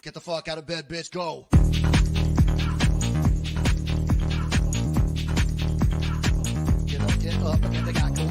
Get the fuck out of bed, bitch. Go. Get up, and then they got go.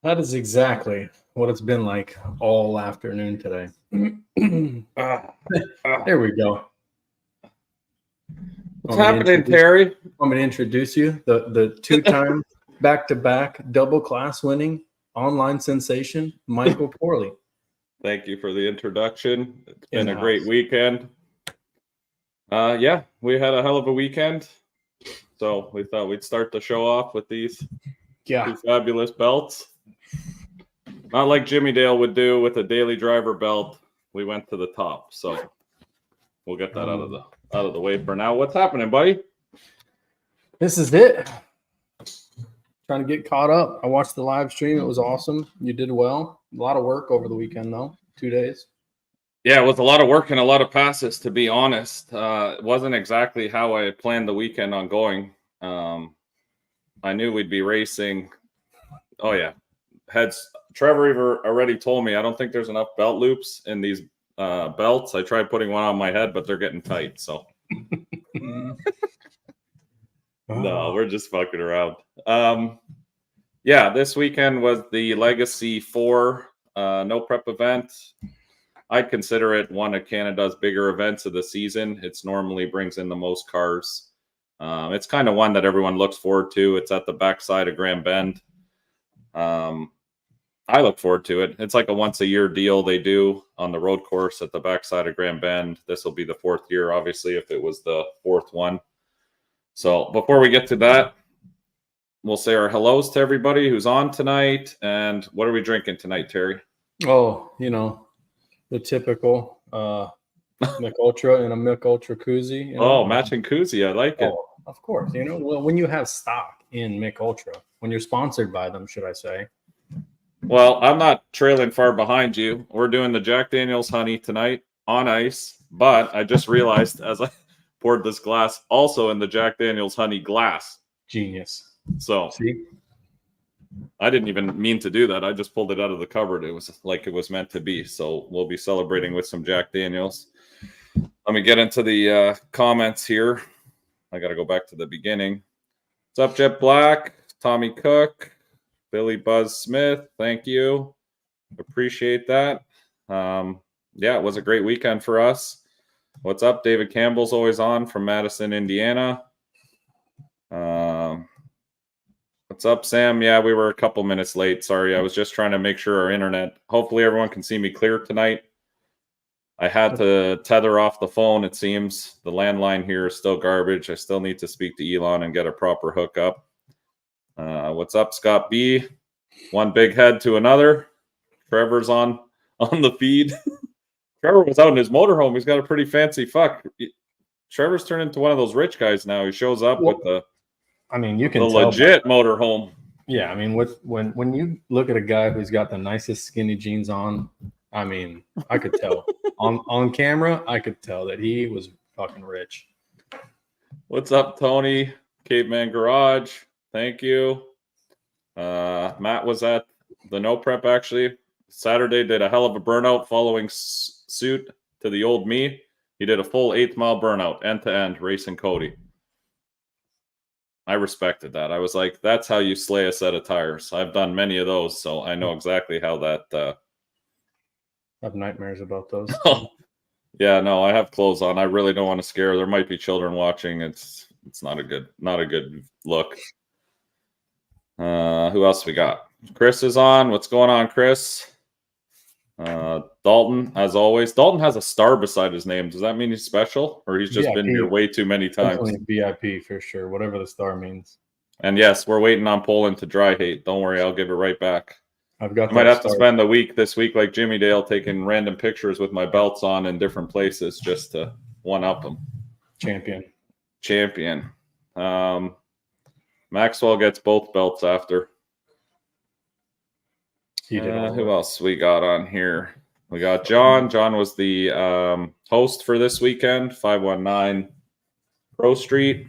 That is exactly what it's been like all afternoon today. There we go. What's happening, Terry? Want me to introduce you? The two-time back-to-back double class winning online sensation, Michael Corley. Thank you for the introduction. It's been a great weekend. Yeah, we had a hell of a weekend. So we thought we'd start the show off with these two fabulous belts. Not like Jimmy Dale would do with a daily driver belt. We went to the top, so we'll get that out of the way for now. What's happening, buddy? This is it. Trying to get caught up. I watched the live stream. It was awesome. You did well. A lot of work over the weekend, though. 2 days. Yeah, it was a lot of work and a lot of passes, to be honest. It wasn't exactly how I had planned the weekend on going. I knew we'd be racing. Oh, yeah. Trevor already told me I don't think there's enough belt loops in these belts. I tried putting one on my head, but they're getting tight. So no, we're just fucking around. Yeah, this weekend was the Legacy 4 no prep event. I consider it one of Canada's bigger events of the season. It's normally brings in the most cars. It's kind of one that everyone looks forward to. It's at the backside of Grand Bend. I look forward to it. It's like a once-a-year deal they do on the road course at the backside of Grand Bend. This will be the 4th year, obviously, if it was the 4th one. So before we get to that, we'll say our hellos to everybody who's on tonight. And what are we drinking tonight, Terry? Oh, the typical Mick Ultra and a Mick Ultra koozie. Oh, matching koozie. I like it. Oh, of course. Well, when you have stock in Mick Ultra, when you're sponsored by them, should I say? Well, I'm not trailing far behind you. We're doing the Jack Daniel's Honey tonight on ice, but I just realized as I poured this glass also in the Jack Daniel's Honey glass. Genius. So see, I didn't even mean to do that. I just pulled it out of the cupboard. It was like it was meant to be. So we'll be celebrating with some Jack Daniel's. Let me get into the comments here. I got to go back to the beginning. What's up, Jet Black? Tommy Cook. Billy Buzz Smith, thank you. Appreciate that. Yeah, it was a great weekend for us. What's up? David Campbell's always on from Madison, Indiana. What's up, Sam? Yeah, we were a couple minutes late. Sorry, I was just trying to make sure our internet. Hopefully everyone can see me clear tonight. I had to tether off the phone, it seems. The landline here is still garbage. I still need to speak to Elon and get a proper hookup. What's up, Scott B? One big head to another. Trevor's on the feed. Trevor was out in his motorhome. He's got a pretty fancy fuck. Trevor's turned into one of those rich guys now. He shows up with the you can the tell legit motorhome. Yeah, when you look at a guy who's got the nicest skinny jeans on, I could tell. on camera, I could tell that he was fucking rich. What's up, Tony? Caveman Garage. Thank you. Matt was at the no prep actually. Saturday did a hell of a burnout following suit to the old me. He did a full 8th mile burnout, end to end, racing Cody. I respected that. I was like, that's how you slay a set of tires. I've done many of those, so I know exactly how that. I have nightmares about those. Yeah, no, I have clothes on. I really don't want to scare. There might be children watching. It's not a good look. Who else we got? Chris is on. What's going on, Chris? Dalton, as always. Dalton has a star beside his name. Does that mean he's special, or he's just VIP. been here way too many times? Definitely VIP for sure, whatever the star means. And yes, we're waiting on Poland to dry hate. Don't worry, I'll give it right back. I've got. I might have to spend the week this week like Jimmy Dale, taking random pictures with my belts on in different places just to one up them. Champion. Maxwell gets both belts after. Who else we got on here? We got John. John was the host for this weekend, 519 Pro Street.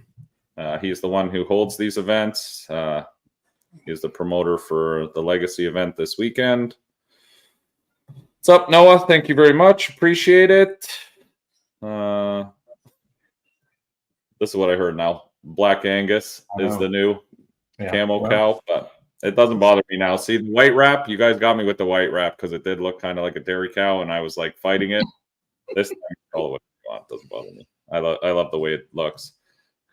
He's the one who holds these events. He's the promoter for the Legacy event this weekend. What's up, Noah? Thank you very much. Appreciate it. This is what I heard now. Black Angus is the new camo cow, but it doesn't bother me now. See, the white wrap, you guys got me with the white wrap because it did look kind of like a dairy cow, and I was like fighting it. This time, call it what you want. It doesn't bother me. I love the way it looks.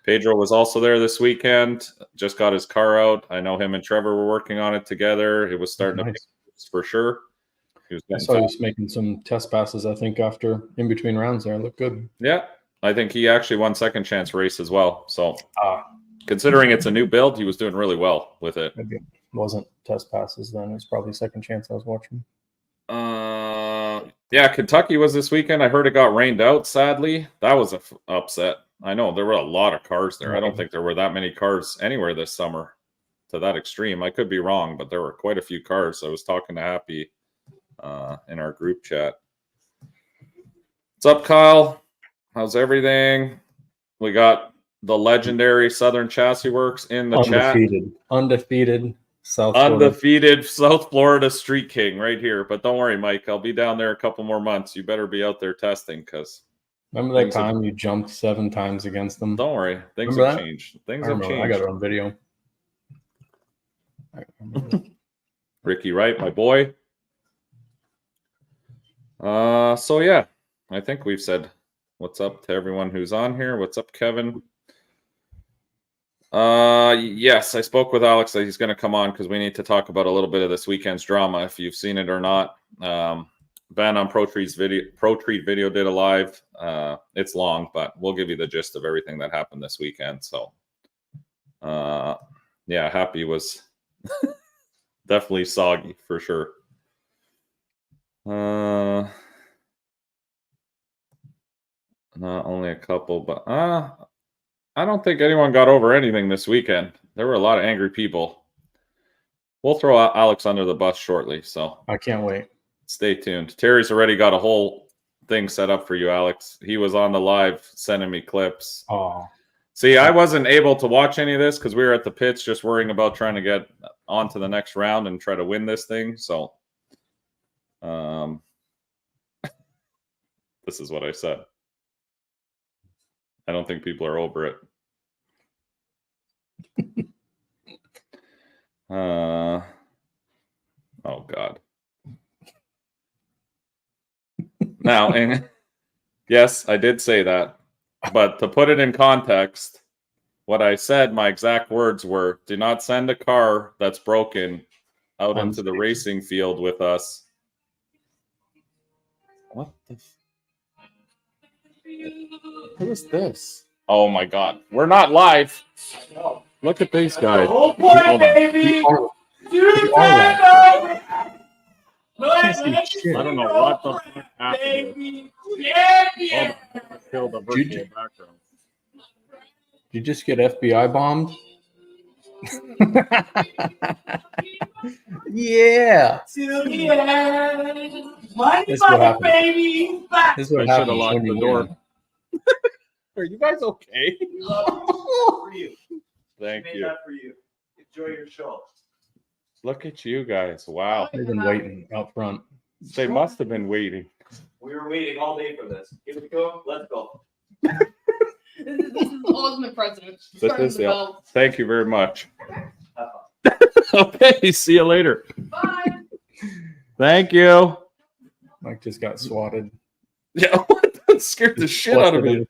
Pedro was also there this weekend. Just got his car out. I know him and Trevor were working on it together. It was starting to make for sure. He was making some test passes, I think, after in between rounds there. It looked good. Yeah. I think he actually won second chance race as well. So considering it's a new build, he was doing really well with it. Maybe it wasn't test passes then. It was probably second chance I was watching. Yeah, Kentucky was this weekend. I heard it got rained out, sadly. That was an upset. I know there were a lot of cars there. I don't think there were that many cars anywhere this summer to that extreme. I could be wrong, but there were quite a few cars. I was talking to Happy in our group chat. What's up, Kyle? How's everything? We got the legendary Southern Chassis Works in the chat. Undefeated South Florida Street King right here. But don't worry, Mike. I'll be down there a couple more months. You better be out there testing because. Remember that time you jumped 7 times against them? Don't worry. Things have changed. Things have changed. I got it on video. Ricky Wright, my boy. So yeah, I think we've said what's up to everyone who's on here. What's up, Kevin? Yes, I spoke with Alex that he's going to come on because we need to talk about a little bit of this weekend's drama, if you've seen it or not. Ben on Pro Treat video did a live. It's long, but we'll give you the gist of everything that happened this weekend. So, yeah, Happy was definitely soggy for sure. Not only a couple, but I don't think anyone got over anything this weekend. There were a lot of angry people. We'll throw Alex under the bus shortly, so I can't wait. Stay tuned. Terry's already got a whole thing set up for you, Alex. He was on the live sending me clips. Oh, see, I wasn't able to watch any of this because we were at the pits just worrying about trying to get on to the next round and try to win this thing. So, this is what I said. I don't think people are over it. Oh, God. Now, and yes, I did say that. But to put it in context, what I said, my exact words were, do not send a car that's broken out into the racing field with us. What the... Who is this? Oh, my God. We're not live. Look at these guys. Oh, boy, baby. I don't know what the fuck happened. Kill the virtual background. Did you just get FBI bombed? Yeah. Money, money, baby. This is what I should have happens locked when the you door. win. Are you guys okay? For you. Thank Made you. that for you. Enjoy your show. Look at you guys. Wow. They've been waiting out front. They must have been waiting. We were waiting all day for this. Here we go. Let's go. This is the ultimate president. Thank you very much. Have fun. Okay, see you later. Bye. Thank you. Mike just got swatted. Yeah, what? That scared the shit out of me.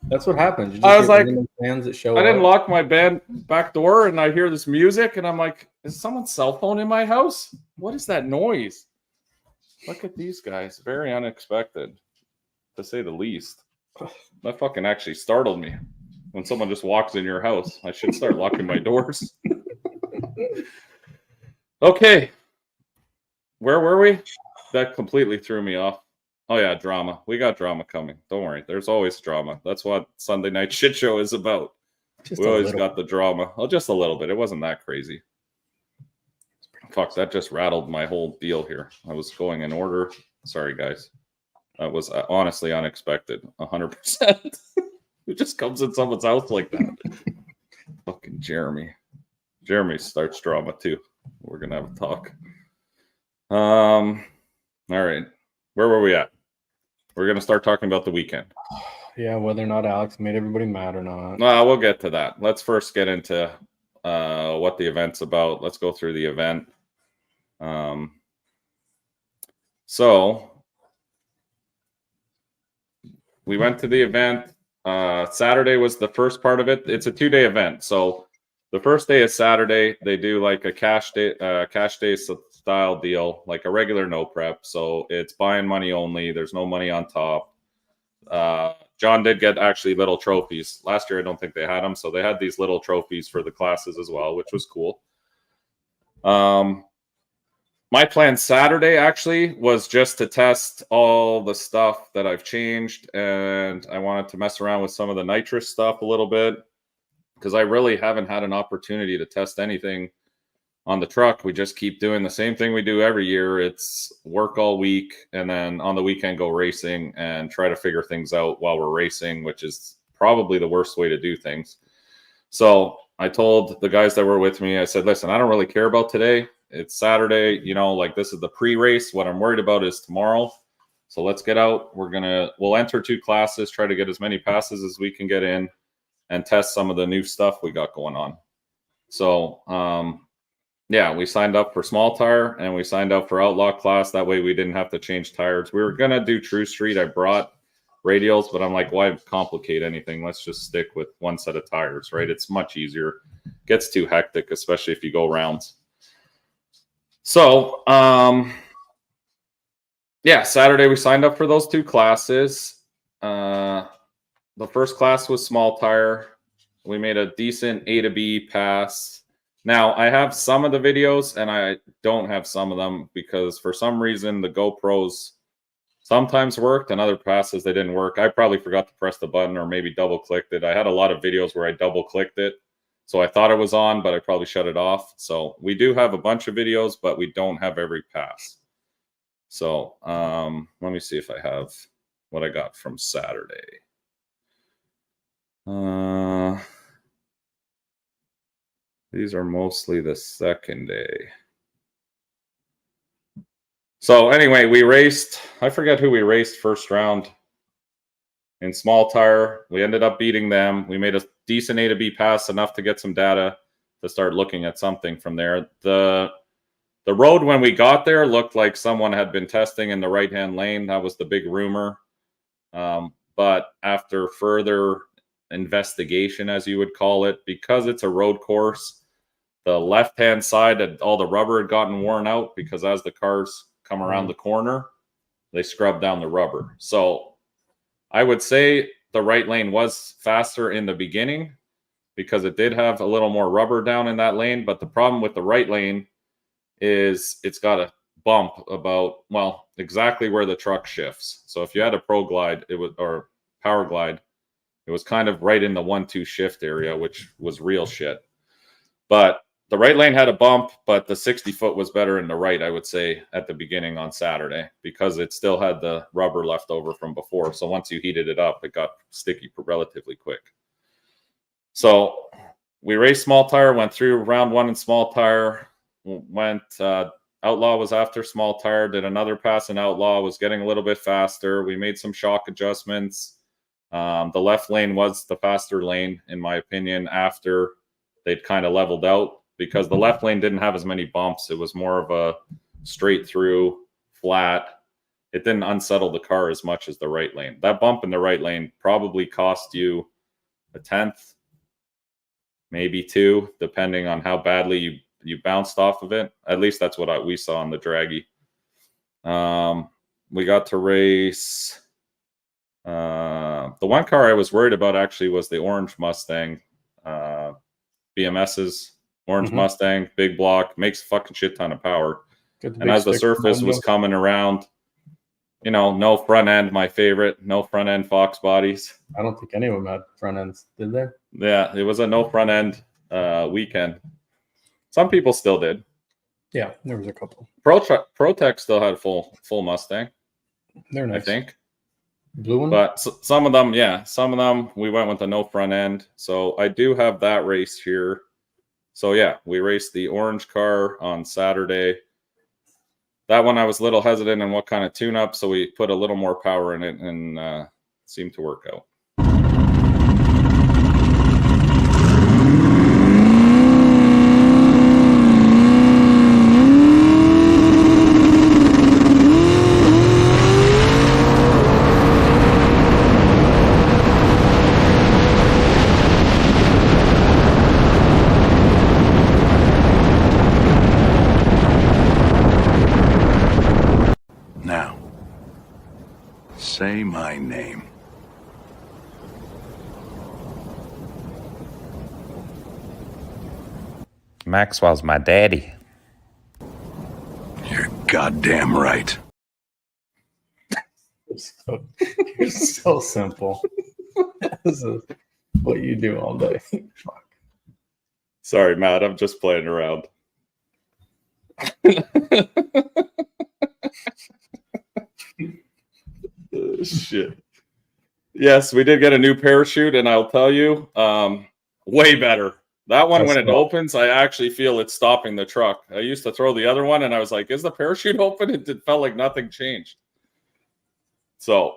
That's what happens. You I just was get like, random fans that show I didn't up. lock my back door, and I hear this music, and I'm like, is someone's cell phone in my house? What is that noise? Look at these guys. Very unexpected, to say the least. That fucking actually startled me. When someone just walks in your house, I should start locking my doors. Okay. Where were we? That completely threw me off. Oh, yeah, drama. We got drama coming. Don't worry. There's always drama. That's what Sunday Night Shit Show is about. Just We a always little. got the drama. Oh, just a little bit. It wasn't that crazy. Fuck, that just rattled my whole deal here. I was going in order. Sorry, guys. That was honestly unexpected. 100%. Who just comes in someone's house like that? Fucking Jeremy. Jeremy starts drama too. We're gonna have a talk. All right. Where were we at? We're gonna start talking about the weekend. Yeah, whether or not Alex made everybody mad or not. No, we'll get to that. Let's first get into what the event's about. Let's go through the event. So we went to the event. Saturday was the first part of it. It's a 2-day event. So the first day is Saturday. They do like a cash day style deal, like a regular no prep. So it's buying money only. There's no money on top. John did get actually little trophies. Last year, I don't think they had them. So they had these little trophies for the classes as well, which was cool. My plan Saturday actually was just to test all the stuff that I've changed, and I wanted to mess around with some of the nitrous stuff a little bit because I really haven't had an opportunity to test anything on the truck. We just keep doing the same thing we do every year. It's work all week and then on the weekend go racing and try to figure things out while we're racing, which is probably the worst way to do things. So I told the guys that were with me, I said, listen, I don't really care about today. It's Saturday, like this is the pre-race. What I'm worried about is tomorrow. So let's get out. We'll enter 2 classes, try to get as many passes as we can get in and test some of the new stuff we got going on. So, yeah, we signed up for small tire and we signed up for outlaw class. That way we didn't have to change tires. We were going to do True Street. I brought radials, but I'm like, why complicate anything? Let's just stick with one set of tires, right? It's much easier. Gets too hectic, especially if you go rounds. So, yeah, Saturday we signed up for those 2 classes. The first class was small tire. We made a decent A to B pass. Now, I have some of the videos and I don't have some of them because for some reason the GoPros sometimes worked and other passes they didn't work. I probably forgot to press the button or maybe double clicked it. I had a lot of videos where I double clicked it. So I thought it was on, but I probably shut it off. So we do have a bunch of videos, but we don't have every pass. So let me see if I have what I got from Saturday. These are mostly the second day. So anyway, we raced. I forget who we raced first round in small tire. We ended up beating them. We made a decent A to B pass, enough to get some data to start looking at something from there. The road when we got there looked like someone had been testing in the right-hand lane. That was the big rumor. But after further investigation, as you would call it, because it's a road course, the left-hand side, all the rubber had gotten worn out because as the cars come around the corner, they scrub down the rubber. So I would say the right lane was faster in the beginning because it did have a little more rubber down in that lane. But the problem with the right lane is it's got a bump about, well, exactly where the truck shifts. So if you had a Pro Glide, or Power Glide, it was kind of right in the 1-2 shift area, which was real shit. But the right lane had a bump, but the 60-foot was better in the right, I would say, at the beginning on Saturday because it still had the rubber left over from before. So once you heated it up, it got sticky relatively quick. So we raced small tire, went through round 1 in small tire, went outlaw was after small tire, did another pass in outlaw, was getting a little bit faster. We made some shock adjustments. The left lane was the faster lane, in my opinion, after they'd kind of leveled out because the left lane didn't have as many bumps. It was more of a straight through, flat. it didn't unsettle the car as much as the right lane. That bump in the right lane probably cost you a tenth, maybe 2, depending on how badly you bounced off of it. At least that's what we saw on the draggy. We got to race. The one car I was worried about actually was the orange Mustang. BMS's orange Mustang, big block, makes a fucking shit ton of power. And as the surface was coming around, no front end, my favorite, no front end Fox bodies. I don't think any of them had front ends, did they? Yeah, it was a no front end weekend. Some people still did. Yeah, there was a couple. ProTech still had full Mustang. They're nice. I think. Blue one? But some of them, we went with the no front end. So I do have that race here. So yeah, we raced the orange car on Saturday. That one I was a little hesitant on what kind of tune-up, so we put a little more power in it and seemed to work out. Now, say my name. Maxwell's my daddy. You're goddamn right. You're so simple. This is what you do all day. Fuck. Sorry, Matt, I'm just playing around. Shit. Yes, we did get a new parachute, and I'll tell you, way better. That one, when it opens, I actually feel it's stopping the truck. I used to throw the other one, and I was like, is the parachute open? It felt like nothing changed. So,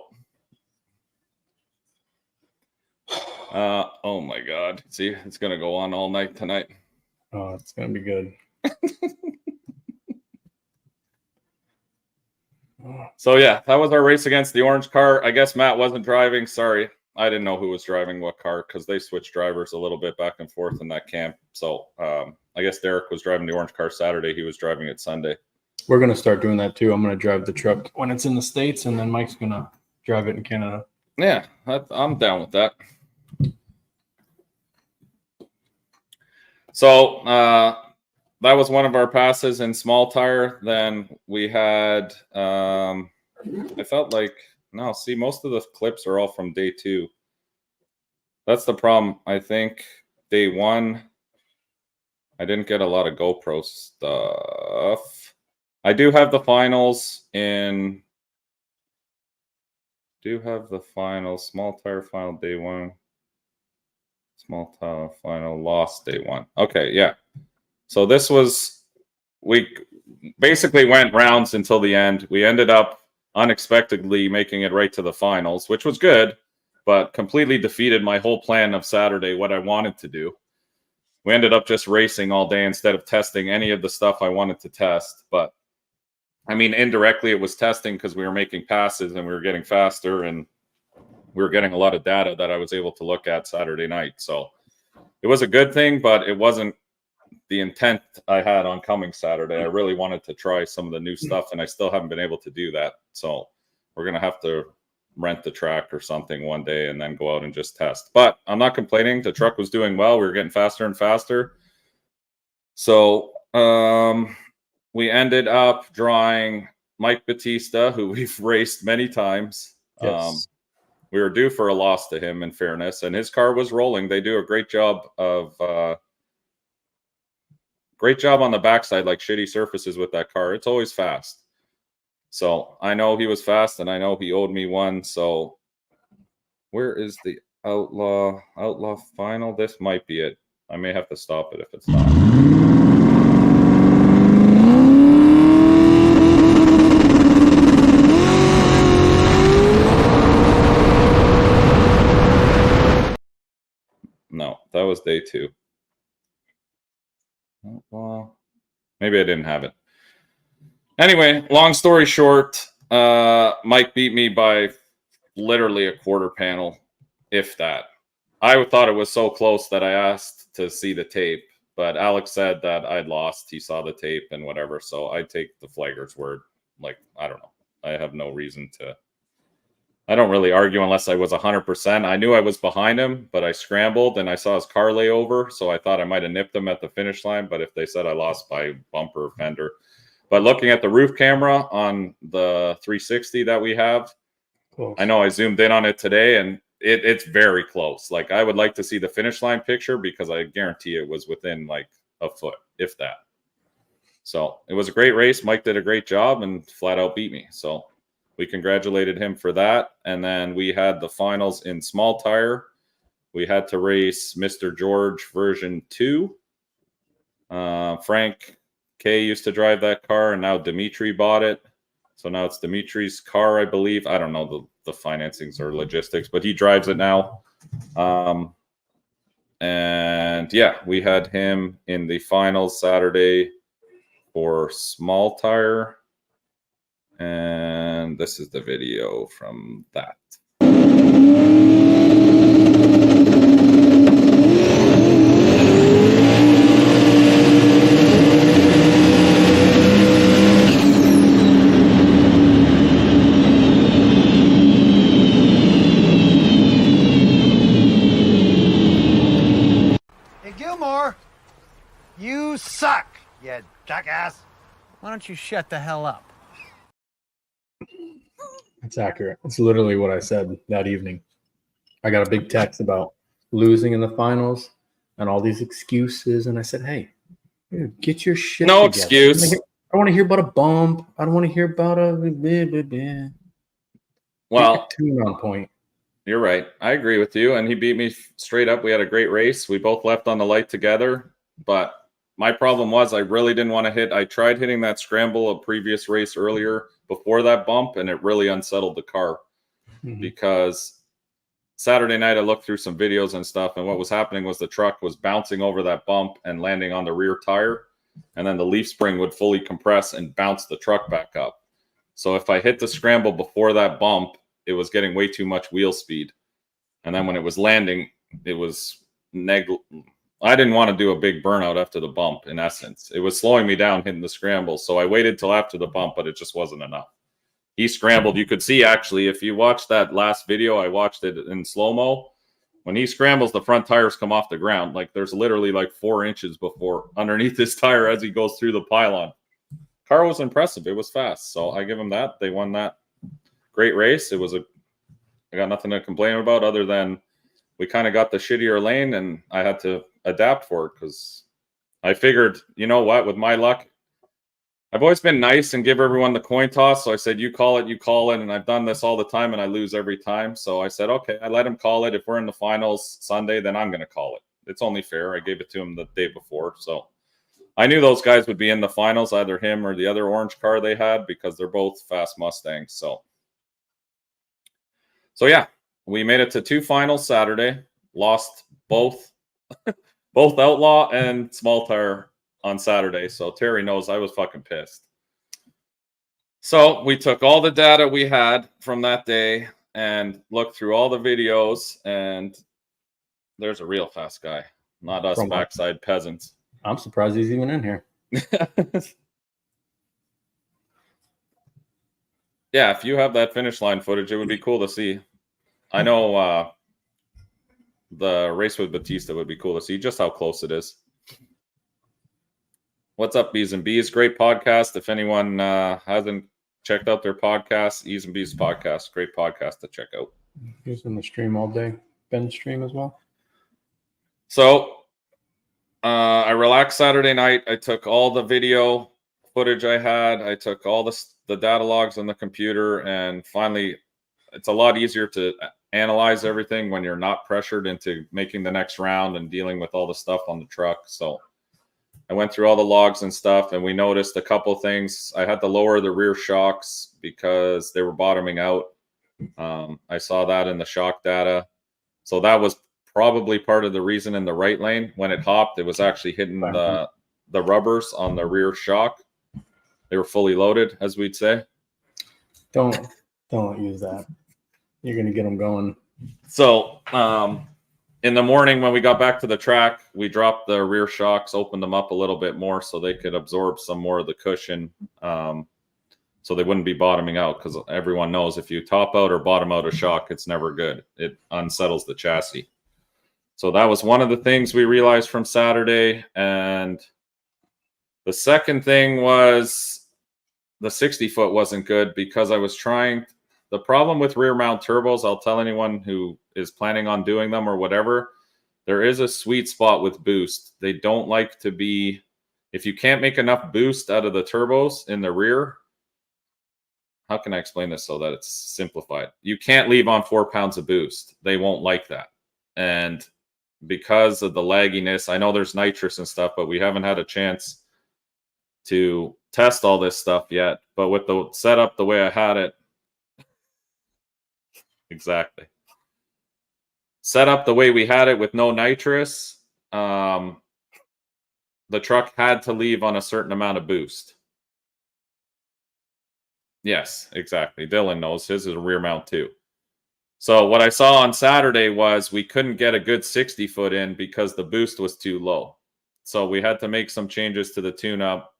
oh my God. See, it's going to go on all night tonight. Oh, it's going to be good. So yeah, that was our race against the orange car. I guess Matt wasn't driving. Sorry. I didn't know who was driving what car because they switched drivers a little bit back and forth in that camp. So I guess Derek was driving the orange car Saturday. He was driving it Sunday. We're going to start doing that too. I'm going to drive the truck when it's in the States, and then Mike's going to drive it in Canada. Yeah, I'm down with that. So that was one of our passes in small tire. Then we had, I felt like, no, see, most of the clips are all from day 2. That's the problem. I think day 1, I didn't get a lot of GoPro stuff. I do have the finals in, small tire final day 1. Small tire final lost day 1. Okay, yeah. So this was, we basically went rounds until the end. We ended up unexpectedly making it right to the finals, which was good, but completely defeated my whole plan of Saturday, what I wanted to do. We ended up just racing all day instead of testing any of the stuff I wanted to test. But I mean, indirectly it was testing because we were making passes and we were getting faster and we were getting a lot of data that I was able to look at Saturday night. So it was a good thing, but it wasn't the intent I had on coming Saturday. I really wanted to try some of the new stuff, and I still haven't been able to do that. So we're going to have to rent the track or something one day and then go out and just test. But I'm not complaining. The truck was doing well. We were getting faster and faster. So we ended up drawing Mike Batista, who we've raced many times. Yes. We were due for a loss to him, in fairness, and his car was rolling. They do a great job on the backside, like shitty surfaces with that car. It's always fast. So I know he was fast, and I know he owed me one. So where is the outlaw final? This might be it. I may have to stop it if it's not. No, that was day 2. Well, maybe I didn't have it. Anyway, long story short, Mike beat me by literally a quarter panel, if that. I thought it was so close that I asked to see the tape, but Alex said that I'd lost. He saw the tape and whatever, so I take the flagger's word. Like, I don't know. I have no reason to. I don't really argue unless I was 100%. I knew I was behind him, but I scrambled and I saw his car lay over, so I thought I might have nipped him at the finish line, but if they said I lost by bumper or fender. But looking at the roof camera on the 360 that we have, Close. I know I zoomed in on it today, and it's very close. Like, I would like to see the finish line picture because I guarantee it was within like a foot, if that. So it was a great race. Mike did a great job and flat out beat me. So we congratulated him for that. And then we had the finals in small tire. We had to race Mr. George version 2. Frank K used to drive that car, and now Dimitri bought it. So now it's Dimitri's car, I believe. I don't know the financings or logistics, but he drives it now. And yeah, we had him in the finals Saturday for small tire. And this is the video from that. Hey, Gilmore, you suck, you jackass. Why don't you shut the hell up? It's accurate. It's literally what I said that evening. I got a big text about losing in the finals and all these excuses, and I said, "Hey, dude, get your shit No together. excuse. I don't want to hear about a bump. I don't want to hear about a blah, blah, blah. Well, tune on point." You're right. I agree with you. And he beat me straight up. We had a great race. We both left on the light together. But my problem was I really didn't want to hit. I tried hitting that scramble a previous race earlier before that bump, and it really unsettled the car. Because Saturday night I looked through some videos and stuff, and what was happening was the truck was bouncing over that bump and landing on the rear tire. And then the leaf spring would fully compress and bounce the truck back up. So if I hit the scramble before that bump, it was getting way too much wheel speed. And then when it was landing, it was I didn't want to do a big burnout after the bump, in essence. It was slowing me down hitting the scramble. So I waited till after the bump, but it just wasn't enough. He scrambled. You could see, actually, if you watch that last video, I watched it in slow-mo. When he scrambles, the front tires come off the ground. Like, there's literally like 4 inches before underneath his tire as he goes through the pylon. Car was impressive. It was fast. So I give him that. They won that. Great race. I got nothing to complain about other than we kind of got the shittier lane, and I had to adapt for it because I figured, you know what, with my luck, I've always been nice and give everyone the coin toss. So I said, you call it. And I've done this all the time and I lose every time. So I said, okay, I let him call it. If we're in the finals Sunday, then I'm going to call it. It's only fair. I gave it to him the day before. So I knew those guys would be in the finals, either him or the other orange car they had, because they're both fast Mustangs. So yeah, we made it to 2 finals Saturday, lost both Outlaw and Small Tire on Saturday. So Terry knows I was fucking pissed. So we took all the data we had from that day and looked through all the videos, and there's a real fast guy, not us backside peasants. I'm surprised he's even in here. Yeah, if you have that finish line footage, it would be cool to see. I know the race with Batista would be cool to see just how close it is. What's up, B's and B's? Great podcast. If anyone hasn't checked out their podcast, E's and B's podcast, great podcast to check out. He's in the stream all day. Ben's stream as well. So I relaxed Saturday night. I took all the video footage I had. I took all the data logs on the computer, and finally, it's a lot easier to analyze everything when you're not pressured into making the next round and dealing with all the stuff on the truck. So I went through all the logs and stuff, and we noticed a couple things. I had to lower the rear shocks because they were bottoming out. I saw that in the shock data. So that was probably part of the reason in the right lane. When it hopped, it was actually hitting the rubbers on the rear shock. They were fully loaded, as we'd say. Don't use that. You're gonna get them going. So in the morning when we got back to the track, we dropped the rear shocks, opened them up a little bit more so they could absorb some more of the cushion, so they wouldn't be bottoming out, because everyone knows if you top out or bottom out a shock, it's never good. It unsettles the chassis. So that was one of the things we realized from Saturday. And the second thing was the 60-foot wasn't good because I was trying. The problem with rear mount turbos, I'll tell anyone who is planning on doing them or whatever, there is a sweet spot with boost. They don't like to be, if you can't make enough boost out of the turbos in the rear, how can I explain this so that it's simplified? You can't leave on 4 pounds of boost. They won't like that. And because of the lagginess, I know there's nitrous and stuff, but we haven't had a chance to test all this stuff yet. But with the setup the way I had it, exactly. Set up the way we had it with no nitrous, the truck had to leave on a certain amount of boost. Yes, exactly. Dylan knows his is a rear mount too. So what I saw on Saturday was we couldn't get a good 60-foot in because the boost was too low. So we had to make some changes to the tune-up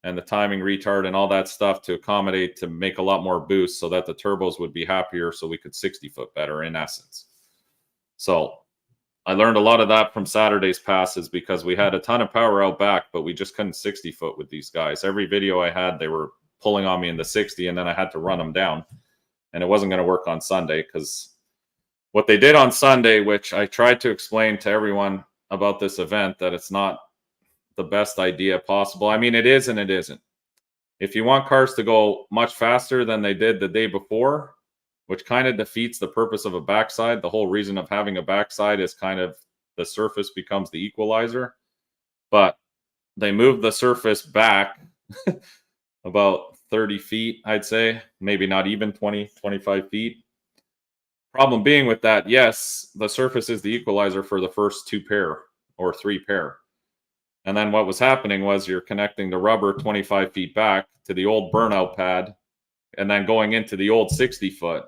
and the timing retard and all that stuff to accommodate, to make a lot more boost so that the turbos would be happier so we could 60-foot better in essence. So I learned a lot of that from Saturday's passes because we had a ton of power out back, but we just couldn't 60-foot with these guys. Every video I had, they were pulling on me in the 60, and then I had to run them down. And it wasn't going to work on Sunday because what they did on Sunday, which I tried to explain to everyone about this event, that it's not the best idea possible. I mean, it is and it isn't. If you want cars to go much faster than they did the day before, which kind of defeats the purpose of a backside. The whole reason of having a backside is kind of the surface becomes the equalizer. But they moved the surface back about 30 feet, I'd say. Maybe not even 20, 25 feet. Problem being with that, yes, the surface is the equalizer for the first 2 pair or 3 pair. And then what was happening was you're connecting the rubber 25 feet back to the old burnout pad and then going into the old 60-foot.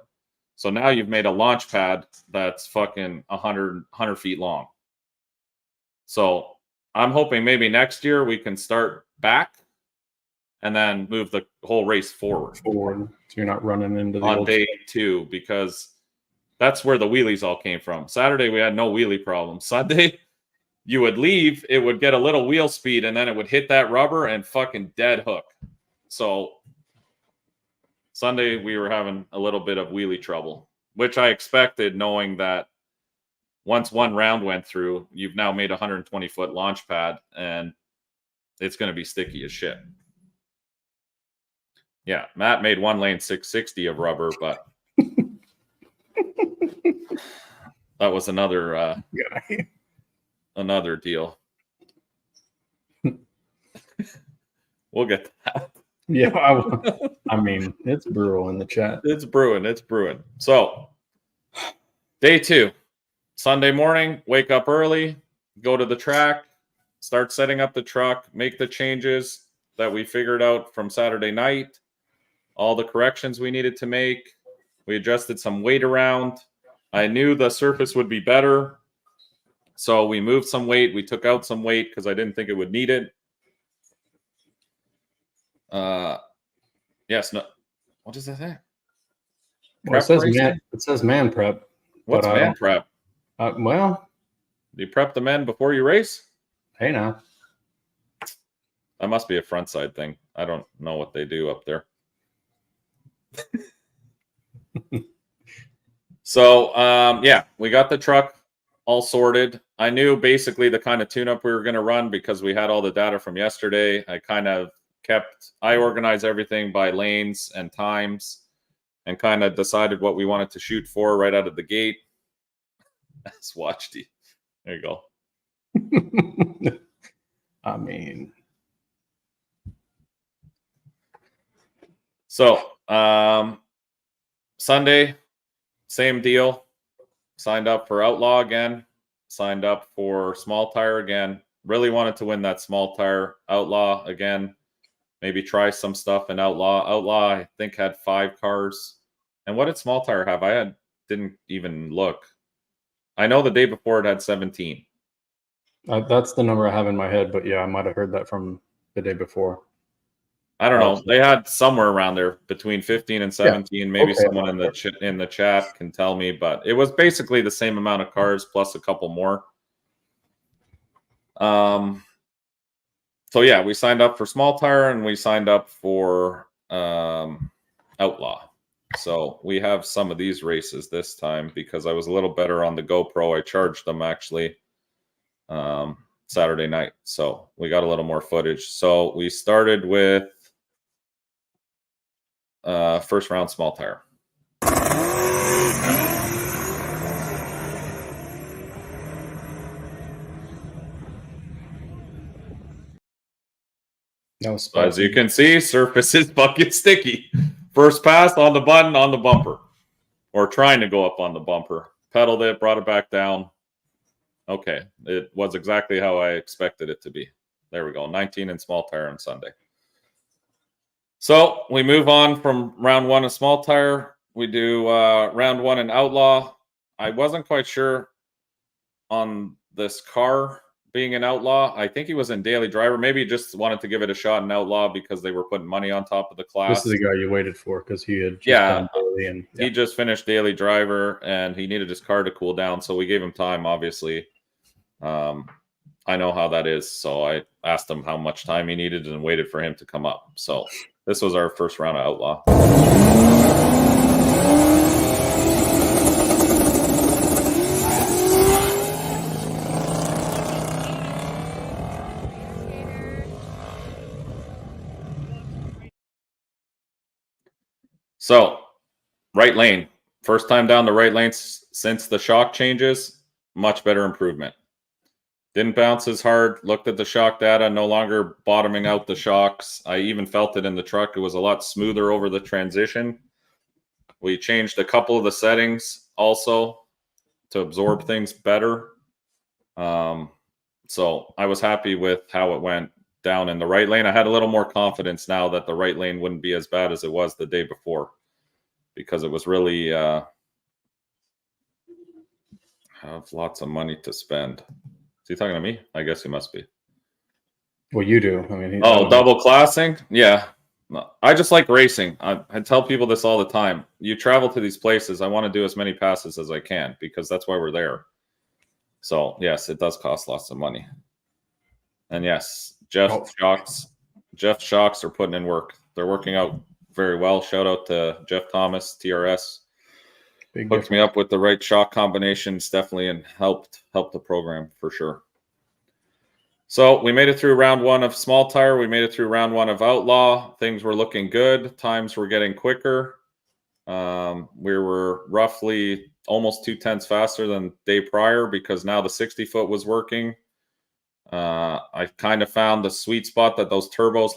So now you've made a launch pad that's fucking 100 feet long. So I'm hoping maybe next year we can start back and then move the whole race forward. So you're not running into the on old day 2, because that's where the wheelies all came from. Saturday, we had no wheelie problem. Sunday, you would leave, it would get a little wheel speed, and then it would hit that rubber and fucking dead hook. So Sunday, we were having a little bit of wheelie trouble, which I expected, knowing that once one round went through, you've now made a 120-foot launch pad, and it's going to be sticky as shit. Yeah, Matt made 1 lane 660 of rubber, but that was another another deal. We'll get to that. Yeah, I mean, it's brutal in the chat. It's brewing. It's brewing. So, day 2, Sunday morning, wake up early, go to the track, start setting up the truck, make the changes that we figured out from Saturday night, all the corrections we needed to make. We adjusted some weight around. I knew the surface would be better, so we moved some weight. We took out some weight because I didn't think it would need it. Yes, no. What does that say? Well, it says man prep. What's man prep? Well, do you prep the men before you race? Hey now. That must be a front side thing. I don't know what they do up there. So, yeah, we got the truck all sorted. I knew basically the kind of tune-up we were going to run because we had all the data from yesterday. I organized everything by lanes and times and kind of decided what we wanted to shoot for right out of the gate. That's watched. There you go. I mean, so Sunday, same deal. Signed up for Outlaw again. Signed up for Small Tire again. Really wanted to win that Small Tire. Outlaw again. maybe try some stuff in Outlaw. Outlaw, I think, had 5 cars. And what did Small Tire have? Didn't even look. I know the day before it had 17. That's the number I have in my head, but yeah, I might have heard that from the day before. I don't know. They had somewhere around there between 15 and 17. Yeah. Maybe someone in the chat can tell me, but it was basically the same amount of cars plus a couple more. So yeah, we signed up for Small Tire and we signed up for Outlaw. So we have some of these races this time because I was a little better on the GoPro. I charged them actually Saturday night. So we got a little more footage. So we started with first round Small Tire. As you can see, surface is fucking sticky. First pass on the button on the bumper, or trying to go up on the bumper. Pedaled it, brought it back down. Okay, it was exactly how I expected it to be. There we go, 19 in Small Tire on Sunday. So we move on from round 1 of Small Tire. We do round 1 in Outlaw. I wasn't quite sure on this car being an Outlaw. I think he was in Daily Driver. Maybe he just wanted to give it a shot in Outlaw because they were putting money on top of the class. This is the guy you waited for because he had just done Daily. And he just finished Daily Driver and he needed his car to cool down. So we gave him time, obviously. I know how that is. So I asked him how much time he needed and waited for him to come up. So this was our first round of Outlaw. So, right lane. First time down the right lane since the shock changes. Much better improvement. Didn't bounce as hard. Looked at the shock data. No longer bottoming out the shocks. I even felt it in the truck. It was a lot smoother over the transition. We changed a couple of the settings also to absorb things better. So I was happy with how it went down in the right lane. I had a little more confidence now that the right lane wouldn't be as bad as it was the day before, because it was really have lots of money to spend. Is he talking to me? I guess he must be. Well, you do. I mean, double classing? Yeah. I just like racing. I tell people this all the time. You travel to these places, I want to do as many passes as I can because that's why we're there. So, yes, it does cost lots of money. And yes, Jeff Shocks are putting in work. They're working out very well. Shout out to Jeff Thomas, TRS. Hooked me up with the right shock combinations, definitely, and helped the program for sure. So we made it through round 1 of Small Tire. We made it through round 1 of Outlaw. Things were looking good. Times were getting quicker. We were roughly almost 2/10 faster than day prior because now the 60-foot was working. I kind of found the sweet spot that those turbos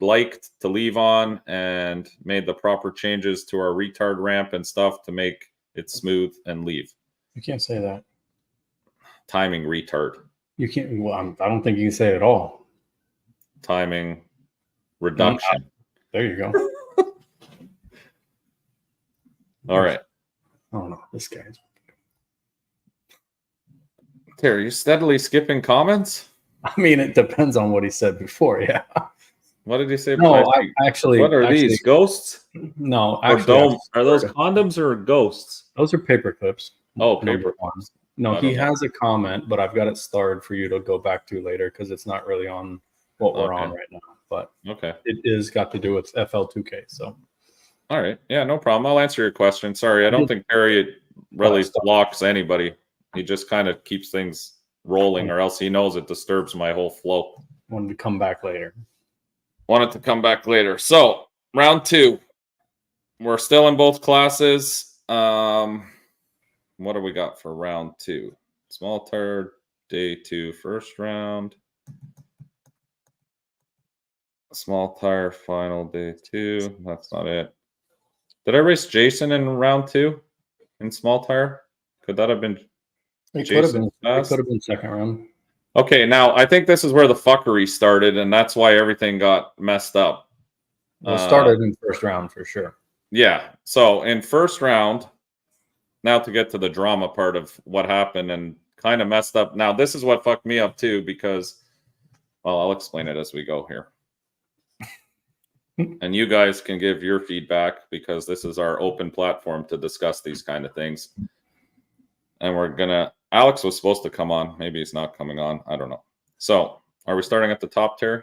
liked to leave on and made the proper changes to our retard ramp and stuff to make it smooth and leave. You can't say that. Timing retard. You can't. Well, I don't think you can say it at all. Timing reduction. There you go. All right. I don't know. This guy's. Terry, you steadily skipping comments? I mean, it depends on what he said before. Yeah. What did he say? No, actually. What are these ghosts? No, actually, are those condoms or ghosts? Those are paper clips. Oh, paper clips. No, he has a comment, but I've got it starred for you to go back to later because it's not really on what we're on right now. But it is got to do with FL2K. So, all right, yeah, no problem. I'll answer your question. Sorry, I don't think Terry really blocks anybody. He just kind of keeps things rolling, or else he knows it disturbs my whole flow. Wanted to come back later. So, round 2. We're still in both classes. What do we got for round 2? Small Tire, day 2, first round. Small Tire, final, day 2. That's not it. Did I race Jason in round 2 in Small Tire? Could that have been It could have been second round. Okay, now I think this is where the fuckery started, and that's why everything got messed up. Well, it started in first round for sure. Yeah. So in first round, now to get to the drama part of what happened and kind of messed up. Now, this is what fucked me up too, because, well, I'll explain it as we go here. And you guys can give your feedback because this is our open platform to discuss these kind of things. And we're going to, Alex was supposed to come on. Maybe he's not coming on. I don't know. So are we starting at the top, Terry?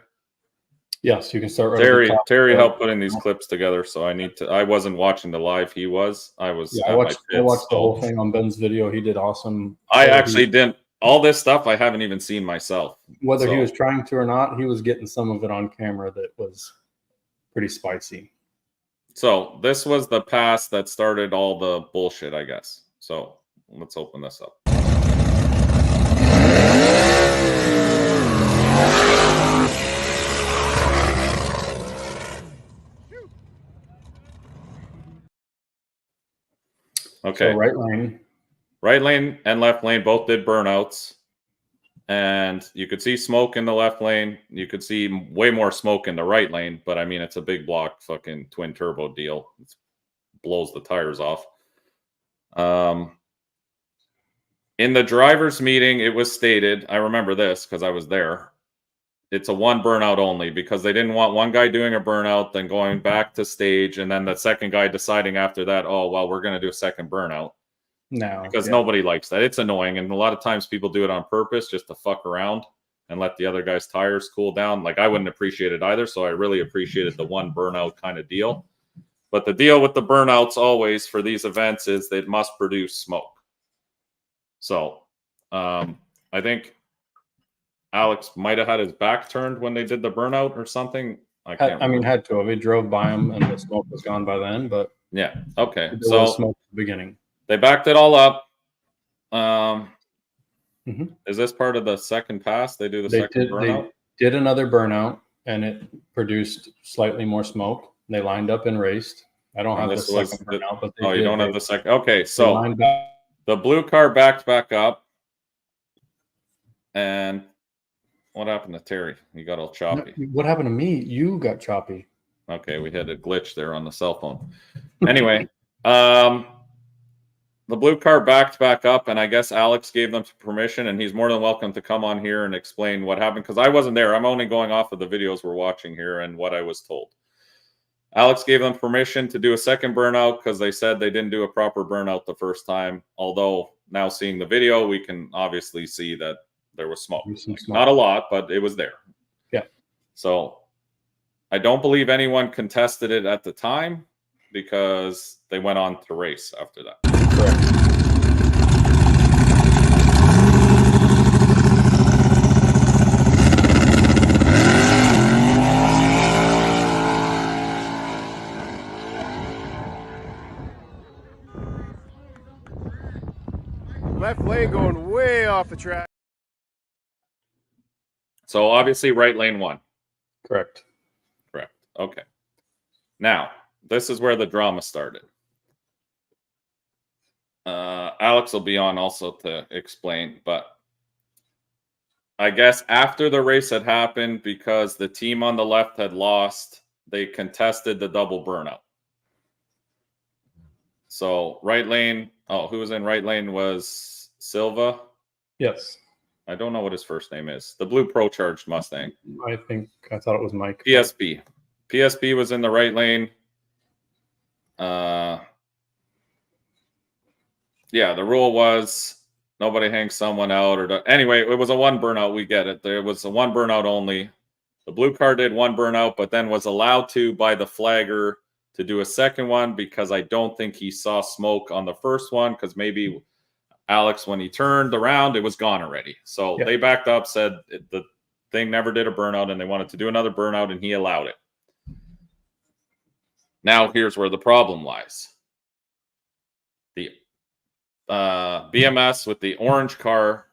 Yes, you can start right at the top. Terry helped putting these clips together, so I wasn't watching the live. He was. I was. Yeah, I watched the whole thing on Ben's video. He did awesome. I actually didn't. All this stuff I haven't even seen myself. Whether he was trying to or not, he was getting some of it on camera that was pretty spicy. So this was the pass that started all the bullshit, I guess. So let's open this up. Okay. So right lane and left lane both did burnouts. And you could see smoke in the left lane. You could see way more smoke in the right lane. But I mean, it's a big block fucking twin turbo deal. It blows the tires off. In the driver's meeting, it was stated, I remember this because I was there. It's a one burnout only because they didn't want one guy doing a burnout, then going back to stage, and then the second guy deciding after that, oh, well, we're going to do a second burnout. No. Because nobody likes that. It's annoying. And a lot of times people do it on purpose just to fuck around and let the other guy's tires cool down. Like I wouldn't appreciate it either. So I really appreciated the one burnout kind of deal. But the deal with the burnouts always for these events is they must produce smoke. So I think Alex might have had his back turned when they did the burnout or something. I mean, had to have. He drove by him and the smoke was gone by then. But yeah, okay. There was smoke at the beginning. They backed it all up. Is this part of the second pass? They do the second burnout? They did another burnout, and it produced slightly more smoke. They lined up and raced. I don't have the second burnout, but they you don't have the second. Okay, so the blue car backed back up, and what happened to Terry? He got all choppy. What happened to me? You got choppy. Okay, we had a glitch there on the cell phone. Anyway, the blue car backed back up, and I guess Alex gave them permission, and he's more than welcome to come on here and explain what happened, because I wasn't there. I'm only going off of the videos we're watching here and what I was told. Alex gave them permission to do a second burnout because they said they didn't do a proper burnout the first time, although now seeing the video, we can obviously see that there was smoke. Not a lot, but it was there. Yeah. So I don't believe anyone contested it at the time because they went on to race after that. Correct. Left lane going way off the track. So obviously right lane won. Correct. Correct. Okay. Now, this is where the drama started. Alex will be on also to explain, but I guess after the race had happened, because the team on the left had lost, they contested the double burnout. So right lane, who was in right lane was Silva. Yes. I don't know what his first name is. The blue Pro Charged Mustang. I thought it was Mike. PSP. PSP was in the right lane. Yeah, the rule was nobody hangs someone out anyway, it was a one burnout. We get it. There was a one burnout only. The blue car did one burnout, but then was allowed to by the flagger to do a second one because I don't think he saw smoke on the first one because maybe Alex, when he turned around, it was gone already. So they backed up, said the thing never did a burnout and they wanted to do another burnout and he allowed it. Now here's where the problem lies. The BMS with the orange car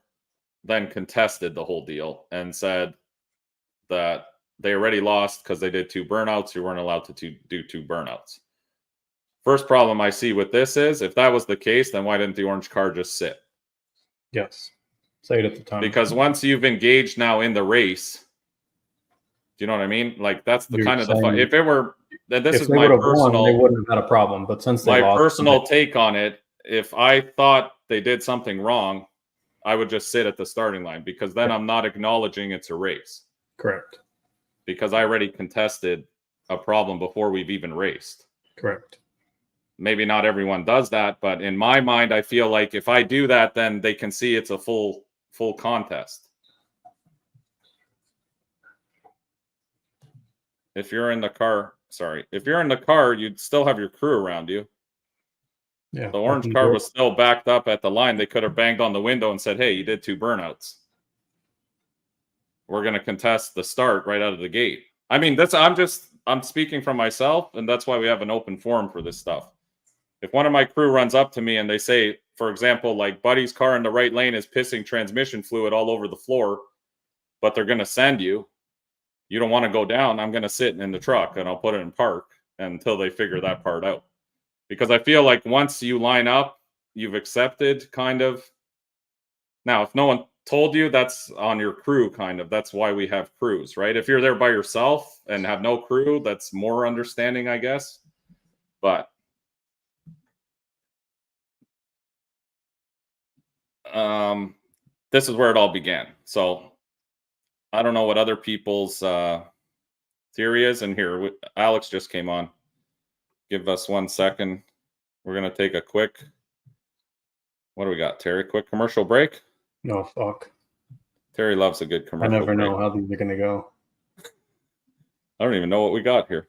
then contested the whole deal and said that they already lost because they did two burnouts. You weren't allowed to do two burnouts. First problem I see with this is if that was the case, then why didn't the orange car just sit? Yes. Say it at the time. Because once you've engaged now in the race, do you know what I mean? Like that's the You're kind of the saying- if it were this if is they my would have won, personal they wouldn't have had a problem. But since they my lost, personal take on it. If I thought they did something wrong, I would just sit at the starting line because then I'm not acknowledging it's a race. correct, Because I already contested a problem before we've even raced. correct. Maybe not everyone does that, but in my mind, I feel like if I do that, then they can see it's a full contest. If you're in the car, you'd still have your crew around you. Yeah, The orange car was still backed up at the line. They could have banged on the window and said, hey, you did 2 burnouts. We're going to contest the start right out of the gate. I mean, I'm speaking from myself, and that's why we have an open forum for this stuff. If one of my crew runs up to me and they say, for example, like Buddy's car in the right lane is pissing transmission fluid all over the floor, but they're going to send you, you don't want to go down, I'm going to sit in the truck and I'll put it in park until they figure that part out. Because I feel like once you line up, you've accepted kind of. Now, if no one told you, that's on your crew kind of. That's why we have crews, right? If you're there by yourself and have no crew, that's more understanding, I guess. But this is where it all began. So I don't know what other people's theory is. And here, Alex just came on. Give us 1 second. We're going to take a quick, what do we got, Terry? Quick commercial break? No, fuck. Terry loves a good I commercial never break. know how these are going to go. I don't even know what we got here.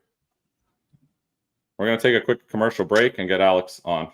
We're going to take a quick commercial break and get Alex on.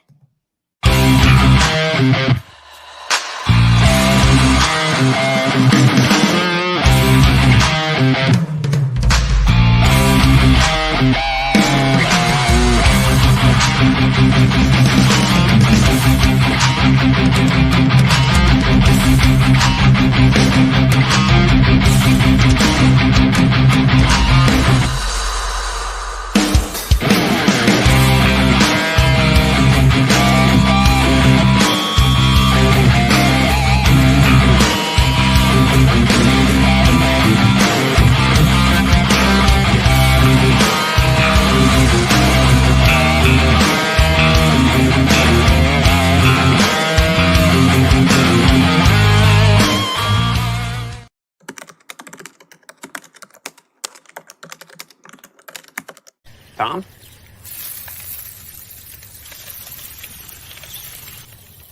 Tom?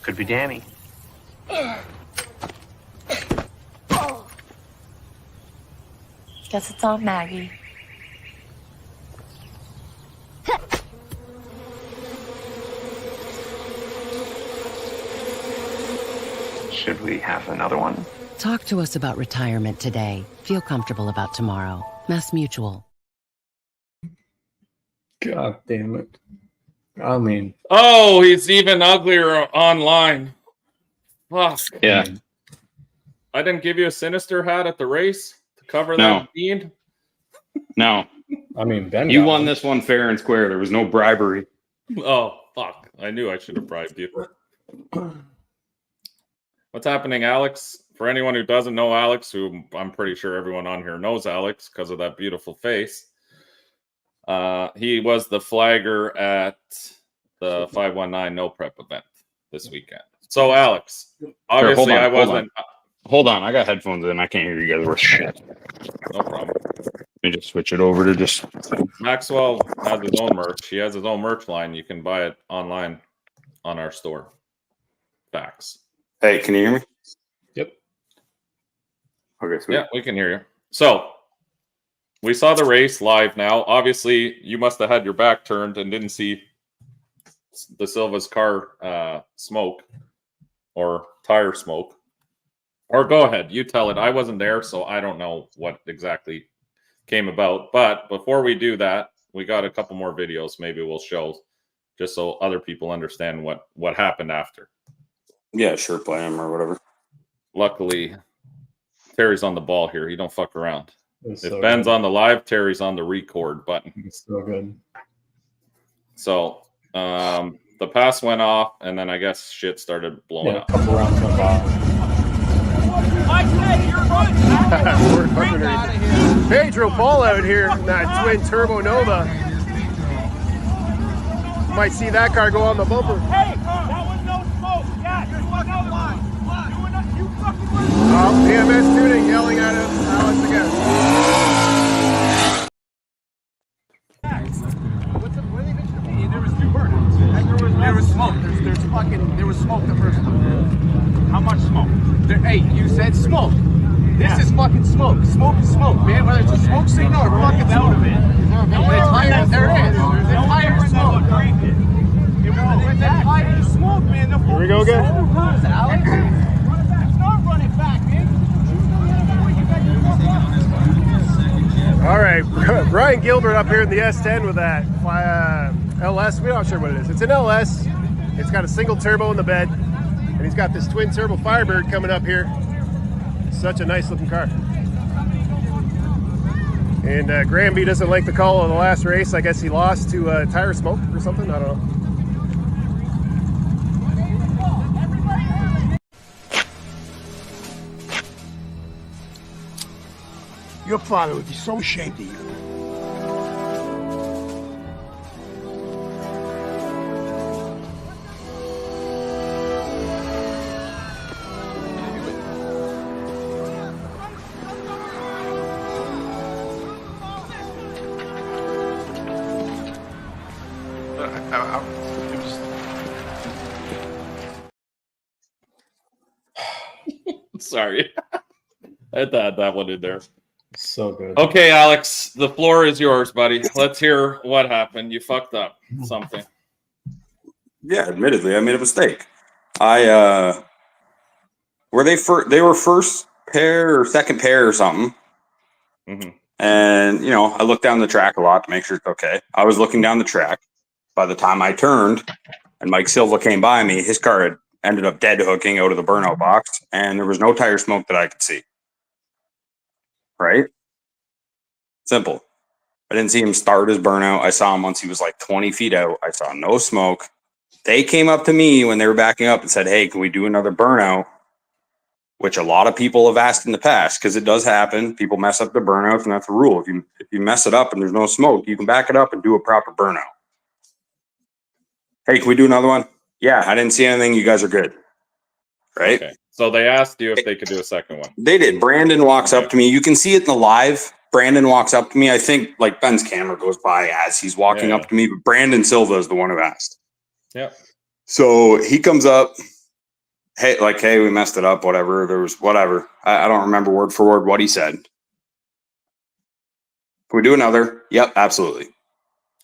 Could be Danny. Guess it's Aunt Maggie. Should we have another one? Talk to us about retirement today. Feel comfortable about tomorrow. Mass Mutual. God damn it. I mean, Oh, he's even uglier online. Fuck. Yeah. I didn't give you a Sinister hat at the race to cover No. that bead? No. I mean, Ben. You got won one. this one fair and square. There was no bribery. Oh, fuck. I knew I should have bribed you. What's happening, Alex? For anyone who doesn't know Alex, who I'm pretty sure everyone on here knows Alex because of that beautiful face, he was the flagger at the 519 No Prep event this weekend. So, Alex, obviously I wasn't. Hold on. I got headphones in. I can't hear you guys worth shit. No problem. Let me just switch it over to just. Maxwell has his own merch. He has his own merch line. You can buy it online on our store. Facts. Hey, can you hear me? Yep. Okay, sweet. Yeah, we can hear you. So, we saw the race live now. Obviously, you must have had your back turned and didn't see the Silva's car smoke or tire smoke. Or go ahead, you tell it. I wasn't there, so I don't know what exactly came about. But before we do that, we got a couple more videos maybe we'll show just so other people understand what happened after. Yeah, sure, play him or whatever. Luckily, Terry's on the ball here. He don't fuck around. It's If so Ben's good. on the live, Terry's on the record button. It's so good. So the pass went off, and then I guess shit started blowing Yeah, a up. couple rounds went by. Pedro Paul out here in that twin turbo Nova. Might see that car go on the bumper. Hey, that was no smoke. Yeah, there's another one. You fucking Oh, PMS tuning yelling at us. Alex again. What are they mentioning to me? There was 2 burnouts. There was smoke. There was smoke the first time. How much smoke? Hey, you said smoke. This is fucking smoke. Smoke is smoke, man. Whether it's a smoke signal or fucking out of it. There is. There's entire smoke. With entire smoke, man. Here we go again. Alex. It's not running back, man. All right, Brian Gilbert up here in the S10 with that LS. We're not sure what it is. It's an LS. It's got a single turbo in the bed, and he's got this twin turbo Firebird coming up here. Such a nice looking car. And Granby doesn't like the call of the last race. I guess he lost to tire smoke or something. I don't know. Your father would be so ashamed of you. Sorry. I had to add that one in there. So good. Okay, Alex, the floor is yours, buddy. Let's hear what happened. You fucked up something. Yeah, admittedly, I made a mistake. They were first pair or second pair or something. Mm-hmm. And, you know, I looked down the track a lot to make sure it's okay. I was looking down the track. By the time I turned and Mike Silva came by me, his car had ended up dead hooking out of the burnout box, and there was no tire smoke that I could see. Right? Simple. I didn't see him start his burnout. I saw him once he was like 20 feet out. I saw no smoke. They came up to me when they were backing up and said, hey, can we do another burnout? Which a lot of people have asked in the past, because it does happen. People mess up their burnouts, and that's the rule. If you mess it up and there's no smoke, you can back it up and do a proper burnout. Hey, can we do another one? Yeah, I didn't see anything. You guys are good. Right? Okay. So they asked you if they could do a second one. They did. Brandon walks up to me. You can see it in the live. Brandon walks up to me. I think like Ben's camera goes by as he's walking up to me, but Brandon Silva is the one who asked. Yeah. So he comes up. Hey, we messed it up. Whatever. There was whatever. I don't remember word for word what he said. Can we do another? Yep, absolutely.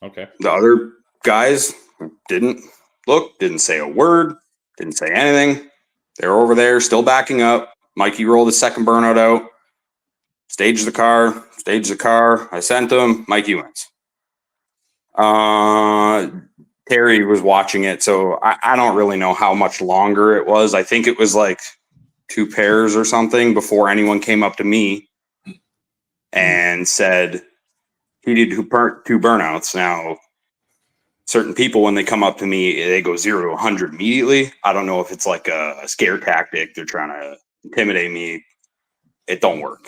Okay. The other guys didn't look, didn't say a word, didn't say anything. They were over there still backing up. Mikey rolled his second burnout out, staged the car. I sent him. Mikey wins. Terry was watching it, so I don't really know how much longer it was. I think it was like 2 pairs or something before anyone came up to me and said he did 2 burnouts. Now, certain people, when they come up to me, they go 0 to 100 immediately. I don't know if it's like a scare tactic. They're trying to intimidate me. It don't work.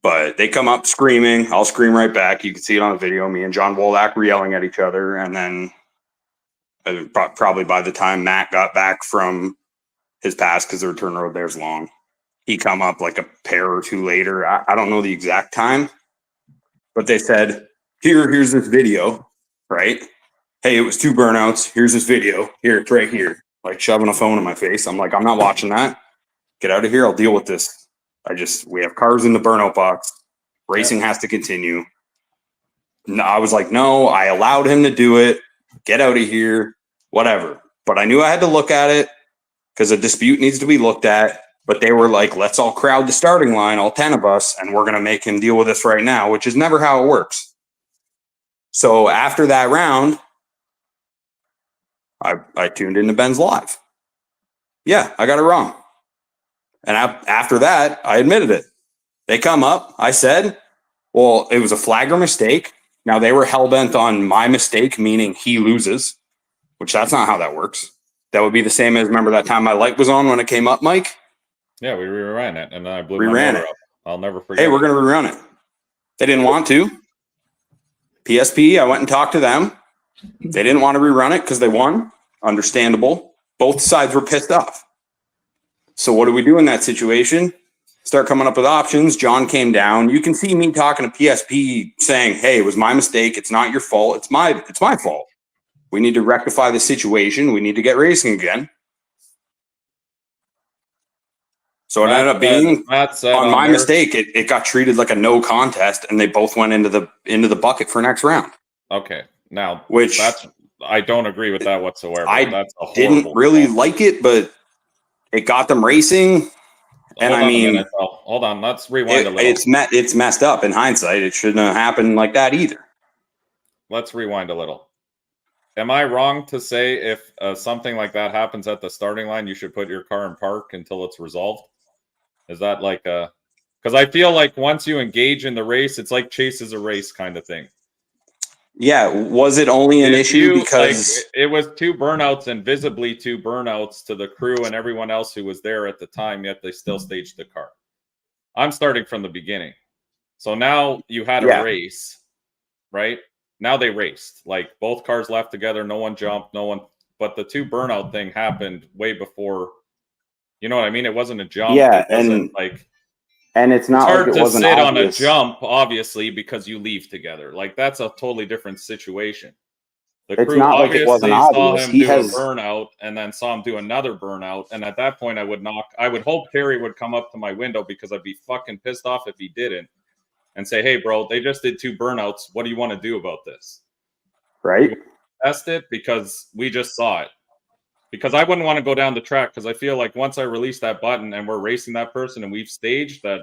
But they come up screaming. I'll scream right back. You can see it on the video. Me and John Wolak were yelling at each other. And then probably by the time Matt got back from his pass, because the return road there's long, he come up like a pair or 2 later. I don't know the exact time. But they said, here's this video, right? Hey, it was 2 burnouts. Here's this video. Here, it's right here. Like shoving a phone in my face. I'm like, I'm not watching that. Get out of here. I'll deal with this. We have cars in the burnout box. Racing has to continue. No, I was like, no, I allowed him to do it. Get out of here. Whatever. But I knew I had to look at it because a dispute needs to be looked at. But they were like, let's all crowd the starting line, all 10 of us, and we're going to make him deal with this right now, which is never how it works. So after that round, I tuned into Ben's live. Yeah, I got it wrong. And after that, I admitted it. They come up. I said, well, it was a flagger mistake. Now, they were hell-bent on my mistake, meaning he loses, which that's not how that works. That would be the same as, remember that time my light was on when it came up, Mike? Yeah, we reran it, and then I blew Reran my motor it. up. I'll never forget. Hey, we're going to rerun it. They didn't want to. PSP, I went and talked to them. They didn't want to rerun it because they won. Understandable. Both sides were pissed off. So what do we do in that situation? Start coming up with options. John came down. You can see me talking to PSP saying, hey, it was my mistake. It's not your fault. It's my fault. We need to rectify the situation. We need to get racing again. So it ended up being on my mistake. It got treated like a no contest, and they both went into the bucket for next round. Okay, now which I don't agree with that whatsoever. I didn't really like it, but it got them racing. And I mean, hold on, let's rewind a little. It's messed up in hindsight. It shouldn't have happened like that either. Let's rewind a little. Am I wrong to say if something like that happens at the starting line, you should put your car in park until it's resolved? Is that like a... Because I feel like once you engage in the race, it's like chase is a race kind of thing. Yeah, was it only an issue because... Like, it was 2 burnouts and visibly 2 burnouts to the crew and everyone else who was there at the time, yet they still staged the car. I'm starting from the beginning. So now you had a race, right? Now they raced. Like, both cars left together, no one jumped, no one... But the 2 burnout thing happened way before... You know what I mean? It wasn't a jump. Yeah, and it's not hard like it to wasn't sit obvious. on a jump, obviously, because you leave together. Like, that's a totally different situation. The It's crew not like it wasn't obviously saw obvious. him He do has- a burnout and then saw him do another burnout. And at that point, I would hope Terry would come up to my window because I'd be fucking pissed off if he didn't and say, hey, bro, they just did 2 burnouts. What do you want to do about this? Right? Test it because we just saw it. Because I wouldn't want to go down the track because I feel like once I release that button and we're racing that person and we've staged that,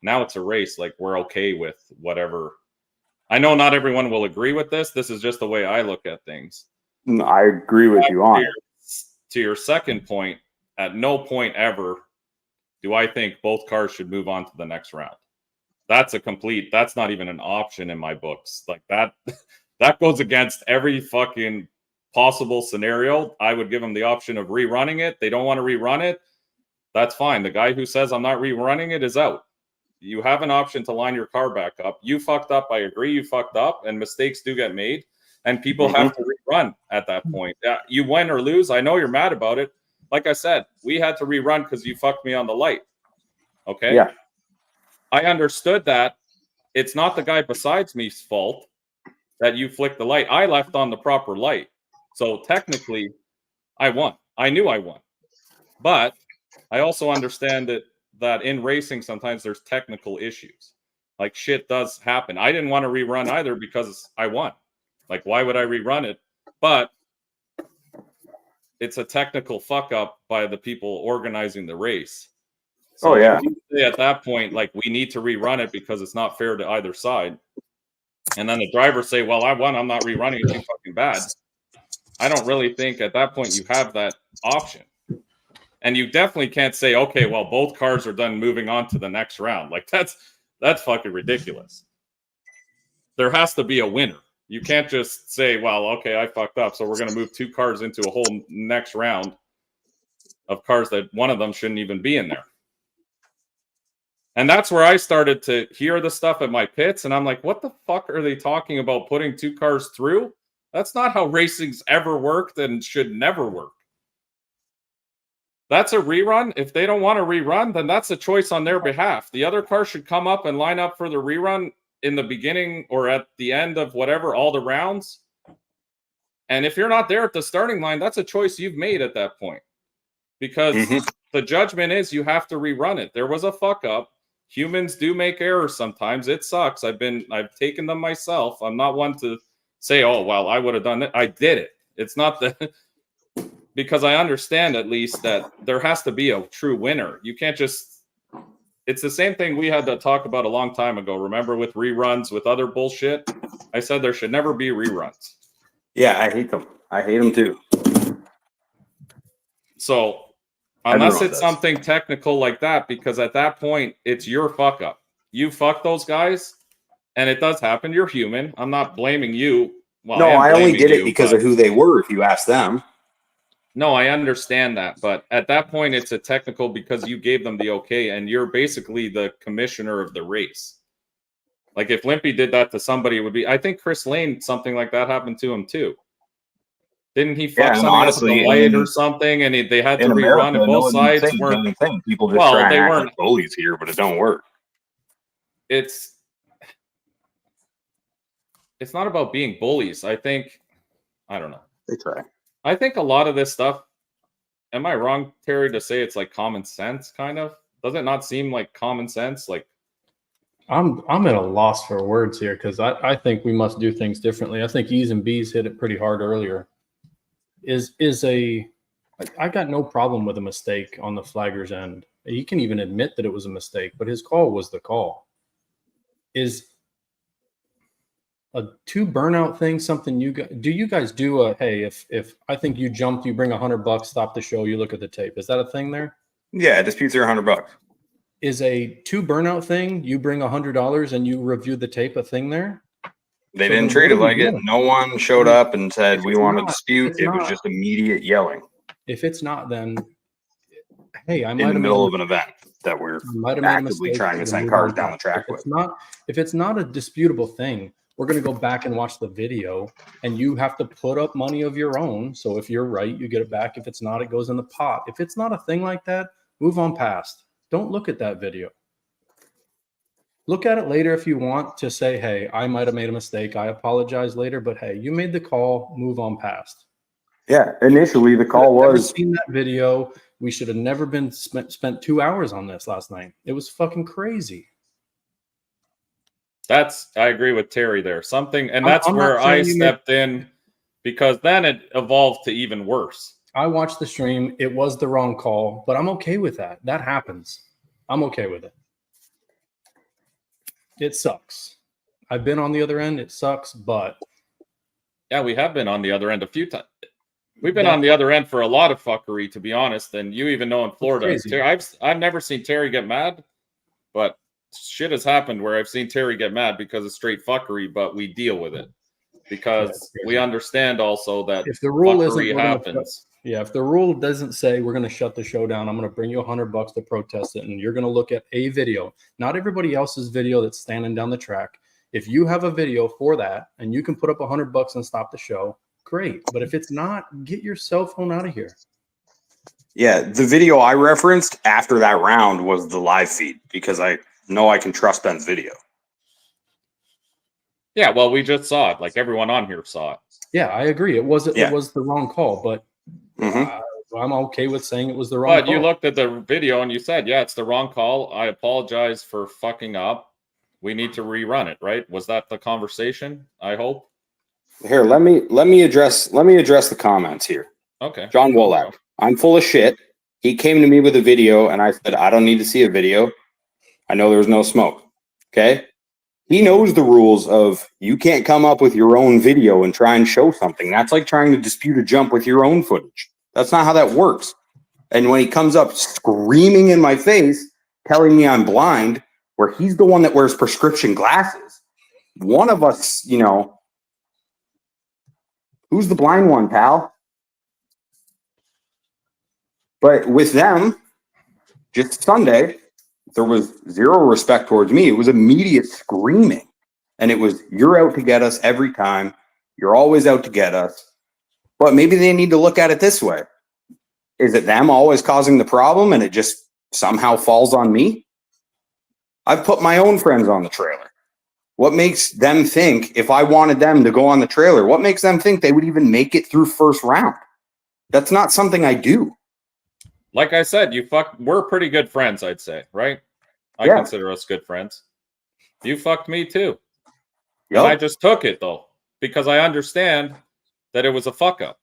now it's a race. Like, we're okay with whatever. I know not everyone will agree with this. This is just the way I look at things. I agree with you on it. To your second point, at no point ever do I think both cars should move on to the next round. That's not even an option in my books. Like, that goes against every fucking possible scenario. I would give them the option of rerunning it. They don't want to rerun it. That's fine. The guy who says I'm not rerunning it is out. You have an option to line your car back up. You fucked up. I agree you fucked up, and mistakes do get made, and people have to rerun at that point. You win or lose. I know you're mad about it. Like I said, we had to rerun because you fucked me on the light. Okay? Yeah. I understood that. It's not the guy besides me's fault that you flicked the light. I left on the proper light. So technically, I won. I knew I won. But I also understand that in racing, sometimes there's technical issues. Like, shit does happen. I didn't want to rerun either because I won. Like, why would I rerun it? But it's a technical fuck up by the people organizing the race. So you say at that point, like, we need to rerun it because it's not fair to either side. And then the drivers say, well, I won. I'm not rerunning it. Too fucking bad. I don't really think at that point you have that option. And you definitely can't say, okay, well, both cars are done moving on to the next round. Like, that's fucking ridiculous. There has to be a winner. You can't just say, well, okay, I fucked up, so we're going to move 2 cars into a whole next round of cars that one of them shouldn't even be in there. And that's where I started to hear the stuff at my pits, and I'm like, what the fuck are they talking about putting 2 cars through? That's not how racing's ever worked and should never work. That's a rerun. If they don't want to rerun, then that's a choice on their behalf. The other car should come up and line up for the rerun in the beginning or at the end of whatever, all the rounds. And if you're not there at the starting line, that's a choice you've made at that point. Because the judgment is you have to rerun it. There was a fuck up. Humans do make errors sometimes. It sucks. I've taken them myself. I'm not one to say, oh, well, I would have done it. I did it. It's not the... because I understand at least that there has to be a true winner. You can't just... It's the same thing we had to talk about a long time ago. Remember with reruns, with other bullshit? I said there should never be reruns. Yeah, I hate them. I hate them too. So, unless it's something technical like that, because at that point, it's your fuck up. You fuck those guys, and it does happen. You're human. I'm not blaming you. Well, no, I only did it because of who they were, if you ask them. No, I understand that, but at that point, it's a technical because you gave them the okay, and you're basically the commissioner of the race. Like if Limpy did that to somebody, it would be. I think Chris Lane, something like that happened to him too. Didn't he fuck somebody up with a light or something, and they had to rerun, and both sides weren't. People just try and act like bullies here, but it don't work. It's not about being bullies. I think, I don't know. They try. I think a lot of this stuff, am I wrong, Terry, to say it's like common sense, kind of? Does it not seem like common sense? Like, I'm at a loss for words here because I think we must do things differently. I think E's and B's hit it pretty hard earlier. I got no problem with a mistake on the flagger's end. He can even admit that it was a mistake, but his call was the call. Is a 2 burnout thing something you guys do a, hey, if I think you jumped, you bring $100, stop the show, you look at the tape. Is that a thing there? Yeah, disputes are $100. Is a 2 burnout thing, you bring $100 and you review the tape, a thing there? They didn't treat it like it. No one showed up and said we want to dispute. It was just immediate yelling. If it's not, then hey, I in might the middle of an event that we're actively trying to send cars down the track with. If it's not a disputable thing, we're going to go back and watch the video, and you have to put up money of your own. So if you're right, you get it back. If it's not, it goes in the pot. If it's not a thing like that, move on past. Don't look at that video. Look at it later if you want to say, hey, I might have made a mistake. I apologize later, but hey, you made the call, move on past. Yeah, initially the call was. Seen that video. We should have never been spent 2 hours on this last night. It was fucking crazy. I agree with Terry there. That's where I stepped in, because then it evolved to even worse. I watched the stream. It was the wrong call, but I'm okay with that. That happens. I'm okay with it. It sucks. I've been on the other end. It sucks, but yeah, we have been on the other end a few times. We've been on the other end for a lot of fuckery, to be honest. And you even know in Florida, I've never seen Terry get mad, but shit has happened where I've seen Terry get mad because of straight fuckery, but we deal with it because we understand also that if the rule fuckery happens. If the rule doesn't say we're going to shut the show down, I'm going to bring you $100 to protest it, and you're going to look at a video, not everybody else's video that's standing down the track. If you have a video for that and you can put up $100 and stop the show, great. But if it's not, get your cell phone out of here. Yeah, the video I referenced after that round was the live feed because I know I can trust Ben's video. Yeah, well, we just saw it. Like everyone on here saw it. Yeah, I agree. It was the wrong call, but I'm okay with saying it was the wrong call. But you looked at the video and you said, yeah, it's the wrong call. I apologize for fucking up. We need to rerun it, right? Was that the conversation? I hope. Here, let me address the comments here. Okay. John Wolak, I'm full of shit. He came to me with a video and I said, I don't need to see a video. I know there was no smoke. Okay. He knows the rules of you can't come up with your own video and try and show something. That's like trying to dispute a jump with your own footage. That's not how that works. And when he comes up screaming in my face, telling me I'm blind, where he's the one that wears prescription glasses, one of us, who's the blind one, pal? But with them, just Sunday, there was zero respect towards me. It was immediate screaming. And it was, you're out to get us every time. You're always out to get us. But maybe they need to look at it this way. Is it them always causing the problem and it just somehow falls on me? I've put my own friends on the trailer. What makes them think, if I wanted them to go on the trailer, what makes them think they would even make it through first round? That's not something I do. Like I said, we're pretty good friends, I'd say, right? I consider us good friends. You fucked me too. Yep. And I just took it though, because I understand that it was a fuck up.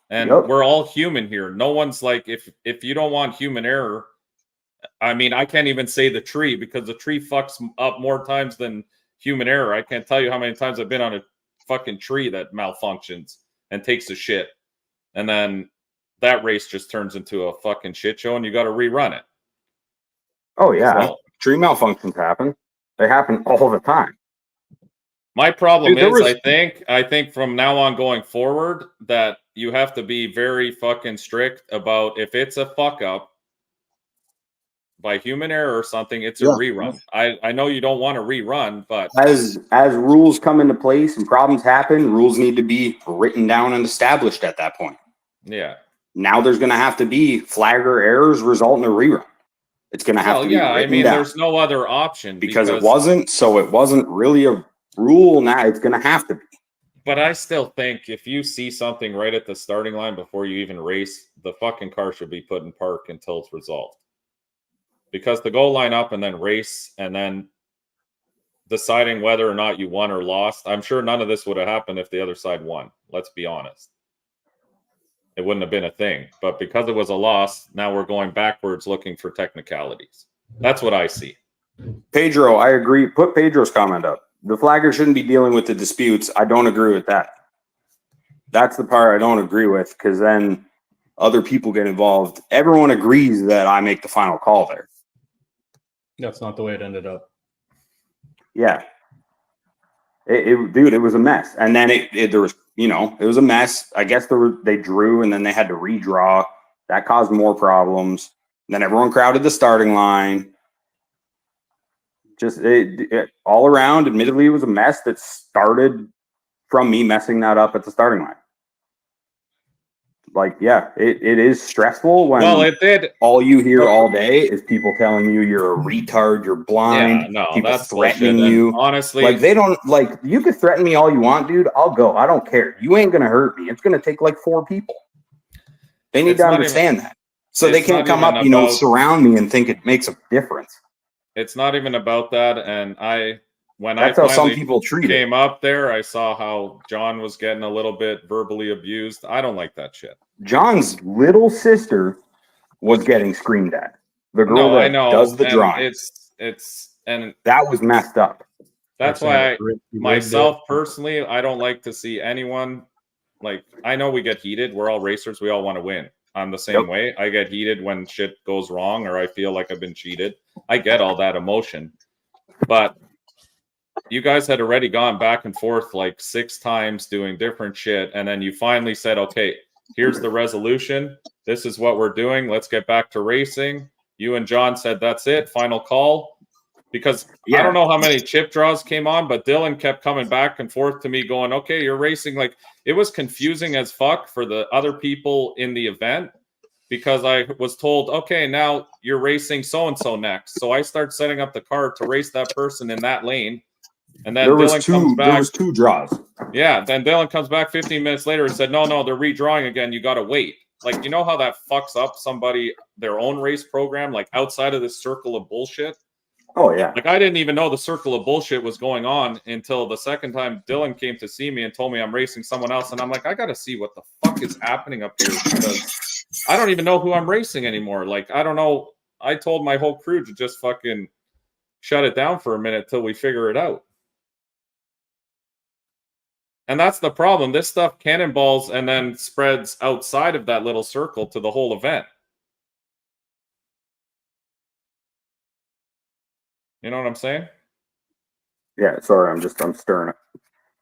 And we're all human here. No one's like, if you don't want human error, I mean, I can't even say the tree because the tree fucks up more times than human error. I can't tell you how many times I've been on a fucking tree that malfunctions and takes a shit. And then that race just turns into a fucking shit show and you got to rerun it. Oh, yeah. So, tree malfunctions happen. They happen all the time. My problem Dude, is, I think from now on going forward that you have to be very fucking strict about if it's a fuck up by human error or something, it's a rerun. I know you don't want a rerun, but as rules come into place and problems happen, rules need to be written down and established at that point. Yeah. Now there's going to have to be flagger errors result in a rerun. It's going to have to be written I mean, down. there's no other option because it wasn't. So it wasn't really a rule. Now it's going to have to be. But I still think if you see something right at the starting line before you even race, the fucking car should be put in park until it's resolved. Because to go line up and then race and then deciding whether or not you won or lost, I'm sure none of this would have happened if the other side won. Let's be honest. It wouldn't have been a thing. But because it was a loss, now we're going backwards looking for technicalities. That's what I see. Pedro, I agree. Put Pedro's comment up. The flagger shouldn't be dealing with the disputes. I don't agree with that. That's the part I don't agree with, because then other people get involved. Everyone agrees that I make the final call there. That's not the way it ended up. Yeah. Dude, it was a mess. And then there was, it was a mess. I guess they drew and then they had to redraw. That caused more problems. Then everyone crowded the starting line. Just all around, admittedly, it was a mess that started from me messing that up at the starting line. Like, yeah, it is stressful when it did. All you hear all day is people telling you you're a retard, you're blind, Yeah, no, people that's threatening bullshit. you. And honestly, like they don't you could threaten me all you want, dude. I'll go. I don't care. You ain't gonna hurt me. It's gonna take like 4 people. They need to understand that. So they can't come up, surround me and think it makes a difference. It's not even about that. And That's how some people treat came up there, I saw how John was getting a little bit verbally abused. I don't like that shit. John's little sister was getting screamed at. The girl that does the drawing. And that was messed up. That's why myself personally, I don't like to see anyone I know we get heated. We're all racers. We all want to win. I'm the same way. I get heated when shit goes wrong or I feel like I've been cheated. I get all that emotion. But you guys had already gone back and forth 6 times doing different shit. And then you finally said, okay, here's the resolution. This is what we're doing. Let's get back to racing. You and John said, that's it. Final call. Because I don't know how many chip draws came on, but Dylan kept coming back and forth to me going, okay, you're racing. It was confusing as fuck for the other people in the event because I was told, okay, now you're racing so-and-so next. So I start setting up the car to race that person in that lane. And then Dylan comes back. There was 2 draws. Yeah. Then Dylan comes back 15 minutes later and said, no, they're redrawing again. You got to wait. You know how that fucks up somebody, their own race program, outside of this circle of bullshit? Oh, yeah. I didn't even know the circle of bullshit was going on until the second time Dylan came to see me and told me I'm racing someone else. And I'm like, I got to see what the fuck is happening up here because I don't even know who I'm racing anymore. I don't know. I told my whole crew to just fucking shut it down for a minute till we figure it out. And that's the problem. This stuff cannonballs and then spreads outside of that little circle to the whole event. You know what I'm saying? Yeah, sorry, I'm stirring it.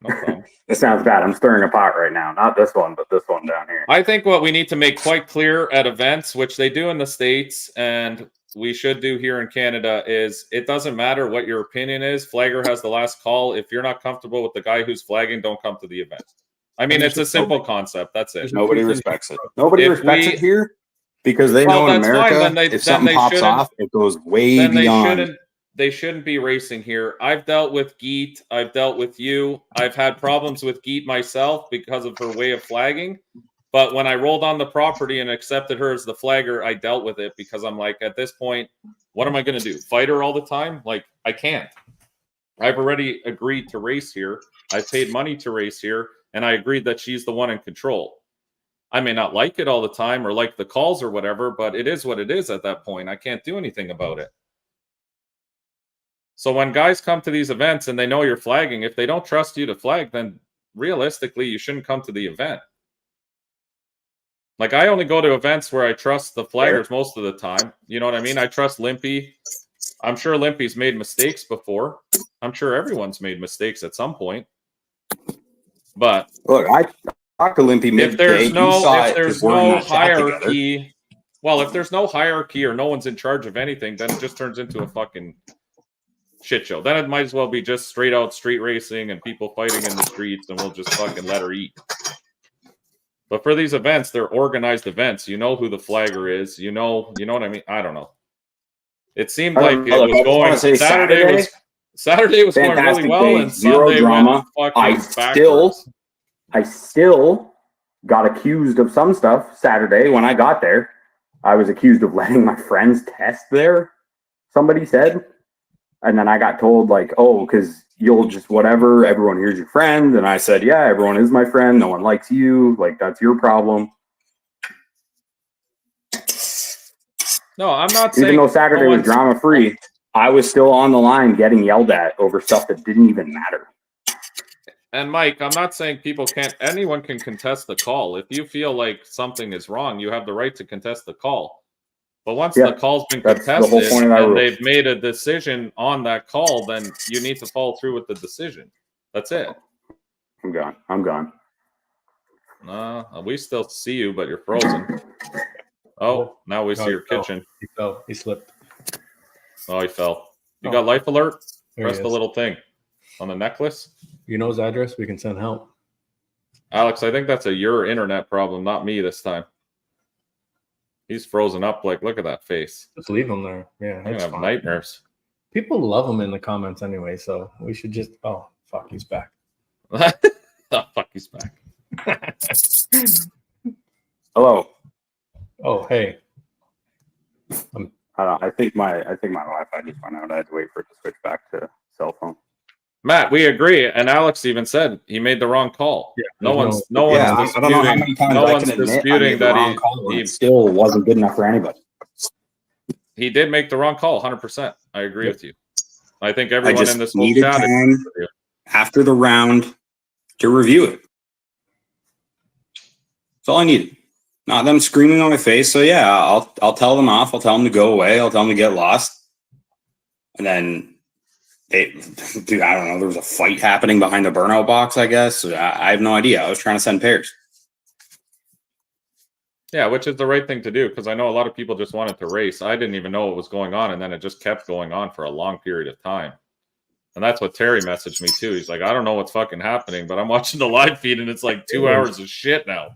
No problem. It sounds bad. I'm stirring a pot right now. Not this one, but this one down here. I think what we need to make quite clear at events, which they do in the States and we should do here in Canada, is it doesn't matter what your opinion is. Flagger has the last call. If you're not comfortable with the guy who's flagging, don't come to the event. I mean, it's a simple concept. That's it. Nobody respects it. Nobody respects it here because they know in America, if something pops off, it goes way beyond. They shouldn't be racing here. I've dealt with Geet. I've dealt with you. I've had problems with Geet myself because of her way of flagging. But when I rolled on the property and accepted her as the flagger, I dealt with it because I'm like, at this point, what am I going to do? Fight her all the time? I can't. I've already agreed to race here. I've paid money to race here. And I agreed that she's the one in control. I may not like it all the time or like the calls or whatever, but it is what it is at that point. I can't do anything about it. So when guys come to these events and they know you're flagging, if they don't trust you to flag, then realistically, you shouldn't come to the event. I only go to events where I trust the flaggers most of the time. You know what I mean? I trust Limpy. I'm sure Limpy's made mistakes before. I'm sure everyone's made mistakes at some point. But look, I talked to Limpy midday. If there's no if hierarchy, well, if there's no hierarchy or no one's in charge of anything, then it just turns into a fucking shit show. Then it might as well be just straight out street racing and people fighting in the streets, and we'll just fucking let her eat. But for these events, they're organized events. You know who the flagger is. You know what I mean? I don't know. It seemed like it was going. Saturday was going really well, and Sunday went fucking backwards. I still got accused of some stuff Saturday when I got there. I was accused of letting my friends test there, somebody said. And then I got told, like, oh, because you'll just whatever, everyone here's your friend. And I said, yeah, everyone is my friend. No one likes you. Like, that's your problem. No, I'm not saying... Even though Saturday was drama-free, I was still on the line getting yelled at over stuff that didn't even matter. And Mike, I'm not saying anyone can contest the call. If you feel like something is wrong, you have the right to contest the call. But once the call's been contested and they've made a decision on that call, then you need to follow through with the decision. That's it. I'm gone. We still see you, but you're frozen. Oh, now we see your kitchen. He fell. He slipped. Oh, he fell. You got life alert? Press the little thing on the necklace. You know his address? We can send help. Alex, I think that's your internet problem, not me this time. He's frozen up. Like, look at that face. Just leave him there. Yeah, I'm gonna have nightmares. People love him in the comments anyway, so we should just. Oh, fuck, he's back. Oh, fuck, he's back. Hello. Oh, hey. I think my Wi-Fi just went out. I had to wait for it to switch back to cell phone. Matt, we agree, and Alex even said he made the wrong call. Yeah, no one's disputing that he still wasn't good enough for anybody. He did make the wrong call, 100%. I agree with you. I think everyone in this whole chat after the round to review it. That's all I needed. Not them screaming on my face. So yeah, I'll tell them off. I'll tell them to go away. I'll tell them to get lost, and then. Dude, I don't know. There was a fight happening behind the burnout box, I guess. I have no idea. I was trying to send pairs. Yeah, which is the right thing to do, because I know a lot of people just wanted to race. I didn't even know what was going on, and then it just kept going on for a long period of time. And that's what Terry messaged me, too. He's like, I don't know what's fucking happening, but I'm watching the live feed, and it's like 2 hours of shit now.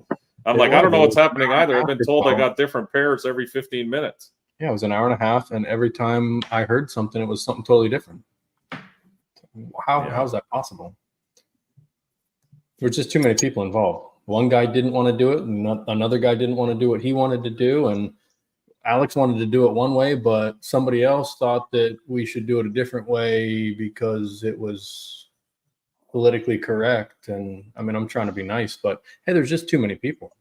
I'm like, I don't know what's happening either. I've been told I got different pairs every 15 minutes. Yeah, it was an hour and a half, and every time I heard something, it was something totally different. How is that possible? There's just too many people involved. One guy didn't want to do it, and another guy didn't want to do what he wanted to do, and Alex wanted to do it one way, but somebody else thought that we should do it a different way because it was politically correct. And I mean, I'm trying to be nice, but hey, there's just too many people.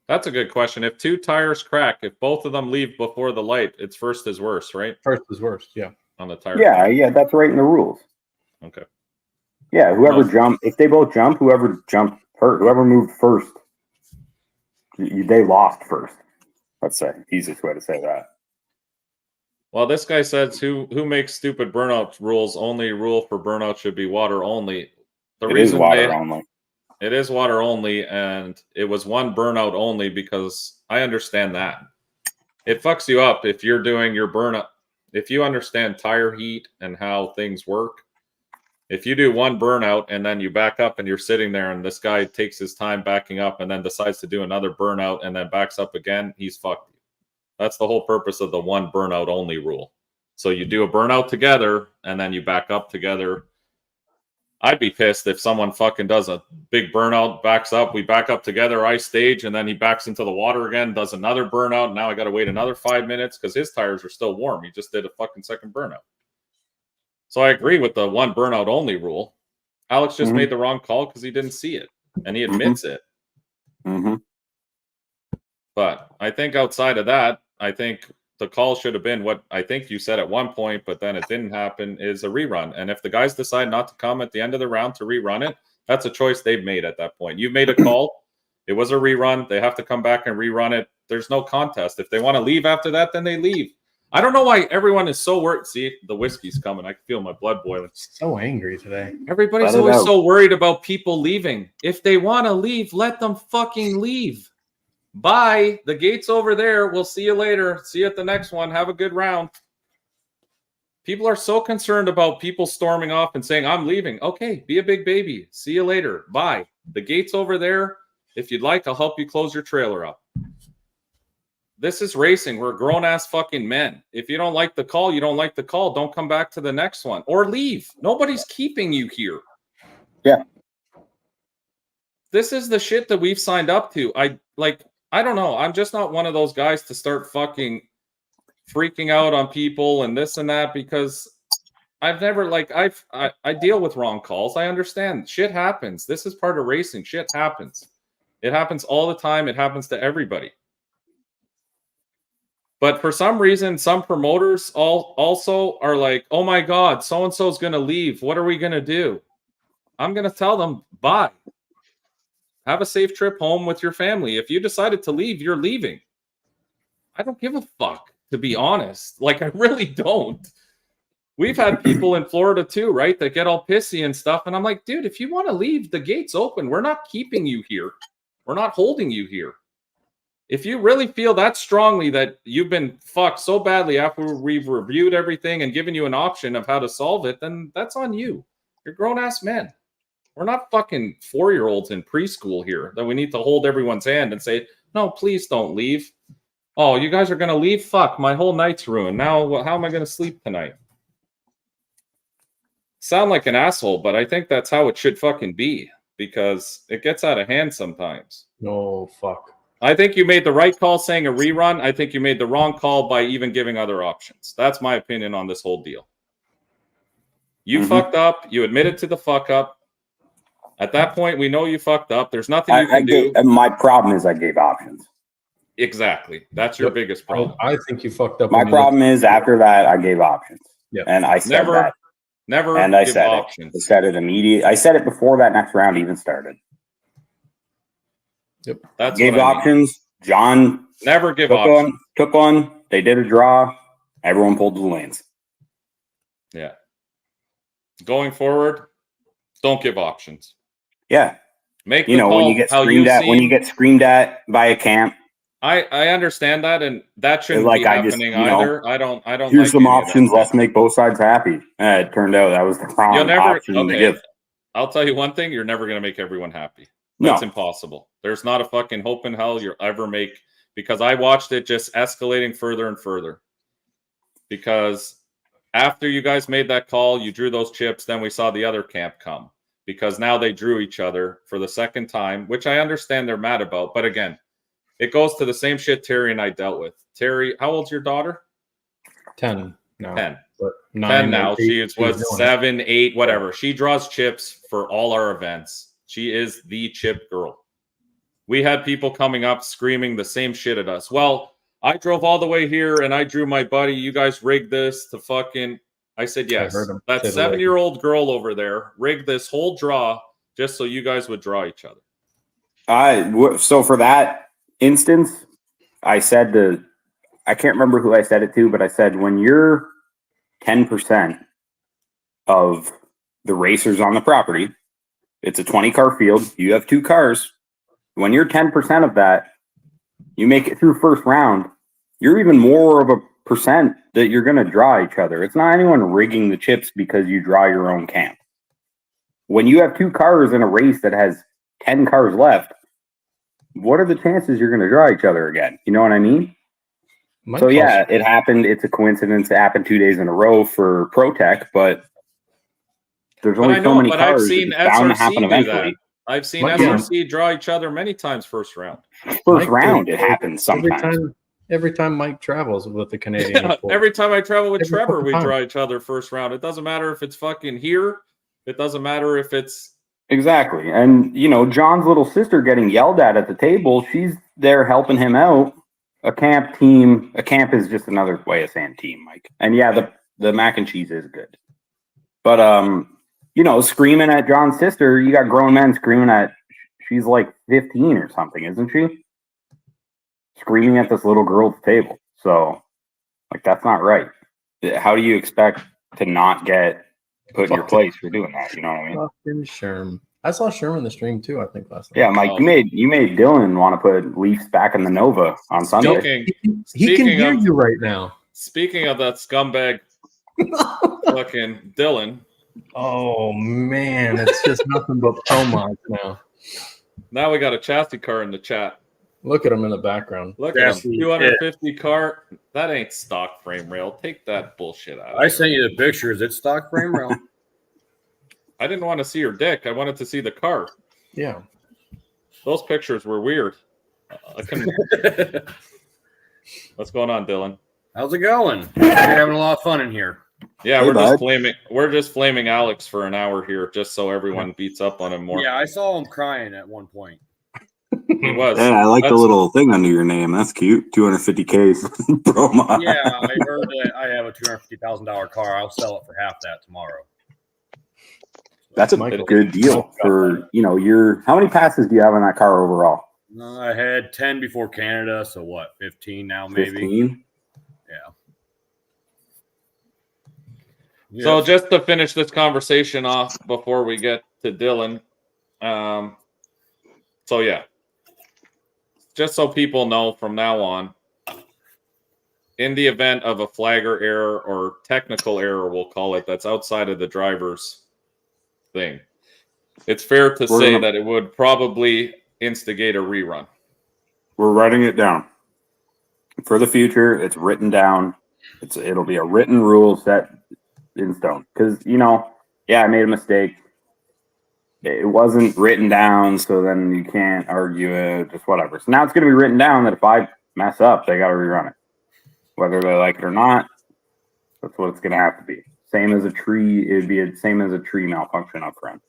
That's a good question. If two tires crack, if both of them leave before the light, it's first is worst, right? First is worst, yeah. On the tire. Yeah, that's right in the rules. Okay. Yeah, whoever jumped, if they both jump, whoever jumped first, whoever moved first, they lost first. Let's say easiest way to say that. Well, this guy says who makes stupid burnout rules? Only rule for burnout should be water only. The reason is water only. It is water only, and it was one burnout only because I understand that. It fucks you up if you're doing your burnout. If you understand tire heat and how things work, if you do one burnout and then you back up and you're sitting there and this guy takes his time backing up and then decides to do another burnout and then backs up again, he's fucked. That's the whole purpose of the one burnout only rule. So you do a burnout together and then you back up together. I'd be pissed if someone fucking does a big burnout, backs up, we back up together, I stage, and then he backs into the water again, does another burnout, and now I got to wait another 5 minutes because his tires are still warm. He just did a fucking second burnout. So I agree with the one burnout only rule. Alex just made the wrong call because he didn't see it, and he admits it. But I think outside of that, I think the call should have been what I think you said at one point, but then it didn't happen, is a rerun. And if the guys decide not to come at the end of the round to rerun it, that's a choice they've made at that point. You've made a call. It was a rerun. They have to come back and rerun it. There's no contest. If they want to leave after that, then they leave. I don't know why everyone is so worried. See, the whiskey's coming. I can feel my blood boiling. So angry today. Everybody's always so worried about people leaving. If they want to leave, let them fucking leave. Bye. The gate's over there. We'll see you later. See you at the next one. Have a good round. People are so concerned about people storming off and saying, I'm leaving. Okay, be a big baby. See you later. Bye. The gate's over there. If you'd like, I'll help you close your trailer up. This is racing. We're grown-ass fucking men. If you don't like the call, you don't like the call. Don't come back to the next one. Or leave. Nobody's keeping you here. Yeah. This is the shit that we've signed up to. I don't know. I'm just not one of those guys to start fucking freaking out on people and this and that, because I've never, I deal with wrong calls. I understand. Shit happens. This is part of racing. Shit happens. It happens all the time. It happens to everybody. But for some reason, some promoters also are like, oh my God, so-and-so is going to leave. What are we going to do? I'm going to tell them, bye. Have a safe trip home with your family. If you decided to leave, you're leaving. I don't give a fuck, to be honest. Like, I really don't. We've had people in Florida too, right, that get all pissy and stuff. And I'm like, dude, if you want to leave, the gate's open. We're not keeping you here. We're not holding you here. If you really feel that strongly that you've been fucked so badly after we've reviewed everything and given you an option of how to solve it, then that's on you. You're grown-ass men. We're not fucking 4-year-olds in preschool here that we need to hold everyone's hand and say, no, please don't leave. Oh, you guys are going to leave? Fuck, my whole night's ruined. Now, how am I going to sleep tonight? Sound like an asshole, but I think that's how it should fucking be, because it gets out of hand sometimes. No, fuck. I think you made the right call saying a rerun. I think you made the wrong call by even giving other options. That's my opinion on this whole deal. You fucked up. You admitted to the fuck up. At that point, we know you fucked up. There's nothing you can do. My problem is I gave options. Exactly. That's your biggest problem. I think you fucked up. My problem is after that, I gave options. Yeah. And I said that. Never and I give said options. I said it immediately. I said it before that next round even started. Yep. That's gave options. John never give options. Took one. They did a draw. Everyone pulled the lanes. Yeah. Going forward, don't give options. Yeah. Make the call when you get screamed at, when you get screamed at by a camp. I understand that, and that shouldn't be happening either. I don't. Here's some options. Let's make both sides happy. It turned out that was the wrong option to give. I'll tell you one thing: you're never going to make everyone happy. That's impossible. There's not a fucking hope in hell you'll ever make, because I watched it just escalating further and further. Because after you guys made that call, you drew those chips, then we saw the other camp come, because now they drew each other for the second time, which I understand they're mad about. But again, it goes to the same shit Terry and I dealt with. Terry, how old's your daughter? 10 now. 10. But 10 now. She was 7, 8, whatever. She draws chips for all our events. She is the chip girl. We had people coming up screaming the same shit at us. Well, I drove all the way here and I drew my buddy. You guys rigged this to fucking... I said, yes. That 7-year-old girl over there rigged this whole draw just so you guys would draw each other. So for that instance, I said I can't remember who I said it to, but I said, when you're 10% of the racers on the property, it's a 20-car field. You have 2 cars. When you're 10% of that, you make it through first round, you're even more of a percent that you're going to draw each other. It's not anyone rigging the chips because you draw your own camp. When you have 2 cars in a race that has 10 cars left, what are the chances you're going to draw each other again? You know what I mean? So yeah, it happened. It's a coincidence. It happened 2 days in a row for ProTech, but there's only so many cars. I've seen SRC do that. I've seen SRC draw each other many times first round. First round, it happens sometimes. Every time Mike travels with the Canadian. Every time I travel with Trevor, we draw each other first round. It doesn't matter if it's fucking here. It doesn't matter if it's... Exactly. And, John's little sister getting yelled at the table, she's there helping him out. A camp is just another way of saying team, Mike. And yeah, the mac and cheese is good. But, screaming at John's sister, you got grown men screaming at, she's like 15 or something, isn't she? Screaming at this little girl at the table. So Like, that's not right. How do you expect to not get put in your place for doing that? You know what I mean? Fucking Sherm. I saw Sherm in the stream too, I think, last night. Yeah, Mike, you made Dylan want to put Leafs back in the Nova on Sunday. He can hear you right now. Speaking of that scumbag fucking Dylan. Oh man, it's just nothing but promos now. Now we got a chassis car in the chat. Look at him in the background. Look at him. 250 car. That ain't stock frame rail. Take that bullshit out. I sent you the pictures. It's stock frame rail. I didn't want to see your dick. I wanted to see the car. Yeah. Those pictures were weird. I couldn't. What's going on, Dylan? How's it going? We're having a lot of fun in here. Yeah, we're just flaming Alex for an hour here, just so everyone beats up on him more. Yeah, I saw him crying at one point. He was. Yeah, I like the little thing under your name. That's cute. 250K promo. Yeah, I heard that I have a $250,000 car. I'll sell it for half that tomorrow. That's a good deal for, your. How many passes do you have on that car overall? I had 10 before Canada, so what, 15 now maybe? 15? Yeah. So just to finish this conversation off before we get to Dylan. So yeah, just so people know from now on, in the event of a flagger error or technical error, we'll call it, that's outside of the driver's thing, it's fair to say that it would probably instigate a rerun. We're writing it down. For the future, it's written down. It'll be a written rule set in stone. Because, I made a mistake. It wasn't written down, so then you can't argue it, just whatever. So now it's going to be written down that if I mess up, they got to rerun it. Whether they like it or not, that's what it's going to have to be. Same as a tree, it'd be the same as a tree malfunction up front.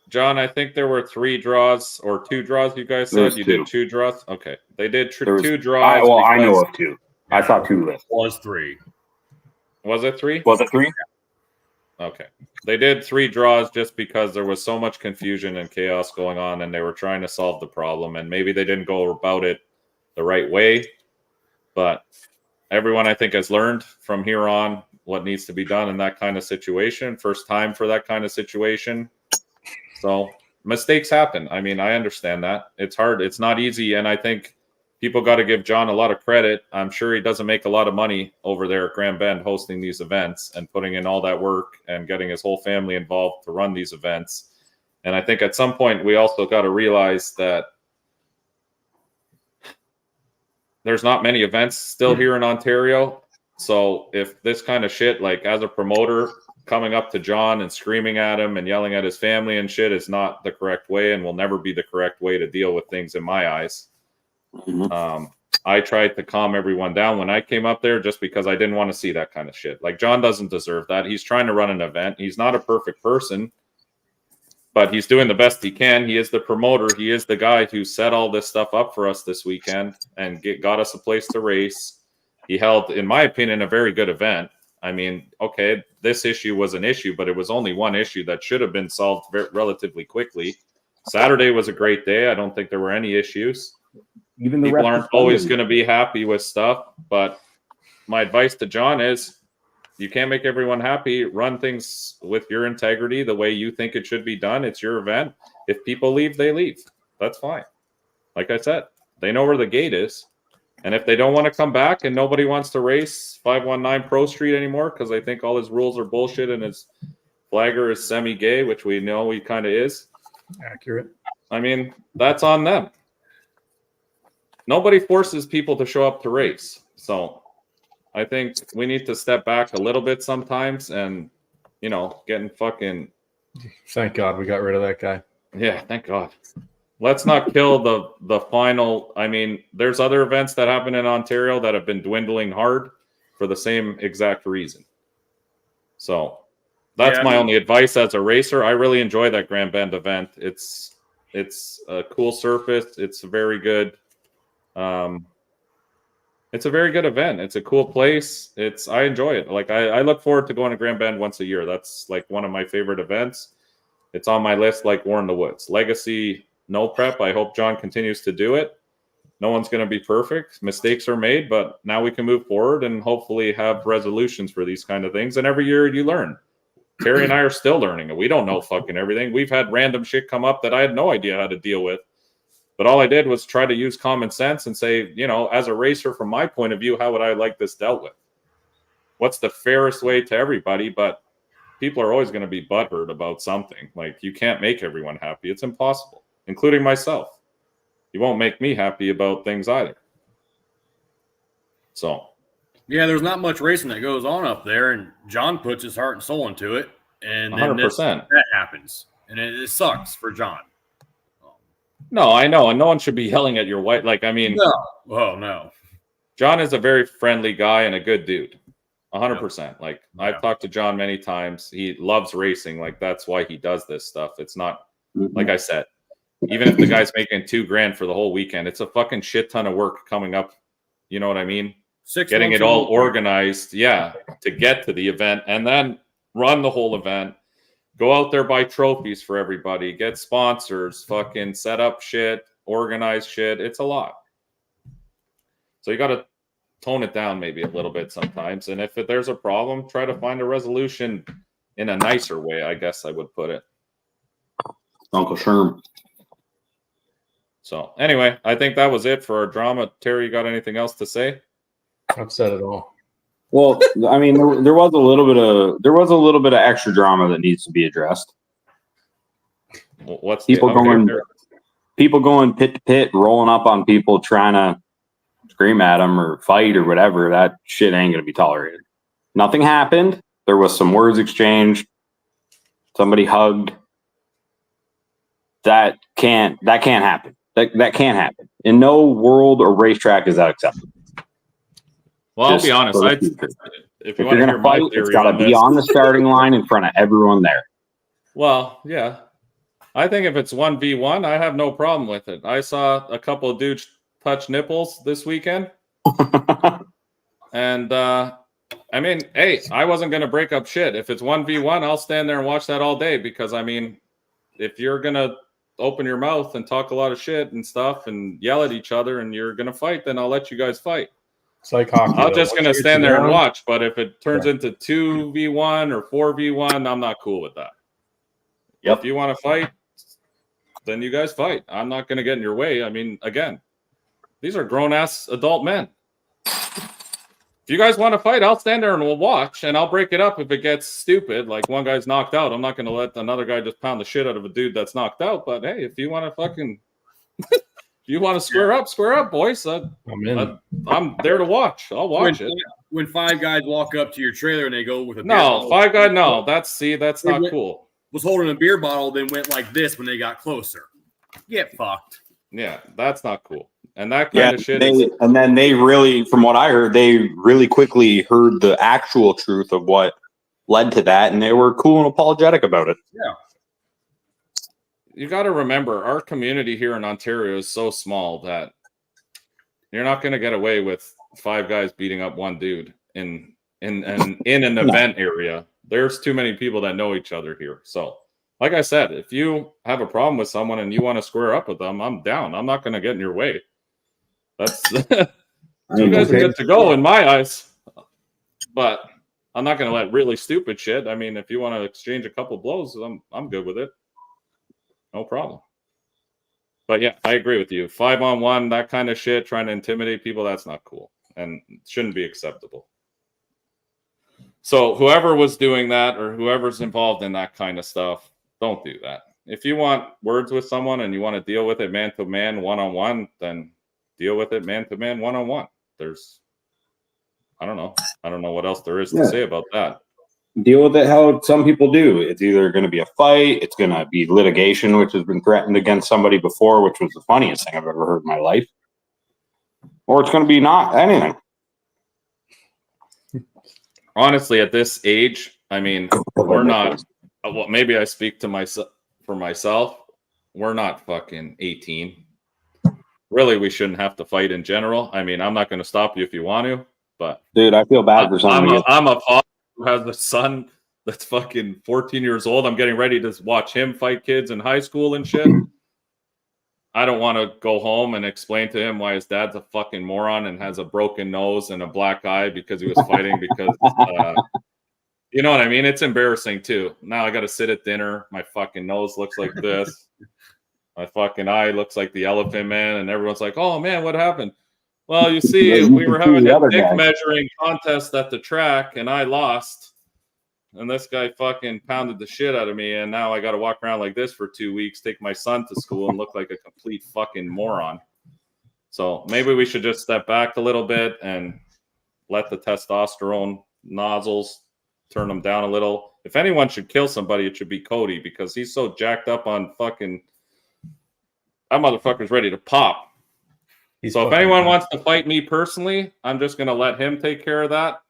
John, I think there were 3 draws or 2 draws. You guys said you did 2 draws. Okay, they did 2 draws. I know of 2. I saw 2 lists. Was 3. Was it 3? Was it 3? Okay, they did 3 draws just because there was so much confusion and chaos going on, and they were trying to solve the problem, and maybe they didn't go about it the right way. But everyone, I think, has learned from here on what needs to be done in that kind of situation. First time for that kind of situation. So mistakes happen. I mean, I understand that. It's hard. It's not easy. And I think people got to give John a lot of credit. I'm sure he doesn't make a lot of money over there at Grand Bend hosting these events and putting in all that work and getting his whole family involved to run these events. And I think at some point we also got to realize that there's not many events still here in Ontario. So if this kind of shit, like as a promoter, coming up to John and screaming at him and yelling at his family and shit is not the correct way and will never be the correct way to deal with things in my eyes. I tried to calm everyone down when I came up there just because I didn't want to see that kind of shit. Like, John doesn't deserve that. He's trying to run an event. He's not a perfect person, but he's doing the best he can. He is the promoter. He is the guy who set all this stuff up for us this weekend and got us a place to race. He held, in my opinion, a very good event. I mean, okay, this issue was an issue, but it was only one issue that should have been solved relatively quickly. Saturday was a great day. I don't think there were any issues. Even the people aren't always going to be happy with stuff, but my advice to John is you can't make everyone happy. Run things with your integrity the way you think it should be done. It's your event. If people leave, they leave. That's fine. Like I said, they know where the gate is. And if they don't want to come back and nobody wants to race 519 Pro Street anymore because they think all his rules are bullshit and his flagger is semi-gay, which we know he kind of is. Accurate. I mean, that's on them. Nobody forces people to show up to race. So I think we need to step back a little bit sometimes and, getting fucking... Thank God we got rid of that guy. Yeah, thank God. Let's not kill the final. I mean, there's other events that happen in Ontario that have been dwindling hard for the same exact reason. So that's my only advice as a racer. I really enjoy that Grand Bend event. It's a cool surface. It's a very good. It's a very good event. It's a cool place. I enjoy it. Like I look forward to going to Grand Bend once a year. That's like one of my favorite events. It's on my list like War in the Woods. Legacy, no prep. I hope John continues to do it. No one's going to be perfect. Mistakes are made, but now we can move forward and hopefully have resolutions for these kind of things. And every year you learn. Terry and I are still learning, and we don't know fucking everything. We've had random shit come up that I had no idea how to deal with. But all I did was try to use common sense and say, you know, as a racer, from my point of view, how would I like this dealt with? What's the fairest way to everybody? But people are always going to be butthurt about something. Like, you can't make everyone happy. It's impossible, including myself. You won't make me happy about things either. So, yeah, there's not much racing that goes on up there, and John puts his heart and soul into it, and then 100%. That happens, and it sucks for John. No, I know, and no one should be yelling at your wife. Like, I mean, no. Oh no, John is a very friendly guy and a good dude. 100%. Yep. Like, I've talked to John many times. He loves racing. Like, that's why he does this stuff. It's not, like I said, even if the guy's making $2,000 for the whole weekend, it's a fucking shit ton of work coming up. You know what I mean? 6 Getting months it all old. organized, to get to the event and then run the whole event. Go out there, buy trophies for everybody, get sponsors, fucking set up shit, organize shit. It's a lot. So you got to tone it down maybe a little bit sometimes. And if there's a problem, try to find a resolution in a nicer way, I guess I would put it. Uncle Sherm. So anyway, I think that was it for our drama. Terry, you got anything else to say? I've said it all. Well, I mean, there was a little bit of extra drama that needs to be addressed. What's people going pit to pit, rolling up on people, trying to scream at them or fight or whatever? That shit ain't gonna be tolerated. Nothing happened. There was some words exchanged. Somebody hugged. That can't happen. That can't happen. In no world or racetrack is that acceptable. Well, I'll be honest. If you're going to fight, it's got to be on the starting line in front of everyone there. Well, yeah. I think if it's 1v1, I have no problem with it. I saw a couple of dudes touch nipples this weekend. And, I mean, hey, I wasn't going to break up shit. If it's 1v1, I'll stand there and watch that all day because, I mean, if you're going to open your mouth and talk a lot of shit and stuff and yell at each other and you're going to fight, then I'll let you guys fight. It's like hockey. I'm just going to stand there and watch, but if it turns into 2v1 or 4v1, I'm not cool with that. Yep. If you want to fight, then you guys fight. I'm not going to get in your way. I mean, again, these are grown-ass adult men. If you guys want to fight, I'll stand there and we'll watch, and I'll break it up if it gets stupid. Like one guy's knocked out, I'm not going to let another guy just pound the shit out of a dude that's knocked out. But hey, if you want to fucking... If you want to square up, boys. I'm there to watch. I'll watch it. When 5 guys walk up to your trailer and they go with a beer bottle, 5 guys. No, that's not cool. Was holding a beer bottle, then went like this when they got closer. Get fucked. Yeah, that's not cool. And that kind of shit. And then they really, from what I heard, they really quickly heard the actual truth of what led to that, and they were cool and apologetic about it. Yeah. You got to remember, our community here in Ontario is so small that you're not going to get away with 5 guys beating up one dude in an event area. There's too many people that know each other here. So, like I said, if you have a problem with someone and you want to square up with them, I'm down. I'm not going to get in your way. That's you guys are good to go in my eyes. But I'm not going to let really stupid shit. I mean, if you want to exchange a couple blows, I'm good with it. No problem. But yeah, I agree with you. 5-on-1, that kind of shit, trying to intimidate people, that's not cool and shouldn't be acceptable. So whoever was doing that or whoever's involved in that kind of stuff, don't do that. If you want words with someone and you want to deal with it man-to-man, one-on-one, then deal with it man-to-man, one-on-one. I don't know what else there is to say about that. Deal with it how some people do. It's either going to be a fight, it's going to be litigation, which has been threatened against somebody before, which was the funniest thing I've ever heard in my life, or it's going to be not anything. Honestly, at this age, I mean, we're not. Well, maybe I speak to myself. We're not fucking 18. Really, we shouldn't have to fight in general. I mean, I'm not going to stop you if you want to, but dude, I feel bad for somebody. I'm a father who has a son that's fucking 14 years old. I'm getting ready to watch him fight kids in high school and shit. I don't want to go home and explain to him why his dad's a fucking moron and has a broken nose and a black eye because he was fighting because, you know what I mean? It's embarrassing too. Now I got to sit at dinner. My fucking nose looks like this. My fucking eye looks like the Elephant Man. And everyone's like, oh man, what happened? Well, you see, we were having a dick measuring contest at the track and I lost. And this guy fucking pounded the shit out of me. And now I got to walk around like this for 2 weeks, take my son to school and look like a complete fucking moron. So maybe we should just step back a little bit and let the testosterone nozzles turn them down a little. If anyone should kill somebody, it should be Cody because he's so jacked up on fucking. That motherfucker's ready to pop. So if anyone wants to fight me personally, I'm just going to let him take care of that.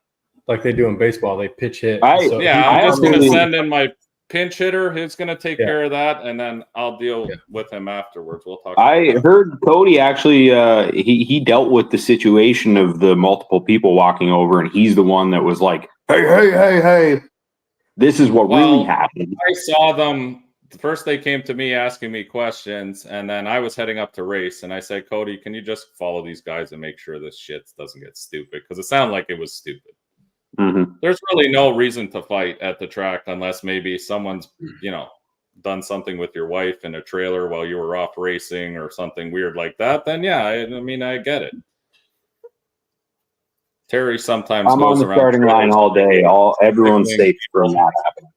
Like they do in baseball, they pitch hit. I'm just going to send in my pinch hitter. He's going to take care of that, and then I'll deal with him afterwards. We'll talk. I heard Cody actually. He dealt with the situation of the multiple people walking over, and he's the one that was like, "Hey! This is what really happened." I saw them. First, they came to me asking me questions, and then I was heading up to race, and I said, "Cody, can you just follow these guys and make sure this shit doesn't get stupid?" Because it sounded like it was stupid. Mm-hmm. There's really no reason to fight at the track unless maybe someone's, done something with your wife in a trailer while you were off racing or something weird like that. Then yeah, I get it. Terry sometimes I'm goes on the around starting line all day. Everyone's safe from that happening.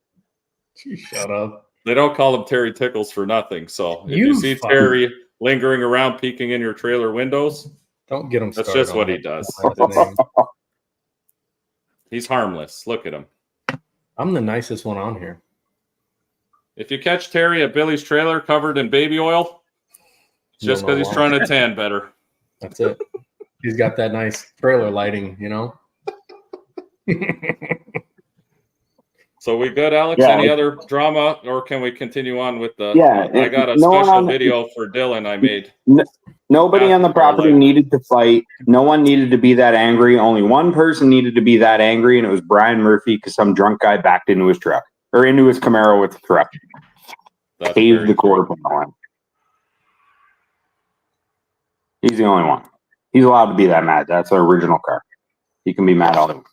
Shut up. They don't call him Terry Tickles for nothing. So if you see Terry lingering around peeking in your trailer windows, don't get him started. That's just what he does. He's harmless. Look at him. I'm the nicest one on here. If you catch Terry at Billy's trailer covered in baby oil, it's just because he's trying to tan better. That's it. He's got that nice trailer lighting, So we good, Alex? Yeah. Any other drama, or can we continue on with the? Yeah, I got a no one special on the- video for Dylan I made. Nobody on the property needed to fight. No one needed to be that angry. Only one person needed to be that angry, and it was Brian Murphy because some drunk guy backed into his truck or into his Camaro with the truck. Paved the quarter line. He's the only one. He's allowed to be that mad. That's our original car. He can be mad all he wants.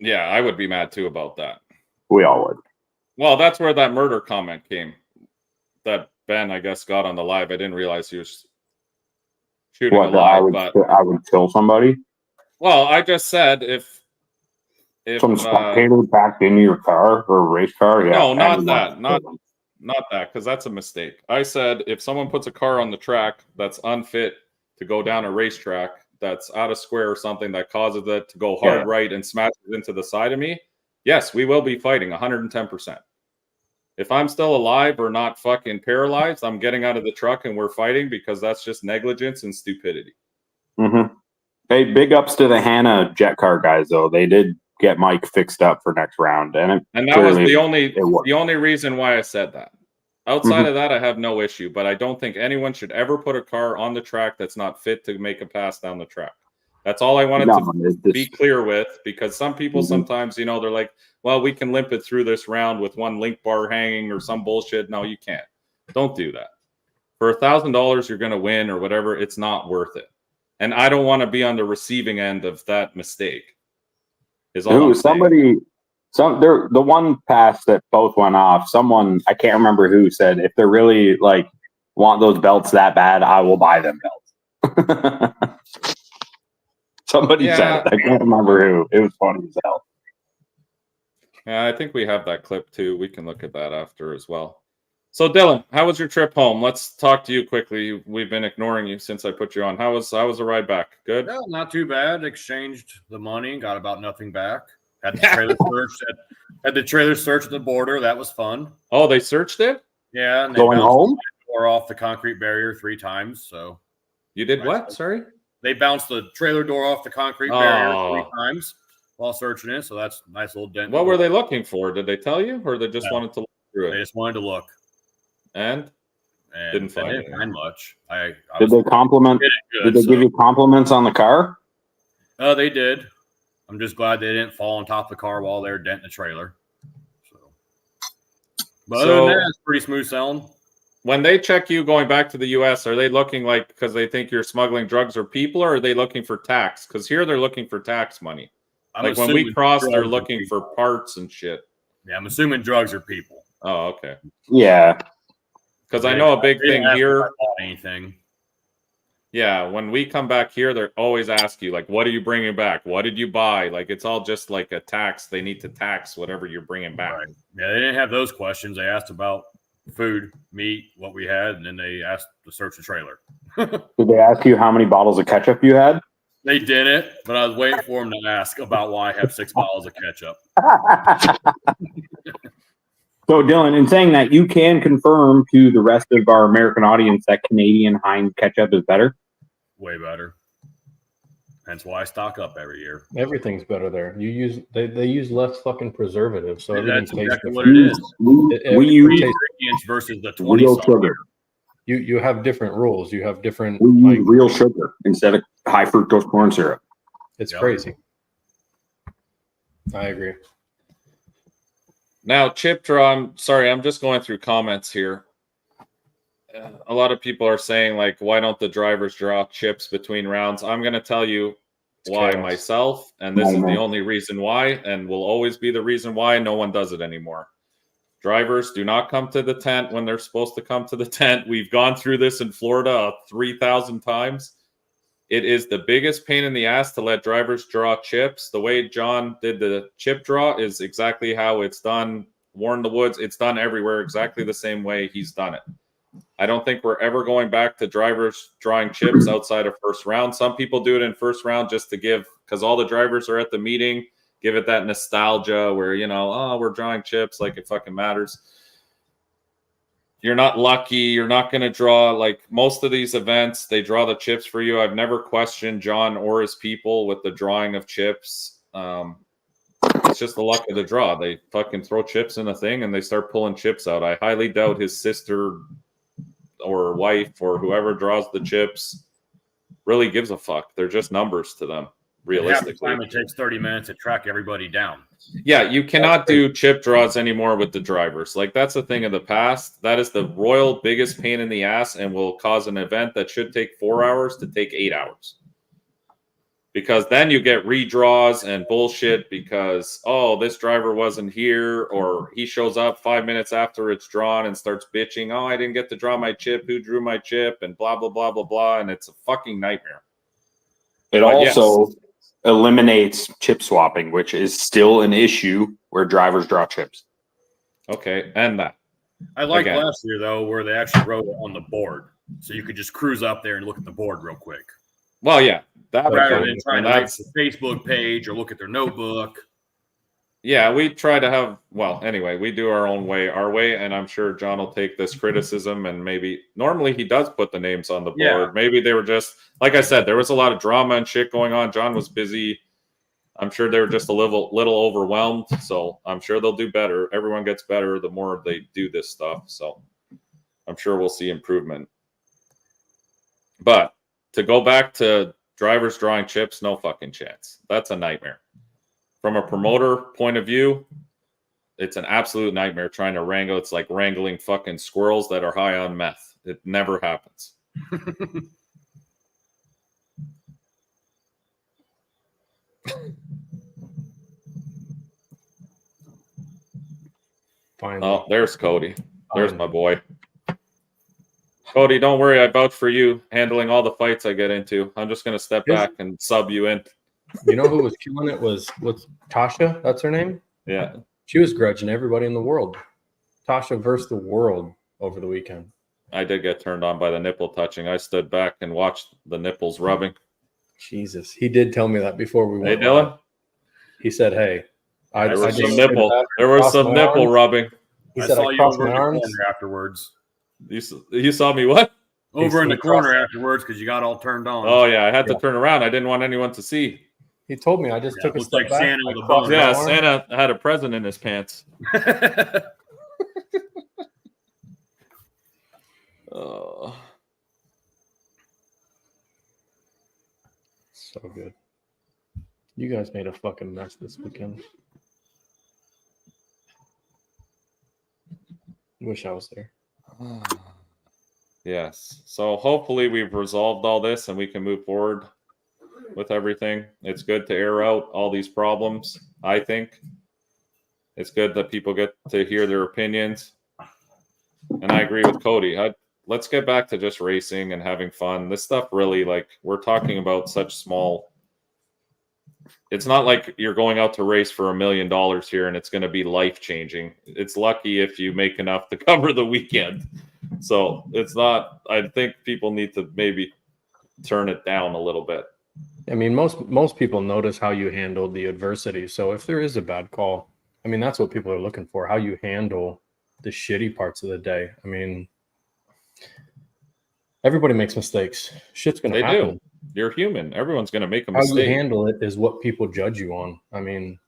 Yeah, I would be mad too about that. We all would. Well, that's where that murder comment came. That Ben, I guess, got on the live. I didn't realize he was shooting a live. I would kill somebody. Well, I just said if some spectator backed into your car or a race car. Yeah, no, not that. Not that, because that's a mistake. I said if someone puts a car on the track that's unfit to go down a racetrack, that's out of square or something that causes it to go hard right and smashes into the side of me, yes, we will be fighting 110%. If I'm still alive or not fucking paralyzed, I'm getting out of the truck and we're fighting because that's just negligence and stupidity. Mm-hmm. Hey, big ups to the Hannah jet car guys, though. They did get Mike fixed up for next round, and that was the only reason why I said that. Outside of that, I have no issue, but I don't think anyone should ever put a car on the track that's not fit to make a pass down the track. That's all I wanted to be clear with, because some people sometimes, they're like, well, we can limp it through this round with one link bar hanging or some bullshit. No, you can't. Don't do that. For $1,000, you're going to win or whatever. It's not worth it. And I don't want to be on the receiving end of that mistake. Is all I'm saying. The one pass that both went off, someone, I can't remember who, said, if they're really want those belts that bad, I will buy them belts. Somebody said it. I can't remember who. It was funny as hell. Yeah, I think we have that clip too. We can look at that after as well. So Dylan, how was your trip home? Let's talk to you quickly. We've been ignoring you since I put you on. How was the ride back? Good? Yeah, not too bad. Exchanged the money, got about nothing back. Had the trailer searched at the trailer search at the border. That was fun. Oh, they searched it? Yeah, and they going home? Door off the concrete barrier 3 times. So you did what? Sorry? They bounced the trailer door off the concrete barrier 3 times while searching it. So that's a nice little dent. What were they looking for? Did they tell you, or they just wanted to look through it? They just wanted to look. And didn't find much. Did they compliment? Did they give you compliments on the car? They did. I'm just glad they didn't fall on top of the car while they were denting the trailer. But other than that, it's pretty smooth selling. when they check you going back to the U.S., are they looking like because they think you're smuggling drugs or people, or are they looking for tax? Because here they're looking for tax money. Like when we cross, they're looking for parts and shit. Yeah, I'm assuming drugs are people. Oh, okay. Yeah. Because I know a big thing here. Anything. Yeah, when we come back here, they always ask you, like, what are you bringing back? What did you buy? Like, it's all just like a tax. They need to tax whatever you're bringing back. Right. Yeah, they didn't have those questions. They asked about food, meat, what we had, and then they asked to search the trailer. Did they ask you how many bottles of ketchup you had? They did it, but I was waiting for them to ask about why I have 6 bottles of ketchup. So, Dylan, in saying that, you can confirm to the rest of our American audience that Canadian Heinz ketchup is better? Way better. Hence why I stock up every year. Everything's better there. They use less fucking preservatives, so everything tastes exactly different. what it is. We use ingredients versus the 20 real sugar. You have different rules. You have different. We use real sugar instead of high fructose corn syrup. It's crazy. I agree. Now, chip draw, I'm sorry, I'm just going through comments here. A lot of people are saying, like, why don't the drivers draw chips between rounds? I'm going to tell you why myself, and this is the only reason why, and will always be the reason why no one does it anymore. Drivers do not come to the tent when they're supposed to come to the tent. We've gone through this in Florida 3,000 times. It is the biggest pain in the ass to let drivers draw chips. The way John did the chip draw is exactly how it's done. Warn the Woods, it's done everywhere exactly the same way he's done it. I don't think we're ever going back to drivers drawing chips outside of first round. Some people do it in first round just to give, because all the drivers are at the meeting, give it that nostalgia where, you know, oh, we're drawing chips like it fucking matters. You're not lucky. You're not going to draw, like most of these events, they draw the chips for you. I've never questioned John or his people with the drawing of chips. It's just the luck of the draw. They fucking throw chips in a thing and they start pulling chips out. I highly doubt his sister or wife or whoever draws the chips really gives a fuck. They're just numbers to them, realistically. Half the time it takes 30 minutes to track everybody down. Yeah, you cannot do chip draws anymore with the drivers. Like, that's a thing of the past. That is the royal biggest pain in the ass and will cause an event that should take 4 hours to take 8 hours. Because then you get redraws and bullshit because, oh, this driver wasn't here, or he shows up 5 minutes after it's drawn and starts bitching, oh, I didn't get to draw my chip, who drew my chip, and blah, blah, blah, blah, blah, and it's a fucking nightmare. It also eliminates chip swapping, which is still an issue where drivers draw chips. Okay, and that. I liked last year, though, where they actually wrote it on the board. So you could just cruise up there and look at the board real quick. Well, yeah. That rather than trying to read the Facebook page or look at their notebook. Yeah, we try to have, well, anyway, we do our own way, our way, and I'm sure John will take this criticism and maybe, normally he does put the names on the board. Yeah. Maybe they were just, like I said, there was a lot of drama and shit going on. John was busy. I'm sure they were just a little overwhelmed, so I'm sure they'll do better. Everyone gets better the more they do this stuff, so I'm sure we'll see improvement. But to go back to drivers drawing chips, no fucking chance. That's a nightmare. From a promoter point of view, it's an absolute nightmare trying to wrangle. It's like wrangling fucking squirrels that are high on meth. It never happens. Finally. Oh, there's Cody. There's my boy. Cody, don't worry. I vouch for you handling all the fights I get into. I'm just going to step back and sub you in. You know who was killing it was Tasha? That's her name? Yeah. She was grudging everybody in the world. Tasha versus the world over the weekend. I did get turned on by the nipple touching. I stood back and watched the nipples rubbing. Jesus. He did tell me that before we went. Hey, Dylan? He said, hey. There was some nipple rubbing. He said, I crossed my arms. Afterwards. You saw me what? Over in the corner afterwards because you got all turned on. Oh, yeah. I had to turn around. I didn't want anyone to see. He told me. I just took a step back. Santa with a bone. Yeah, Santa had a present in his pants. Oh. So good. You guys made a fucking mess this weekend. Wish I was there. Yes. So hopefully we've resolved all this and we can move forward with everything. It's good to air out all these problems, I think. It's good that people get to hear their opinions. And I agree with Cody. Let's get back to just racing and having fun. This stuff really, like, we're talking about such small. It's not like you're going out to race for $1 million here and it's going to be life changing. It's lucky if you make enough to cover the weekend. So it's not. I think people need to maybe turn it down a little bit. I mean, most people notice how you handled the adversity. So if there is a bad call, I mean, that's what people are looking for, how you handle the shitty parts of the day. I mean, everybody makes mistakes. Shit's going to happen. They do. You're human. Everyone's going to make a How mistake. you handle it is what people judge you on. I mean,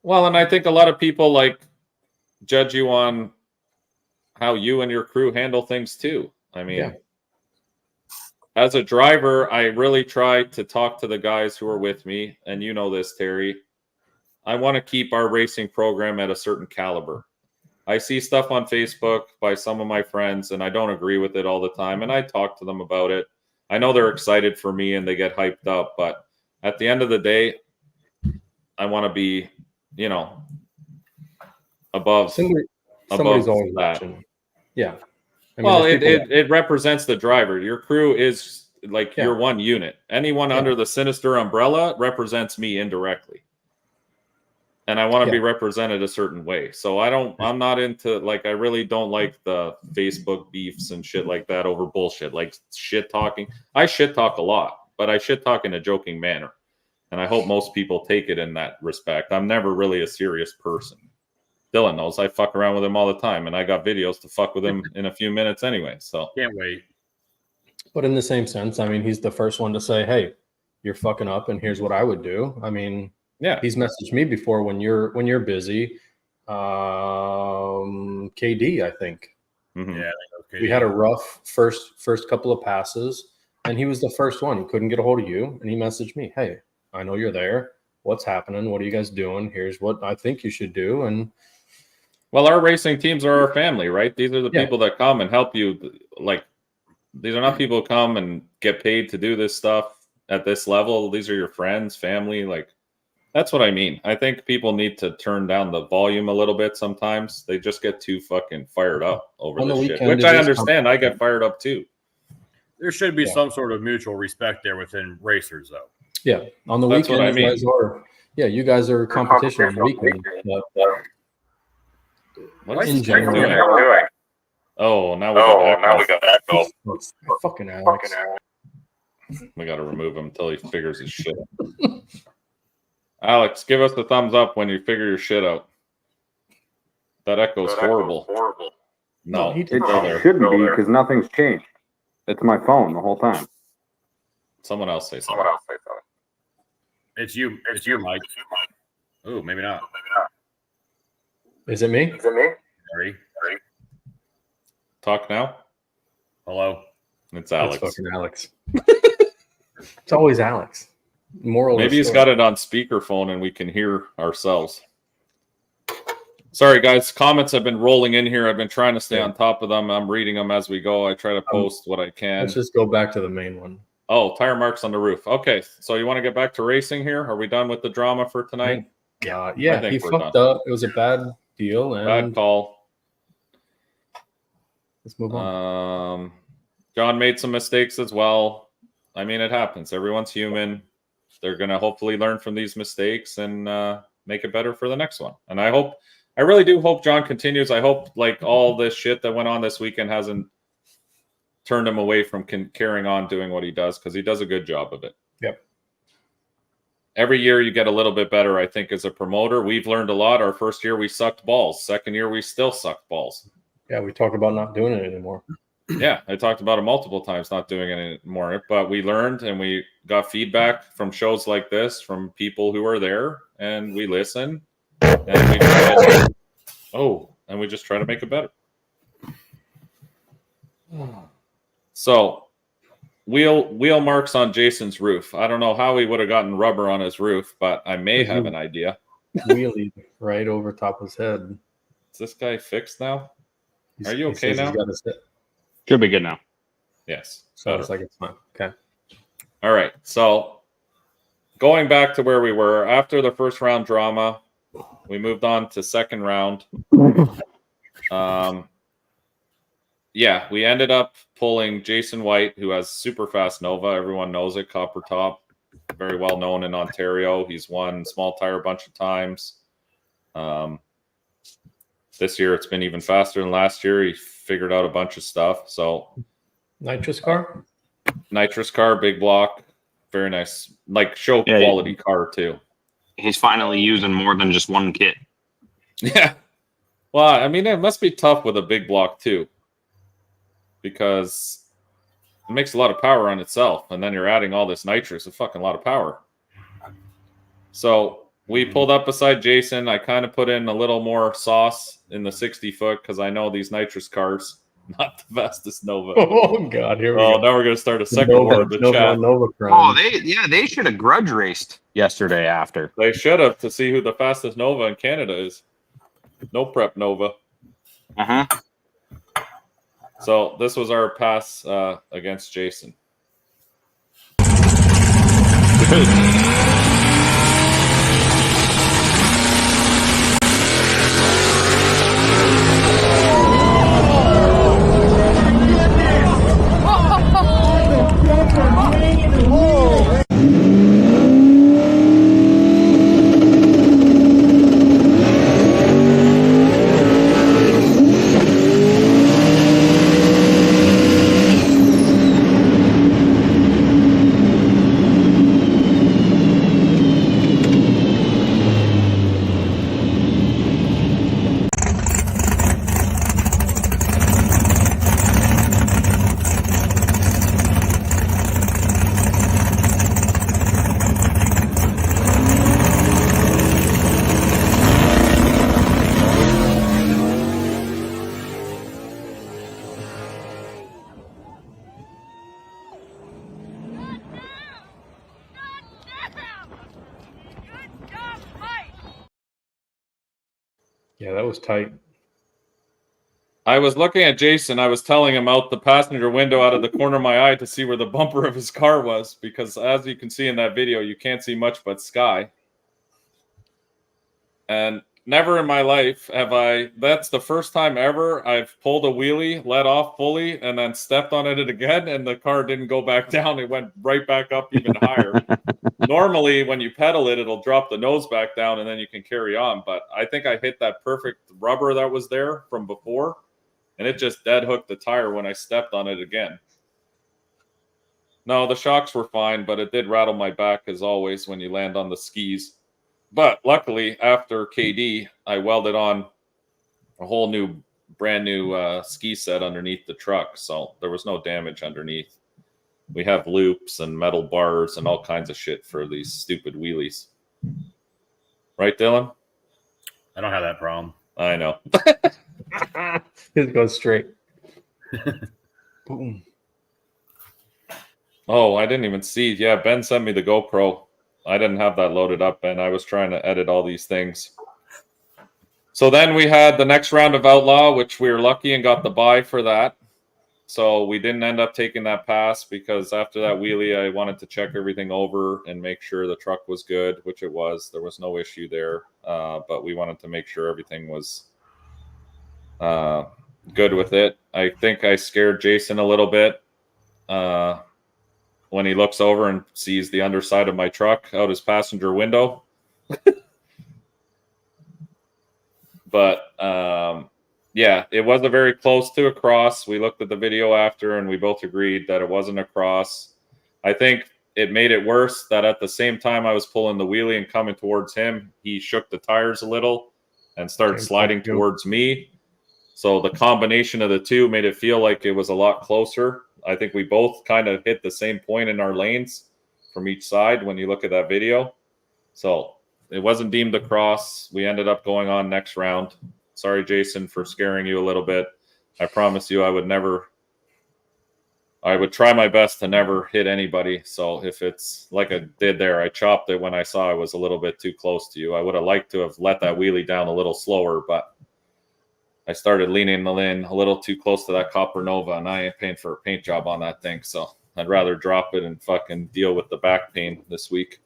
well, and I think a lot of people like judge you on how you and your crew handle things too. I mean, as a driver, I really try to talk to the guys who are with me, and you know this, Terry. I want to keep our racing program at a certain caliber. I see stuff on Facebook by some of my friends, and I don't agree with it all the time, and I talk to them about it. I know they're excited for me and they get hyped up, but at the end of the day, I want to be, above. somebody's always watching. Yeah. I mean, it represents the driver. Your crew is like your one unit. Anyone under the Sinister umbrella represents me indirectly. And I want to be represented a certain way. So I'm not into, like, I really don't like the Facebook beefs and shit like that over bullshit, like shit talking. I shit talk a lot, but I shit talk in a joking manner. And I hope most people take it in that respect. I'm never really a serious person. Dylan knows I fuck around with him all the time, and I got videos to fuck with him in a few minutes anyway. So can't wait. But in the same sense, I mean, he's the first one to say, "Hey, you're fucking up, and here's what I would do." I mean, he's messaged me before when you're busy. KD, I think. Mm-hmm. Yeah, we had a rough first couple of passes, and he was the first one. He couldn't get a hold of you, and he messaged me, "Hey, I know you're there. What's happening? What are you guys doing? Here's what I think you should do." And well, our racing teams are our family, right? These are the people that come and help you. Like, these are not people who come and get paid to do this stuff at this level. These are your friends, family. Like, that's what I mean. I think people need to turn down the volume a little bit sometimes. They just get too fucking fired up over this shit, which I understand. I get fired up too. There should be some sort of mutual respect there within racers, though. Yeah, on the That's weekend, what I mean. you guys are. Yeah, you guys are competition on the weekend. But, what in is general, doing? Oh, now we got echo. Fucking Alex. We got to remove him until he figures his shit out. Alex, give us the thumbs up when you figure your shit out. That echo's horrible. No, it shouldn't be because nothing's changed. It's my phone the whole time. Someone else say something. It's you. It's you, Mike. Ooh, maybe not. Is it me? Harry. Talk now. Hello. It's Alex. It's fucking Alex. It's always Alex. Maybe he's got it on speakerphone and we can hear ourselves. Sorry, guys. Comments have been rolling in here. I've been trying to stay on top of them. I'm reading them as we go. I try to post what I can. Let's just go back to the main one. Oh, tire marks on the roof. Okay, so you want to get back to racing here? Are we done with the drama for tonight? Yeah, he fucked up. It was a bad deal. And bad call. Let's move on. John made some mistakes as well. I mean, it happens. Everyone's human. They're going to hopefully learn from these mistakes and make it better for the next one. And I really do hope John continues. I hope, like, all this shit that went on this weekend hasn't turned him away from carrying on doing what he does, because he does a good job of it. Yep. Every year you get a little bit better, I think, as a promoter. We've learned a lot. Our first year we sucked balls. Second year we still sucked balls. Yeah, we talked about not doing it anymore. Yeah, I talked about it multiple times, not doing it anymore. But we learned and we got feedback from shows like this, from people who are there, and we listen. And we just try to make it better. So, wheel marks on Jason's roof. I don't know how he would have gotten rubber on his roof, but I may have an idea. Wheelie right over top of his head. Is this guy fixed now? Are you okay now? Should be good now. Yes. Sounds like it's fine. Okay. All right. So going back to where we were after the first round drama, we moved on to second round. Yeah, we ended up pulling Jason White, who has super fast Nova. Everyone knows it, copper top, very well known in Ontario. He's won small tire a bunch of times. This year it's been even faster than last year. He figured out a bunch of stuff. So nitrous car, big block, very nice, like show quality car too. He's finally using more than just one kit. Yeah. Well, I mean, it must be tough with a big block too, because it makes a lot of power on itself, and then you're adding all this nitrous, a fucking lot of power. So we pulled up beside Jason. I kind of put in a little more sauce in the 60 foot because I know these nitrous cars, not the fastest Nova. Oh God, here we go. Now we're gonna start a second war of the chat. Oh, they should have grudge raced yesterday after. They should have, to see who the fastest Nova in Canada is. No prep Nova. So this was our pass against Jason. Yeah, that was tight. I was looking at Jason. I was telling him out the passenger window out of the corner of my eye to see where the bumper of his car was, because as you can see in that video, you can't see much but sky. And never in my life have that's the first time ever I've pulled a wheelie, let off fully, and then stepped on it again, and the car didn't go back down. It went right back up even higher. Normally, when you pedal it, it'll drop the nose back down, and then you can carry on. But I think I hit that perfect rubber that was there from before, and it just dead hooked the tire when I stepped on it again. No, the shocks were fine, but it did rattle my back, as always, when you land on the skis. But luckily, after KD, I welded on a whole brand new ski set underneath the truck, so there was no damage underneath. We have loops and metal bars and all kinds of shit for these stupid wheelies. Right, Dylan? I don't have that problem. I know. It goes straight. Boom. Oh, I didn't even see. Yeah, Ben sent me the GoPro. I didn't have that loaded up, Ben. I was trying to edit all these things. So then we had the next round of Outlaw, which we were lucky and got the buy for that. So we didn't end up taking that pass because after that wheelie, I wanted to check everything over and make sure the truck was good, which it was. There was no issue there, but we wanted to make sure everything was good with it. I think I scared Jason a little bit when he looks over and sees the underside of my truck out his passenger window. But yeah, it wasn't very close to a cross. We looked at the video after and we both agreed that it wasn't a cross. I think it made it worse that at the same time I was pulling the wheelie and coming towards him, he shook the tires a little and started sliding towards me. So the combination of the two made it feel like it was a lot closer. I think we both kind of hit the same point in our lanes from each side when you look at that video. So it wasn't deemed a cross. We ended up going on next round. Sorry, Jason, for scaring you a little bit. I promise you I would try my best to never hit anybody. So if it's like I did there, I chopped it when I saw I was a little bit too close to you. I would have liked to have let that wheelie down a little slower, but I started leaning in a little too close to that Copper Nova, and I ain't paying for a paint job on that thing. So I'd rather drop it and fucking deal with the back pain this week.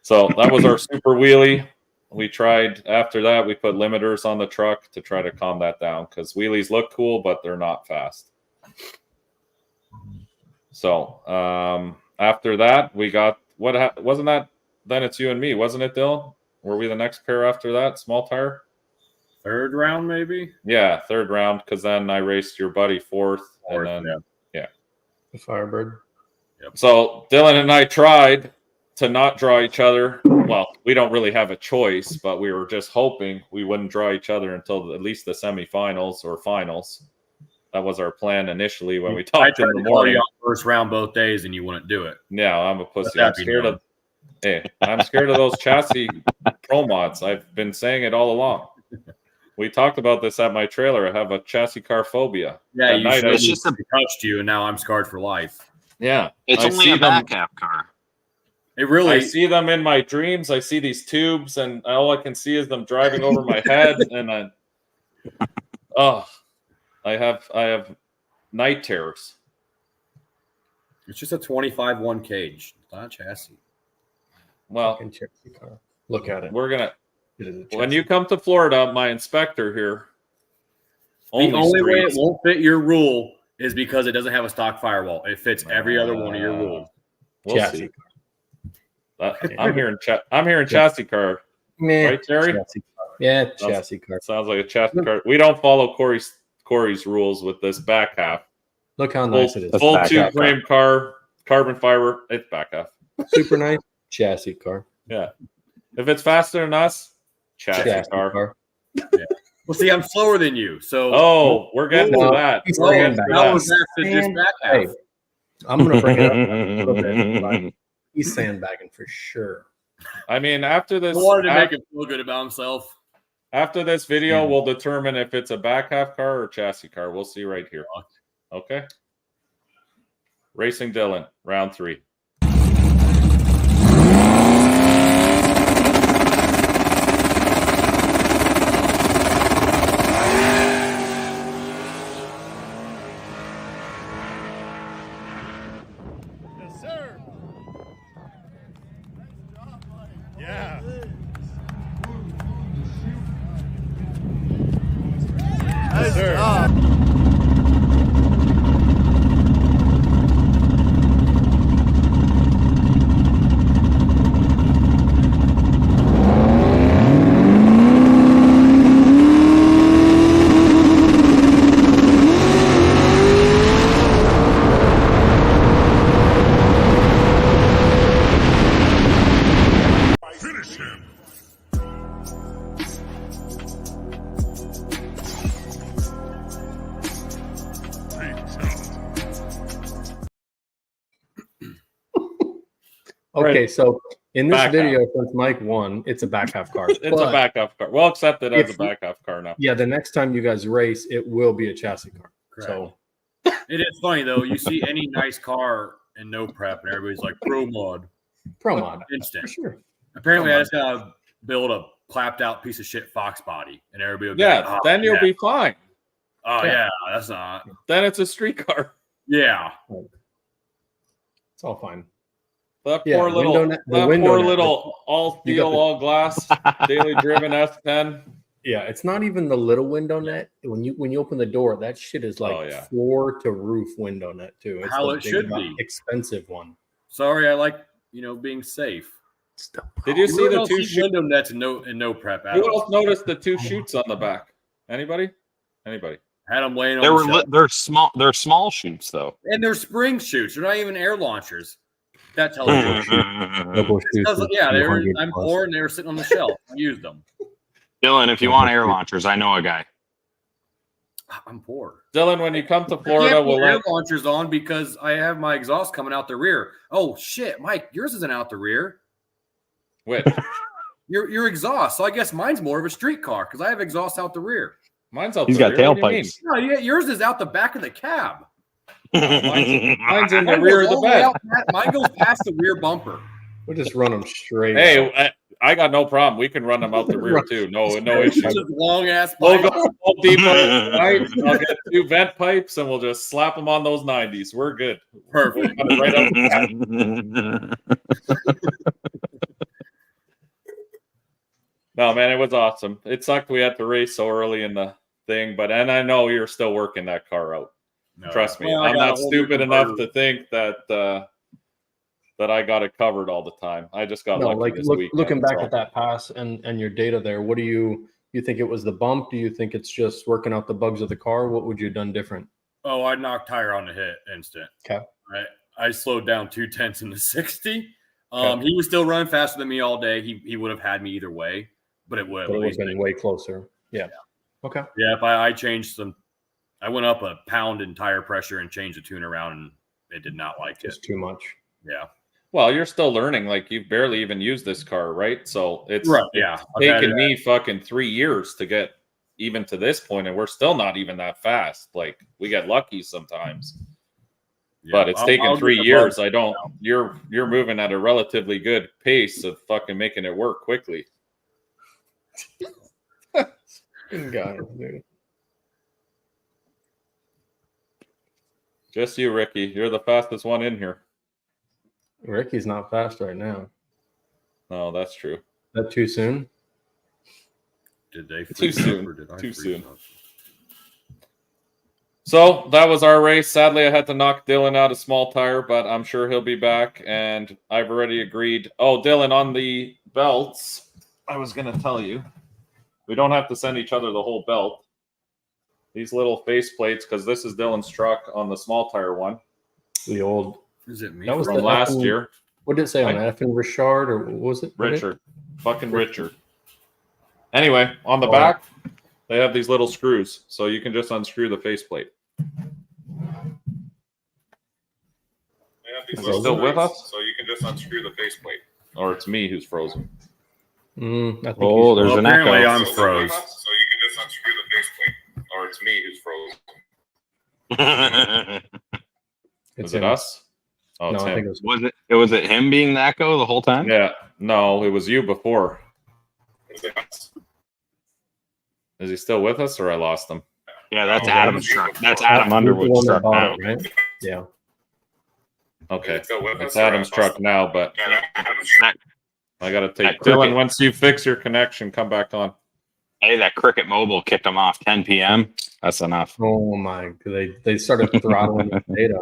So that was our super wheelie. We tried after that. We put limiters on the truck to try to calm that down because wheelies look cool, but they're not fast. So after that, we got wasn't that? Then it's you and me, wasn't it, Dylan? Were we the next pair after that? Small tire. Third round, maybe. Yeah, third round, because then I raced your buddy fourth, and then yeah, the Firebird. Yep. So Dylan and I tried to not draw each other. Well, we don't really have a choice, but we were just hoping we wouldn't draw each other until at least the semifinals or finals. That was our plan initially when we talked in the morning. First round both days, and you wouldn't do it. Yeah, I'm a pussy. I'm scared of. Hey, I'm scared of those chassis pro mods. I've been saying it all along. We talked about this at my trailer. I have a chassis car phobia. Yeah, it's just touched you, and now I'm scarred for life. Yeah, it's only a back half car. It really. I see them in my dreams. I see these tubes, and all I can see is them driving over my head. And I have night terrors. It's just a 25-1 cage, not a chassis. Well, chassis car. Look at it. We're gonna. When you come to Florida, my inspector here. The only way it won't fit your rule is because it doesn't have a stock firewall. It fits every other one of your rules. We'll see. I'm hearing chassis car. Right, Terry? Yeah, chassis car. Sounds like a chassis car. We don't follow Corey's rules with this back half. Look how nice it is. Full tube frame car, carbon fiber. It's back half. Super nice chassis car. Yeah. If it's faster than us, chassis car. Yeah. Well, see, I'm slower than you, so. Oh, we're getting to that. That was just back half. Hey, I'm gonna bring it up a little bit. But he's sandbagging for sure. I mean, after this, I wanted to make him feel good about himself. After this video, we'll determine if it's a back half car or chassis car. We'll see right here. Okay. Racing Dylan, round 3. Okay, so in this video, since Mike won, it's a back half car. It's a back half car. We'll accept it as a back half car now. Yeah, the next time you guys race, it will be a chassis car. Correct. So it is funny though. You see any nice car and no prep, and everybody's like pro mod. Instant. For sure. Apparently, I just gotta build a clapped out piece of shit Fox body, and everybody will be Yeah, like, then you'll be fine. Oh yeah, that's not. Then it's a street car. Yeah, it's all fine. That poor little all steel, all glass, daily driven S10. Yeah, it's not even the little window net. When you open the door, that shit is like floor to roof window net too. It's how the it should be. Expensive one. Sorry, I like being safe. Did you see the two window nets and no prep? Who else noticed the 2 chutes on the back? Anybody? Had them laying on. They're small. They're small chutes though, and they're spring chutes. They're not even air launchers. That tells you. I'm poor, and they were sitting on the shelf. I used them. Dylan, if you want air launchers, I know a guy. I'm poor. Dylan, when you come to Florida, we'll air launchers on because I have my exhaust coming out the rear. Oh shit, Mike, yours isn't out the rear. Which? Your exhaust. So I guess mine's more of a street car because I have exhaust out the rear. Mine's out. He's got tailpipes. No, yours is out the back of the cab. Mine's in the rear of the bed. Mine goes past the rear bumper. We'll just run them straight. Hey, I got no problem. We can run them out the rear too. No issue. Just long ass. We'll go Home Depot, right? I'll get 2 vent pipes and we'll just slap them on those 90s. We're good. Perfect. We'll right out the No, man, it was awesome. It sucked we had to race so early in the thing, and I know you're still working that car out. No. Trust me, Well, I'm not stupid enough to think that that I got it covered all the time. I just got lucky this weekend. Looking back at that pass and your data there, what do you think it was the bump? Do you think it's just working out the bugs of the car? What would you have done different? Oh, I knocked tire on the hit instant. Okay. I slowed down 2/10 into 60. Okay. He was still running faster than me all day. He would have had me either way, but it would have been way closer. Yeah. Okay. Yeah, if I changed I went up a pound in tire pressure and changed the tune around, and it did not like it. It's too much. Yeah. Well, you're still learning. Like, you've barely even used this car, right? So it's right. Yeah. taken me fucking 3 years to get even to this point, and we're still not even that fast. Like, we get lucky sometimes. Yeah, but it's taken 3 years. You're moving at a relatively good pace of fucking making it work quickly. Guys, dude. Just you, Ricky. You're the fastest one in here. Ricky's not fast right now. No, that's true. That too soon? Did they too soon? Or did I too soon. So that was our race. Sadly, I had to knock Dylan out a small tire, but I'm sure he'll be back. And I've already agreed. Oh, Dylan, on the belts, I was going to tell you, we don't have to send each other the whole belt. These little face plates, because this is Dylan's truck on the small tire one. The old. Is it me? That was from last year. What did it say on that? F and Richard, or what was it? Richard. Fucking Richard. Anyway, on the back, they have these little screws, so you can just unscrew the faceplate. Is he still with us? So you can just unscrew the faceplate. Or it's me who's frozen. I think there's an echo. Apparently I'm froze. So you can just unscrew the faceplate. Or it's me who's frozen. Is it us? Oh, no, it's I him. think Was it him being the echo the whole time? Yeah. No, it was you before. Is he still with us, or I lost him? Yeah, that's Adam's truck. That's Adam Underwood's truck now. Right? Yeah. Okay. It's Adam's truck now, but I got to take Cricket. Dylan. Once you fix your connection, come back on. Hey, that Cricket Mobile kicked him off 10 p.m. That's enough. Oh my! They started throttling the data.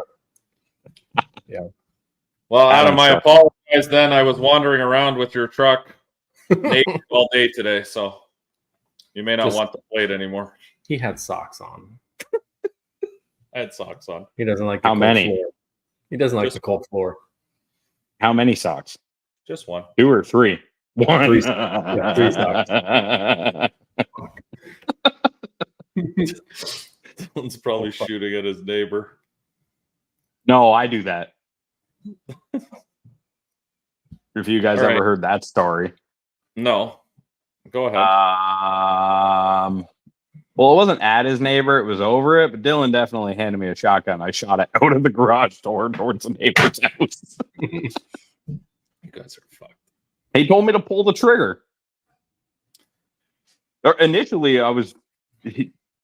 Yeah. Well, Adam, Adam's I truck. apologize. Then I was wandering around with your truck all day today, so you may not want the plate anymore. He had socks on. I had socks on. He doesn't like the How cold many? floor. He doesn't like Just the cold floor. How many socks? Just one. 2 or 3? 1. 3 socks. Yeah, 3 socks. Dylan's probably shooting at his neighbor. No, I do that. If you guys All right. ever heard that story. No. Go ahead. Well, it wasn't at his neighbor, it was over it, but Dylan definitely handed me a shotgun. I shot it out of the garage door towards the neighbor's house. You guys are fucked. He told me to pull the trigger. Initially,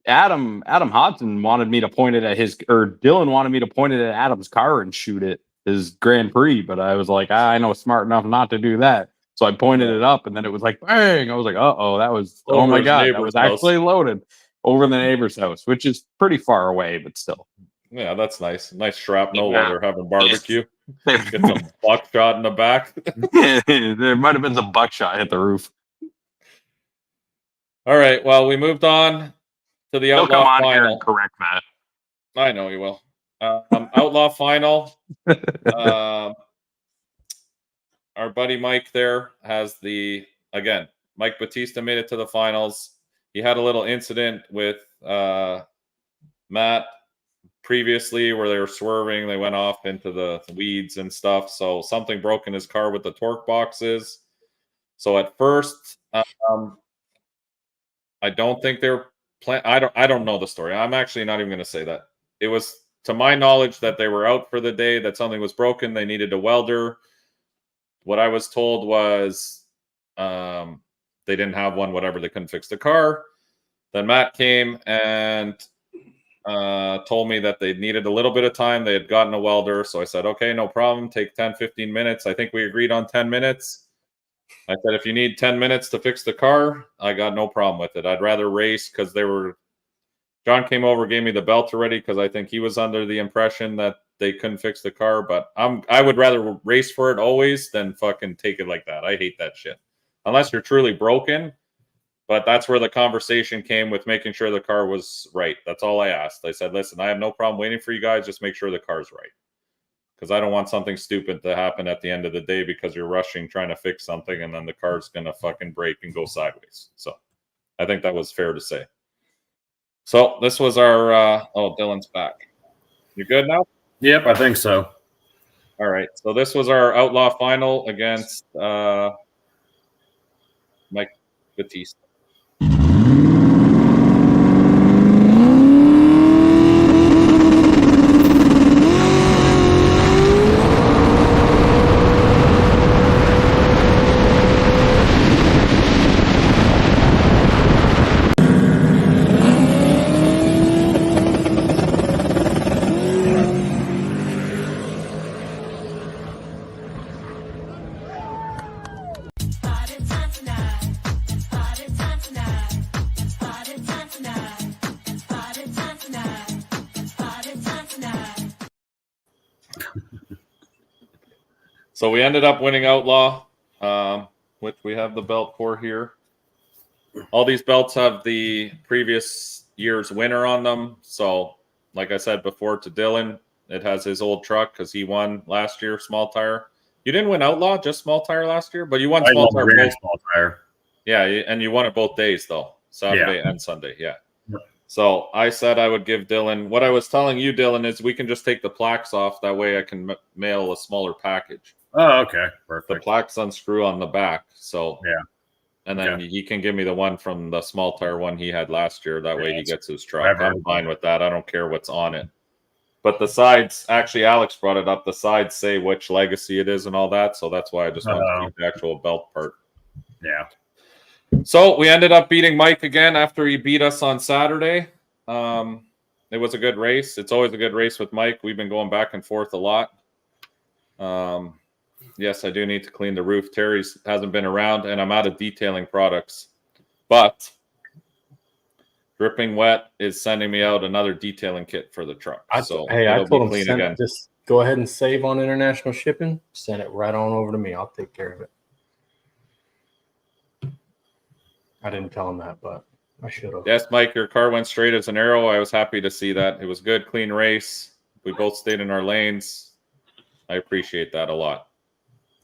Adam Hodson wanted me to point it at Dylan wanted me to point it at Adam's car and shoot it, his Grand Prix, but I was like, I know smart enough not to do that. So I pointed it up, and then it was like, bang! I was like, that was, oh my God, that was actually loaded over the neighbor's house, which is pretty far away, but still. Yeah, that's nice. Nice shrapnel while they're having barbecue. Get some buckshot in the back. There might have been some buckshot hit the roof. All right, well, we moved on to the He'll Outlaw come on Final. here and correct that. I know you will. Outlaw Final. Our buddy Mike there has Mike Batista made it to the finals. He had a little incident with Matt previously where they were swerving. They went off into the weeds and stuff. So something broke in his car with the torque boxes. So at first, I don't think they're I don't know the story. I'm actually not even going to say that. It was, to my knowledge, that they were out for the day, that something was broken. They needed a welder. What I was told was they didn't have one, whatever, they couldn't fix the car. Then Matt came and told me that they needed a little bit of time. They had gotten a welder. So I said, okay, no problem. Take 10, 15 minutes. I think we agreed on 10 minutes. I said, if you need 10 minutes to fix the car, I got no problem with it. I'd rather race because John came over, gave me the belt already because I think he was under the impression that they couldn't fix the car. But I would rather race for it always than fucking take it like that. I hate that shit. Unless you're truly broken. But that's where the conversation came with making sure the car was right. That's all I asked. I said, listen, I have no problem waiting for you guys. Just make sure the car's right. Because I don't want something stupid to happen at the end of the day because you're rushing trying to fix something and then the car's going to fucking break and go sideways. So I think that was fair to say. So this was our, Dylan's back. You good now? Yep, I think so. All right. So this was our Outlaw final against Mike Batista. So we ended up winning Outlaw, which we have the belt for here. All these belts have the previous year's winner on them. So, like I said before to Dylan, it has his old truck because he won last year, small tire. You didn't win Outlaw, just small tire last year, but you won small tire. Small tire. Yeah, and you won it both days, though, Saturday and Sunday. Yeah. So I said I would give Dylan, what I was telling you, Dylan, is we can just take the plaques off. That way I can mail a smaller package. Oh, okay. Perfect. The plaques unscrew on the back. So, yeah. And then he can give me the one from the small tire one he had last year. That way he gets his truck. I'm fine with that. I don't care what's on it. But the sides, actually, Alex brought it up. The sides say which legacy it is and all that. So that's why I just want to keep the actual belt part. Yeah. So we ended up beating Mike again after he beat us on Saturday. It was a good race. It's always a good race with Mike. We've been going back and forth a lot. Yes, I do need to clean the roof. Terry's hasn't been around, and I'm out of detailing products. But Dripping Wet is sending me out another detailing kit for the truck. So I told him just go ahead and save on international shipping. Send it right on over to me. I'll take care of it. I didn't tell him that, but I should have. Yes, Mike, your car went straight as an arrow. I was happy to see that. It was good, clean race. We both stayed in our lanes. I appreciate that a lot.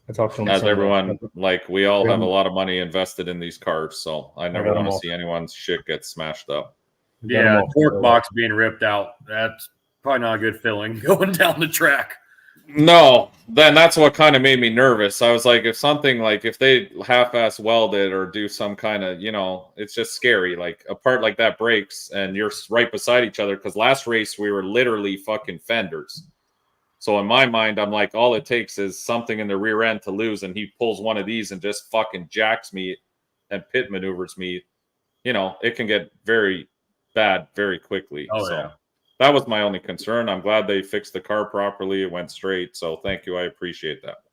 I talked to him. As everyone, like, we all have a lot of money invested in these cars, so I never want to see anyone's shit get smashed up. Yeah, torque box being ripped out. That's probably not a good feeling going down the track. No, then that's what kind of made me nervous. I was like, if they half-ass weld it or do some kind of, it's just scary. Like a part like that breaks and you're right beside each other. Because last race we were literally fucking fenders. So in my mind, I'm like, all it takes is something in the rear end to lose, and he pulls one of these and just fucking jacks me and pit maneuvers me. It can get very bad very quickly. Oh, so yeah. That was my only concern. I'm glad they fixed the car properly. It went straight. So thank you. I appreciate that.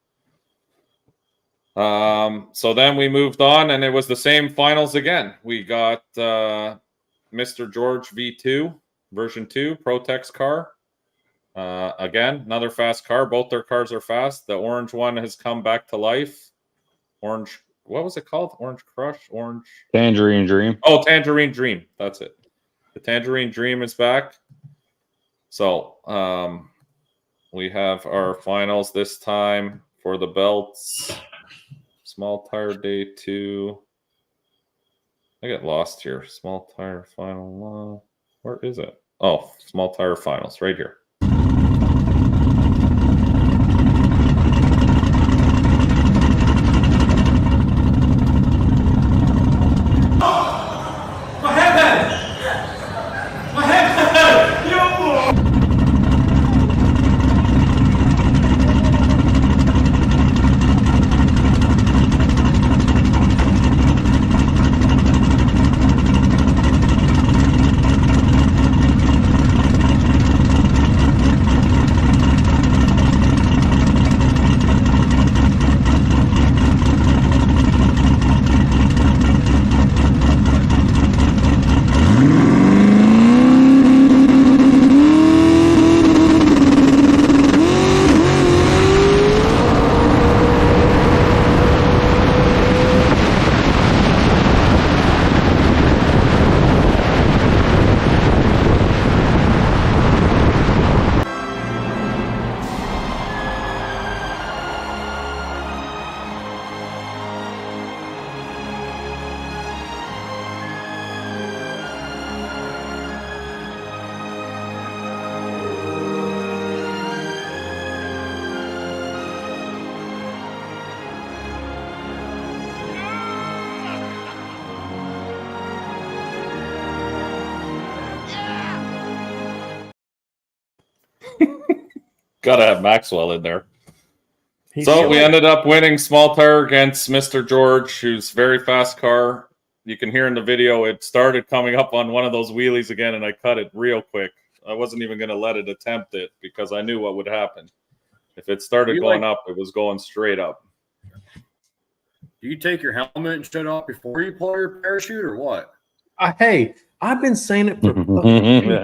So then we moved on, and it was the same finals again. We got Mr. George V2, version 2, Protex car. Again, another fast car. Both their cars are fast. The orange one has come back to life. Orange, what was it called? Orange Crush? Orange Tangerine Dream. Oh, Tangerine Dream. That's it. The Tangerine Dream is back. So we have our finals this time for the belts. Small tire day 2. I get lost here. Small tire final. Where is it? Oh, small tire finals right here. Gotta have Maxwell in there. He's So we showing- ended up winning small tire against Mr. George, who's very fast car. You can hear in the video, it started coming up on one of those wheelies again, and I cut it real quick. I wasn't even going to let it attempt it because I knew what would happen. If it started going up, it was going straight up. Do you take your helmet and shut off before you pull your parachute, or what? Hey, I've been saying it for fucking 2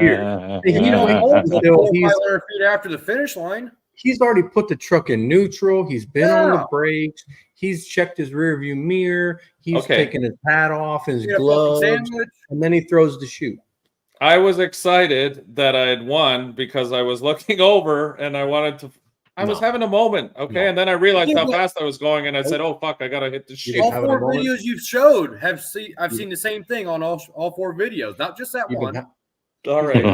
years. You know, Still, 500 feet after the finish line. He's already put the truck in neutral. He's been on the brakes. He's checked his rear view mirror. He's taken his hat off, his gloves, and then he throws the chute. I was excited that I had won because I was looking over and I wanted to. I was having a moment, and then I realized how fast I was going, and I said, "Oh fuck, I gotta hit the chute." All 4 videos you've showed I've seen the same thing on all 4 videos, not just that one. All right.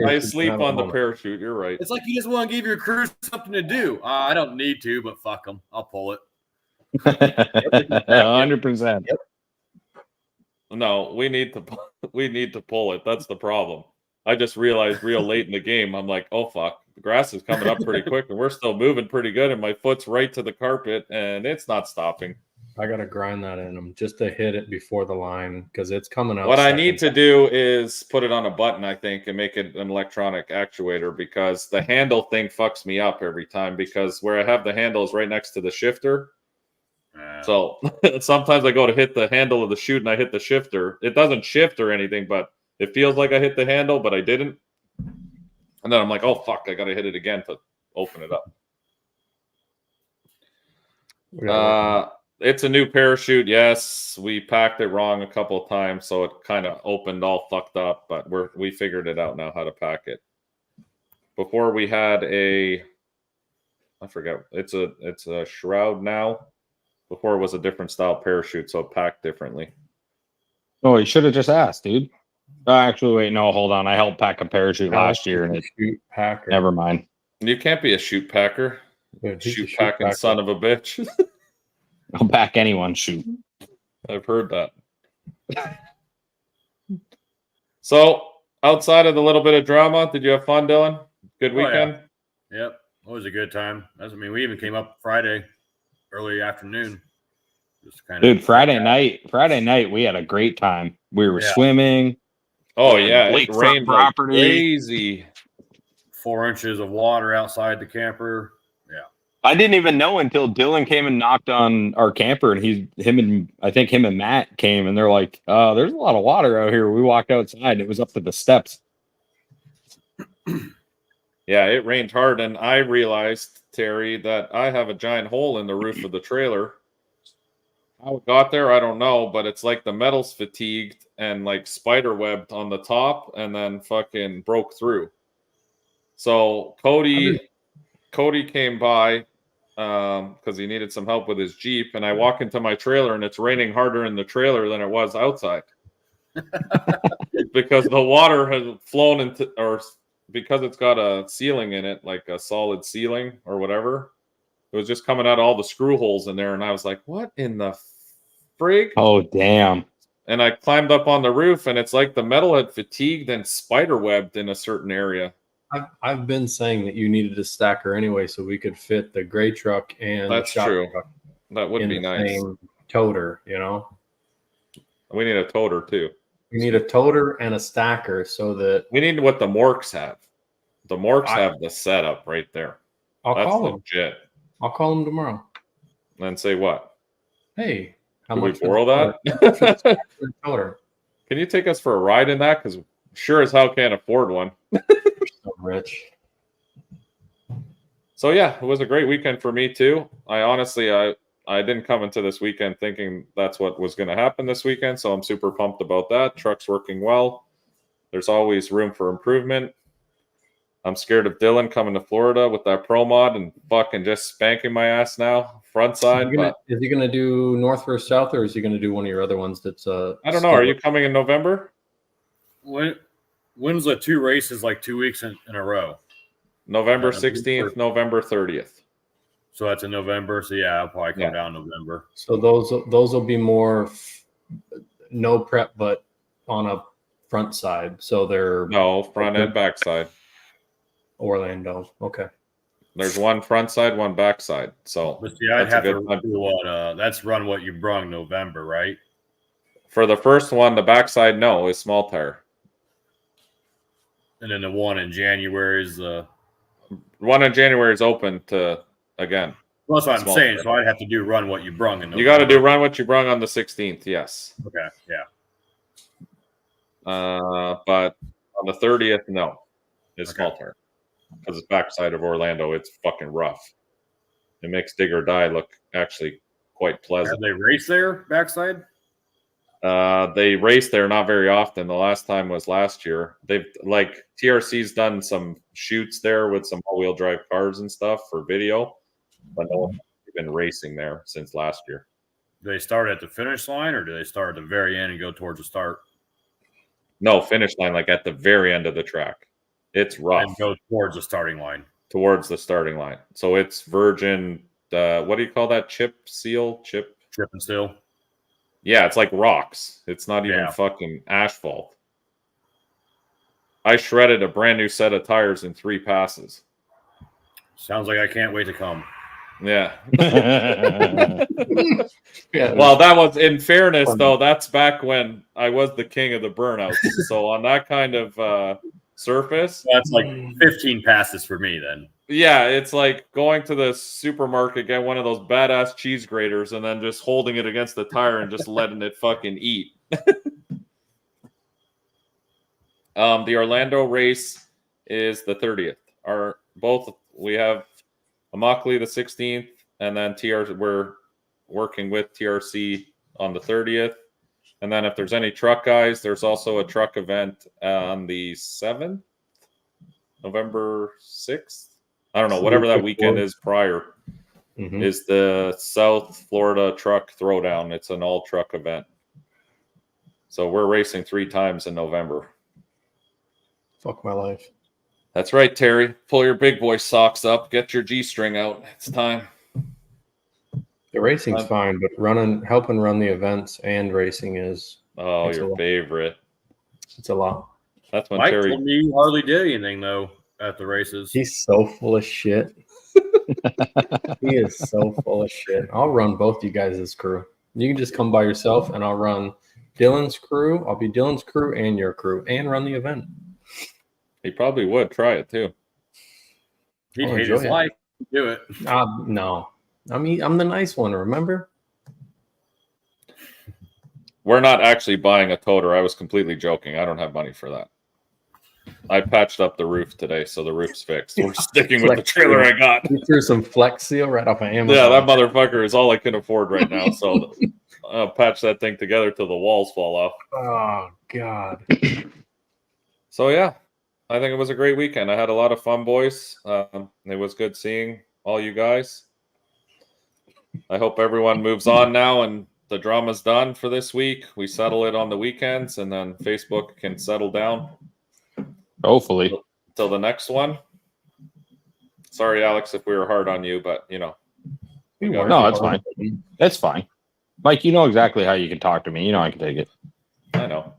I sleep on the parachute. You're right. It's like you just want to give your crew something to do. I don't need to, but fuck them. I'll pull it. 100%. No, we need to pull it. That's the problem. I just realized real late in the game. I'm like, oh fuck, the grass is coming up pretty quick, and we're still moving pretty good, and my foot's right to the carpet, and it's not stopping. I gotta grind that in them just to hit it before the line because it's coming out. What I need to do is put it on a button, I think, and make it an electronic actuator because the handle thing fucks me up every time because where I have the handle is right next to the shifter. So sometimes I go to hit the handle of the chute and I hit the shifter. It doesn't shift or anything, but it feels like I hit the handle, but I didn't. And then I'm like, oh, fuck, I got to hit it again to open it up. It's a new parachute. Yes, we packed it wrong a couple of times, so it kind of opened all fucked up, but we figured it out now how to pack it. Before we had I forget, it's a shroud now. Before it was a different style parachute, so it packed differently. Oh, you should have just asked, dude. Actually, wait, no, hold on. I helped pack a parachute last year, and chute packer. Never mind. You can't be a chute packer. Chute packing son of a bitch. I'll pack anyone's chute. I've heard that. So, outside of the little bit of drama, did you have fun, Dylan? Good weekend? Yeah. Yep. It was a good time. We even came up Friday, early afternoon. Just Dude, Friday night, we had a great time. We were swimming. Oh, yeah. It Lakefront rained like property. crazy. 4 inches of water outside the camper. Yeah. I didn't even know until Dylan came and knocked on our camper, and I think him and Matt came, and they're like, there's a lot of water out here. We walked outside, and it was up to the steps. Yeah, it rained hard, and I realized, Terry, that I have a giant hole in the roof of the trailer. How it got there, I don't know, but it's like the metal's fatigued and like spider webbed on the top and then fucking broke through. So Cody came by because he needed some help with his Jeep, and I walk into my trailer and it's raining harder in the trailer than it was outside. Because the water has flown into, or because it's got a ceiling in it, like a solid ceiling or whatever. It was just coming out of all the screw holes in there, and I was like, what in the frig? Oh, damn. And I climbed up on the roof, and it's like the metal had fatigued and spider-webbed in a certain area. I've been saying that you needed a stacker anyway so we could fit the gray truck and That's the shop true. truck That would in be the nice. same toter, you know? We need a toter, too. We need a toter and a stacker so that... We need what the Morks have. The Morks have the setup right there. I'll That's call them. legit. I'll call them tomorrow. And say what? Hey, how Can we much borrow that? Can you take us for a ride in that? Because sure as hell can't afford one. So rich. So yeah, it was a great weekend for me too. I honestly, I didn't come into this weekend thinking that's what was going to happen this weekend. So I'm super pumped about that. Truck's working well. There's always room for improvement. I'm scared of Dylan coming to Florida with that Pro Mod and fucking just spanking my ass now, front side. Is he gonna do north versus south, or is he gonna do one of your other ones that's I don't know. Are you coming in November? When's the 2 races like 2 weeks in a row? November 16th, November 30th. So that's in November. So yeah, I'll probably come down in November. So those will be more no prep, but on a front side. So they're no front and back side. Orlando. Okay. There's one front side, one back side. So But see, I'd that's a have good to time. do what that's run what you brung November, right? For the first one, the backside, no, is small tire. And then the one in January is one in January is open to again. Well, that's what I'm small saying. tire. So I'd have to do run what you brung in November. You got to do run what you brung on the 16th, yes. Okay, yeah. But on the 30th, no, it's small tire because it's backside of Orlando. It's fucking rough. It makes dig or die look actually quite pleasant. Have they race there backside? They race there not very often. The last time was last year. They've like TRC's done some shoots there with some all-wheel drive cars and stuff for video, but no one's been racing there since last year. Do they start at the finish line, or do they start at the very end and go towards the start? No, finish line, like at the very end of the track. It's rough. And go towards the starting line. Towards the starting line. So it's virgin. What do you call that? Chip and seal. Yeah, it's like rocks. It's not even fucking asphalt. I shredded a brand new set of tires in 3 passes. Sounds like I can't wait to come. Yeah. Well, that was, in fairness, though, that's back when I was the king of the burnouts. So on that kind of surface, that's like 15 passes for me then. Yeah, it's like going to the supermarket, get one of those badass cheese graters, and then just holding it against the tire and just letting it fucking eat. The Orlando race is the 30th. We have Immokalee the 16th, and then we're working with TRC on the 30th. And then if there's any truck guys, there's also a truck event on the 7th, November 6th. I don't know, whatever that weekend is prior, is the South Florida Truck Throwdown. It's an all-truck event. So we're racing 3 times in November. Fuck my life. That's right, Terry. Pull your big boy socks up. Get your G-string out. It's time. The racing's fine, but helping run the events and racing is your favorite. It's a lot. That's when Mike Terry told me you hardly did anything though at the races. He's so full of shit. He is so full of shit. I'll run both you guys' crew. You can just come by yourself, and I'll run Dylan's crew. I'll be Dylan's crew and your crew, and run the event. He probably would try it too. He'd hate his life. Do it. No. I'm the nice one, remember? We're not actually buying a toter. I was completely joking. I don't have money for that. I patched up the roof today, so the roof's fixed. We're sticking with the trailer I got. You threw some Flex Seal right off of Amazon. Yeah, that motherfucker is all I can afford right now. So I'll patch that thing together till the walls fall off. Oh, God. So, yeah, I think it was a great weekend. I had a lot of fun, boys. It was good seeing all you guys. I hope everyone moves on now and the drama's done for this week. We settle it on the weekends, and then Facebook can settle down. Hopefully. Till the next one. Sorry, Alex, if we were hard on you, but, you know. No, that's fine. That's fine. Mike, you know exactly how you can talk to me. You know I can take it. I know.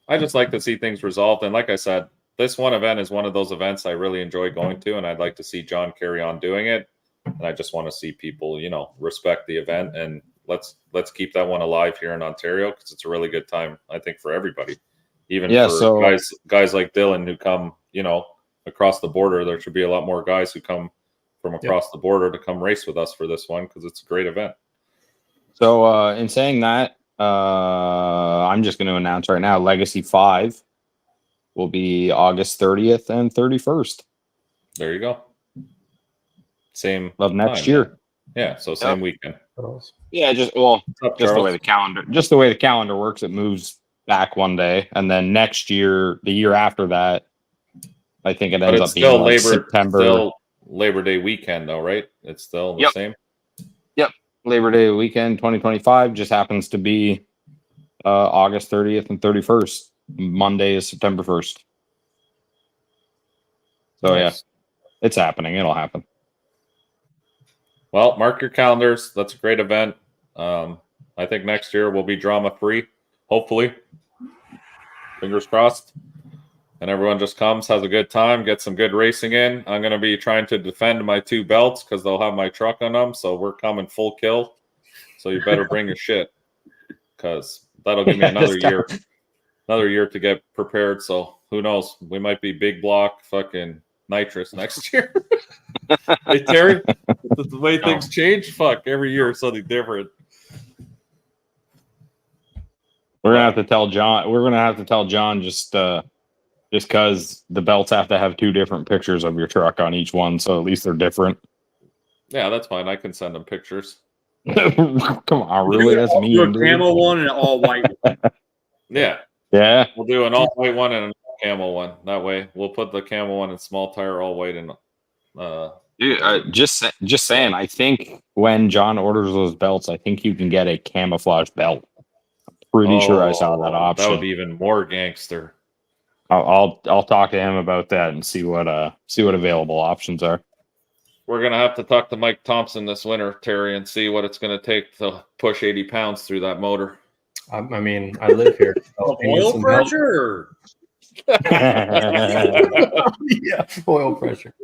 I just like to see things resolved. And like I said, this one event is one of those events I really enjoy going to, and I'd like to see John carry on doing it. And I just want to see people, you know, respect the event, and let's keep that one alive here in Ontario, because it's a really good time, I think, for everybody. Even for guys like Dylan who come, you know, across the border. There should be a lot more guys who come from across the border to come race with us for this one, because it's a great event. So in saying that, I'm just going to announce right now, Legacy 5 will be August 30th and 31st. There you go. Same of next time, year. Yeah, so same weekend. Yeah, just the way the calendar works, it moves back one day, and then next year, the year after that, I think it ends up being still like September. Still Labor Day weekend, though, right? It's still the same. Yep, Labor Day weekend, 2025, just happens to be August 30th and 31st. Monday is September 1st. So yeah, it's happening. It'll happen. Well, mark your calendars. That's a great event. I think next year will be drama free. Hopefully, fingers crossed. and everyone just comes, has a good time, gets some good racing in. I'm going to be trying to defend my 2 belts because they'll have my truck on them. So we're coming full kill. So you better bring your shit because that'll give me another year to get prepared. So who knows? We might be big block fucking nitrous next year. Hey, Terry, the way things change, fuck, every year is something different. We're gonna have to tell John. We're gonna have to tell John just because the belts have to have 2 different pictures of your truck on each one, so at least they're different. Yeah, that's fine. I can send them pictures. Come on, really? That's me. Do a camo one and an all white one. Yeah. Yeah. We'll do an all white one and a camel one. That way, we'll put the camel one in small tire, all white, and just saying. I think when John orders those belts, I think you can get a camouflage belt. I'm pretty sure I saw that option. That would be even more gangster. I'll talk to him about that and see what available options are. We're gonna have to talk to Mike Thompson this winter, Terry, and see what it's gonna take to push 80 pounds through that motor. I mean, I live here. So Oil pressure. Yeah, oil pressure.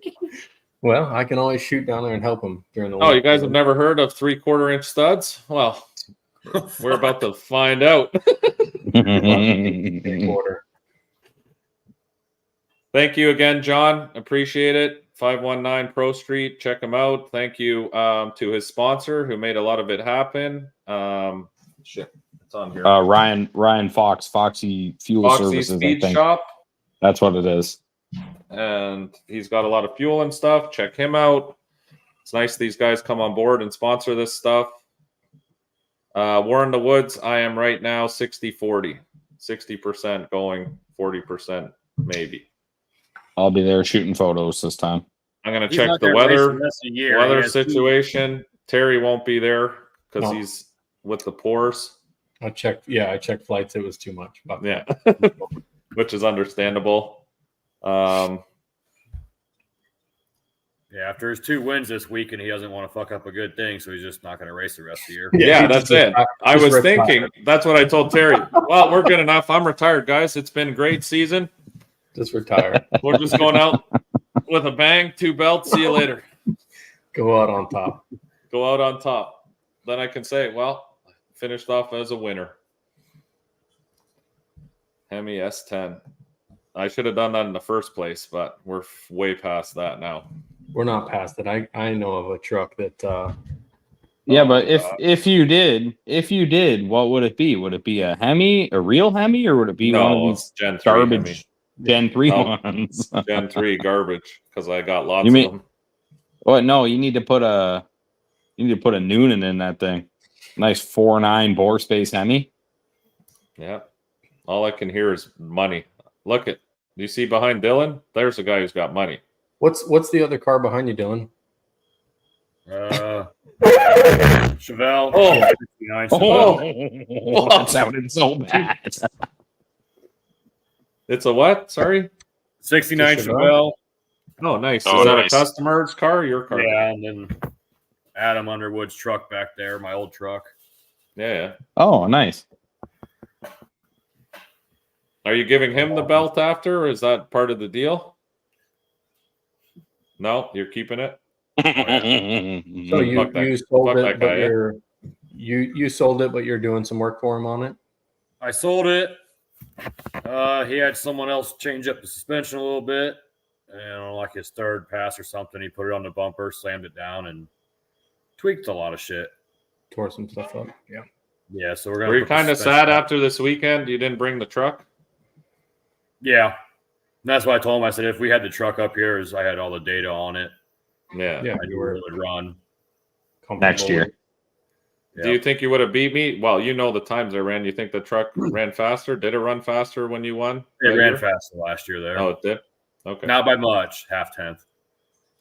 Well, I can always shoot down there and help him during the. Oh, you guys have never heard of 3/4 inch studs? Well, we're about to find out. 3/4. Thank you again, John. Appreciate it. 519 Pro Street. Check him out. Thank you to his sponsor who made a lot of it happen. Shit, it's on here. Ryan Fox, Foxy Fuel Services. Speed I think. Shop. That's what it is. And he's got a lot of fuel and stuff. Check him out. It's nice these guys come on board and sponsor this stuff. War in the Woods, I am right now 60-40. 60% going, 40% maybe. I'll be there shooting photos this time. I'm going to check the weather situation. Terry won't be there because he's with the pours. I checked flights. It was too much. But yeah, which is understandable. Yeah, after his 2 wins this week, and he doesn't want to fuck up a good thing, so he's just not going to race the rest of the year. Yeah, that's it. I was thinking, that's what I told Terry. Well, we're good enough. I'm retired, guys. It's been a great season. Just retire. We're just going out with a bang, 2 belts. See you later. Go out on top. Go out on top. Then I can say, well, finished off as a winner. Hemi S10. I should have done that in the first place, but we're way past that now. We're not past it. I know of a truck that. Yeah, but if you did, what would it be? Would it be a Hemi, a real Hemi, or would it be one of these Gen 3 garbage Hemi. Gen 3 ones? Gen 3 garbage because I got lots of them. Well, no, you need to put a Noonan in that thing. Nice 4.9 bore space Hemi. Yeah. All I can hear is money. Look at, do you see behind Dylan? There's a guy who's got money. What's the other car behind you, Dylan? Chevelle. That sounded so bad. It's a what? Sorry? 69 Chevelle. Oh, nice. Is that a customer's car or your car? Yeah, and then Adam Underwood's truck back there, my old truck. Yeah. Oh, nice. Are you giving him the belt after, or is that part of the deal? No, you're keeping it. So you sold it, but you sold it, but you're doing some work for him on it. I sold it. He had someone else change up the suspension a little bit, and like his third pass or something, he put it on the bumper, slammed it down, and tweaked a lot of shit. Tore some stuff up. Yeah. Yeah. So we're gonna. Were you kind of sad after this weekend you didn't bring the truck? Yeah. And that's why I told him. I said if we had the truck up here, I had all the data on it. Yeah. I knew where it would run next year. Do you think you would have beat me? Well, you know the times I ran. You think the truck ran faster? Did it run faster when you won? It ran faster last year there. Oh, it did? Okay. Not by much, 0.5.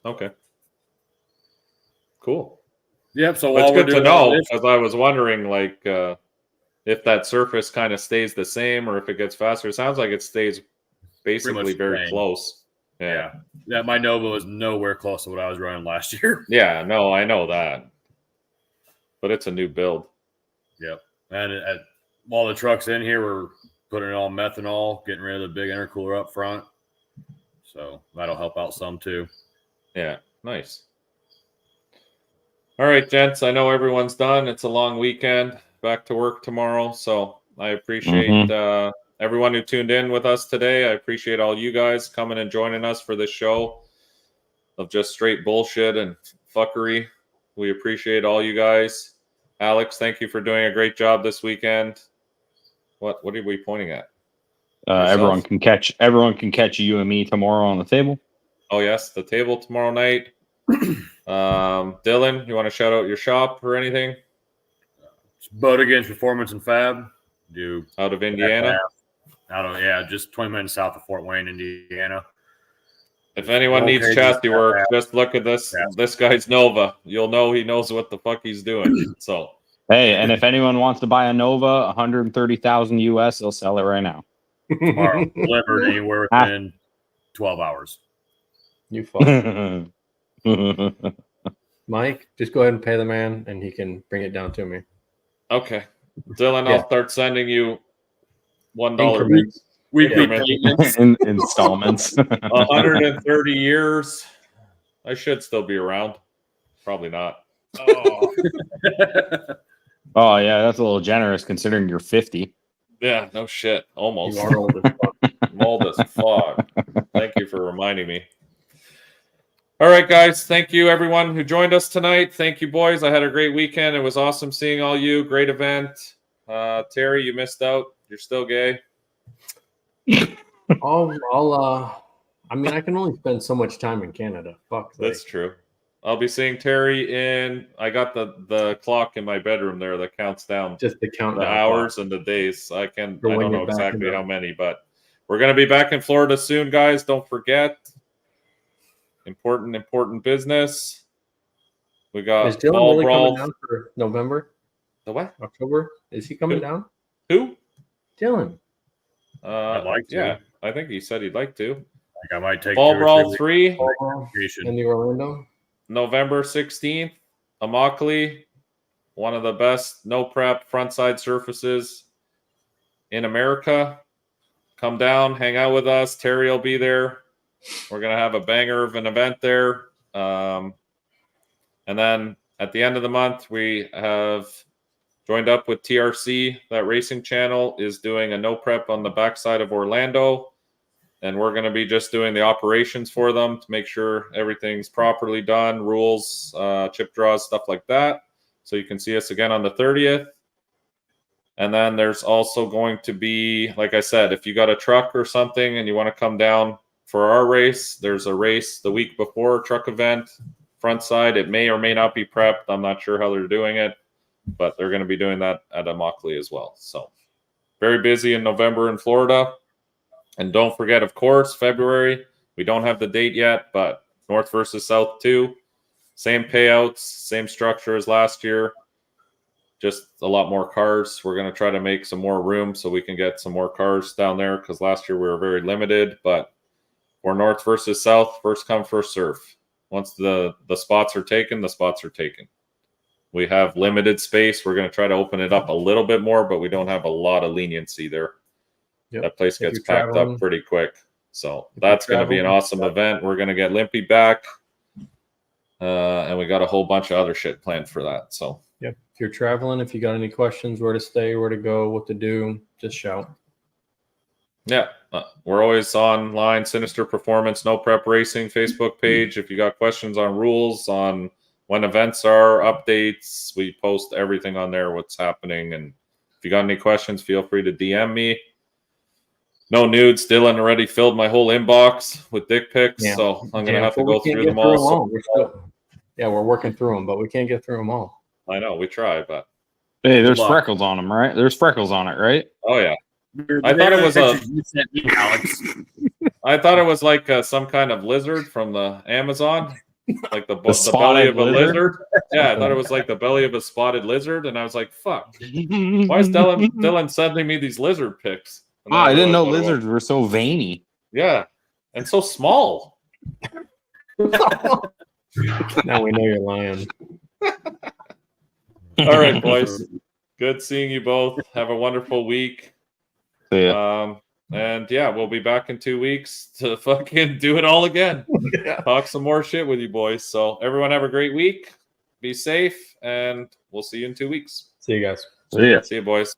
Okay. Cool. Yep. So it's good to know because I was wondering, like, if that surface kind of stays the same or if it gets faster. It sounds like it stays basically very close. Yeah. Yeah. My Nova was nowhere close to what I was running last year. Yeah. No, I know that. But it's a new build. Yep. And while the truck's in here, we're putting it on methanol, getting rid of the big intercooler up front. So that'll help out some too. Yeah, nice. All right, gents. I know everyone's done. It's a long weekend. Back to work tomorrow. So I appreciate everyone who tuned in with us today. I appreciate all you guys coming and joining us for this show of just straight bullshit and fuckery. We appreciate all you guys. Alex, thank you for doing a great job this weekend. What are we pointing at? Everyone can catch you and me tomorrow on the table. Oh yes, the table tomorrow night. Dylan, you want to shout out your shop or anything? It's Boat Against Performance and Fab. Do out of Indiana? Just 20 minutes south of Fort Wayne, Indiana. If anyone needs chassis work, just look at this guy's Nova. You'll know he knows what the fuck he's doing. So hey, and if anyone wants to buy a Nova, 130,000 US, they'll sell it right now. Tomorrow, delivered anywhere within 12 hours. You fuck. Mike, just go ahead and pay the man, and he can bring it down to me. Okay, Dylan, I'll start sending you $1 weekly payments in installments. 130 years. I should still be around. Probably not. Oh yeah, that's a little generous considering you're 50. Yeah, no shit. Almost. You are old as fuck. I'm old as fuck. Thank you for reminding me. All right, guys. Thank you, everyone who joined us tonight. Thank you, boys. I had a great weekend. It was awesome seeing all you. Great event. Terry, you missed out. You're still gay. I mean, I can only spend so much time in Canada. Fuck. That's true. I'll be seeing Terry in. I got the clock in my bedroom there that counts down just the countdown hours and the days. I don't know exactly how many, but we're gonna be back in Florida soon, guys. Don't forget. Important business. We got Is Dylan really coming down for November? The what? October? Is he coming down? Who? Dylan. I'd like to. Yeah, I think he said he'd like to. I might take Ball Brawl 3 in the Orlando. November 16th. Immokalee, one of the best no prep frontside surfaces in America. Come down, hang out with us. Terry will be there. We're going to have a banger of an event there. And then at the end of the month, we have joined up with TRC. That racing channel is doing a no prep on the backside of Orlando. And we're going to be just doing the operations for them to make sure everything's properly done, rules, chip draws, stuff like that. So you can see us again on the 30th. And then there's also going to be, like I said, if you got a truck or something and you want to come down for our race, there's a race the week before, truck event, front side. It may or may not be prepped. I'm not sure how they're doing it, but they're going to be doing that at Immokalee as well. So very busy in November in Florida. And don't forget, of course, February. We don't have the date yet, but North versus South 2. Same payouts, same structure as last year. Just a lot more cars. We're going to try to make some more room so we can get some more cars down there because last year we were very limited. But for North versus South, first come, first serve. Once the spots are taken, the spots are taken. We have limited space. We're going to try to open it up a little bit more, but we don't have a lot of leniency there. Yep. That place gets packed up pretty quick. So that's going to be an awesome event. We're going to get Limpy back. And we got a whole bunch of other shit planned for that. So, yep. If you're traveling, if you got any questions, where to stay, where to go, what to do, just shout. Yeah. We're always online. Sinister Performance, No Prep Racing Facebook page. If you got questions on rules, on when events are, updates, we post everything on there, what's happening. And if you got any questions, feel free to DM me. No nudes. Dylan already filled my whole inbox with dick pics, so I'm going to have to go through them all. We're working through them, but we can't get through them all. I know, we try, but... Hey, there's freckles on them, right? There's freckles on it, right? Oh, yeah. I thought it was I thought it was like some kind of lizard from the Amazon, like the belly of a lizard. Yeah, I thought it was like the belly of a spotted lizard, and I was like, fuck. Why is Dylan sending me these lizard pics? Oh, I didn't know lizards were so veiny. Yeah, and so small. Now we know you're lying. All right, boys. Good seeing you both. Have a wonderful week. See ya. And yeah, we'll be back in 2 weeks to fucking do it all again. Talk some more shit with you boys. So everyone have a great week. Be safe, and we'll see you in 2 weeks. See you guys. See ya. See you, boys.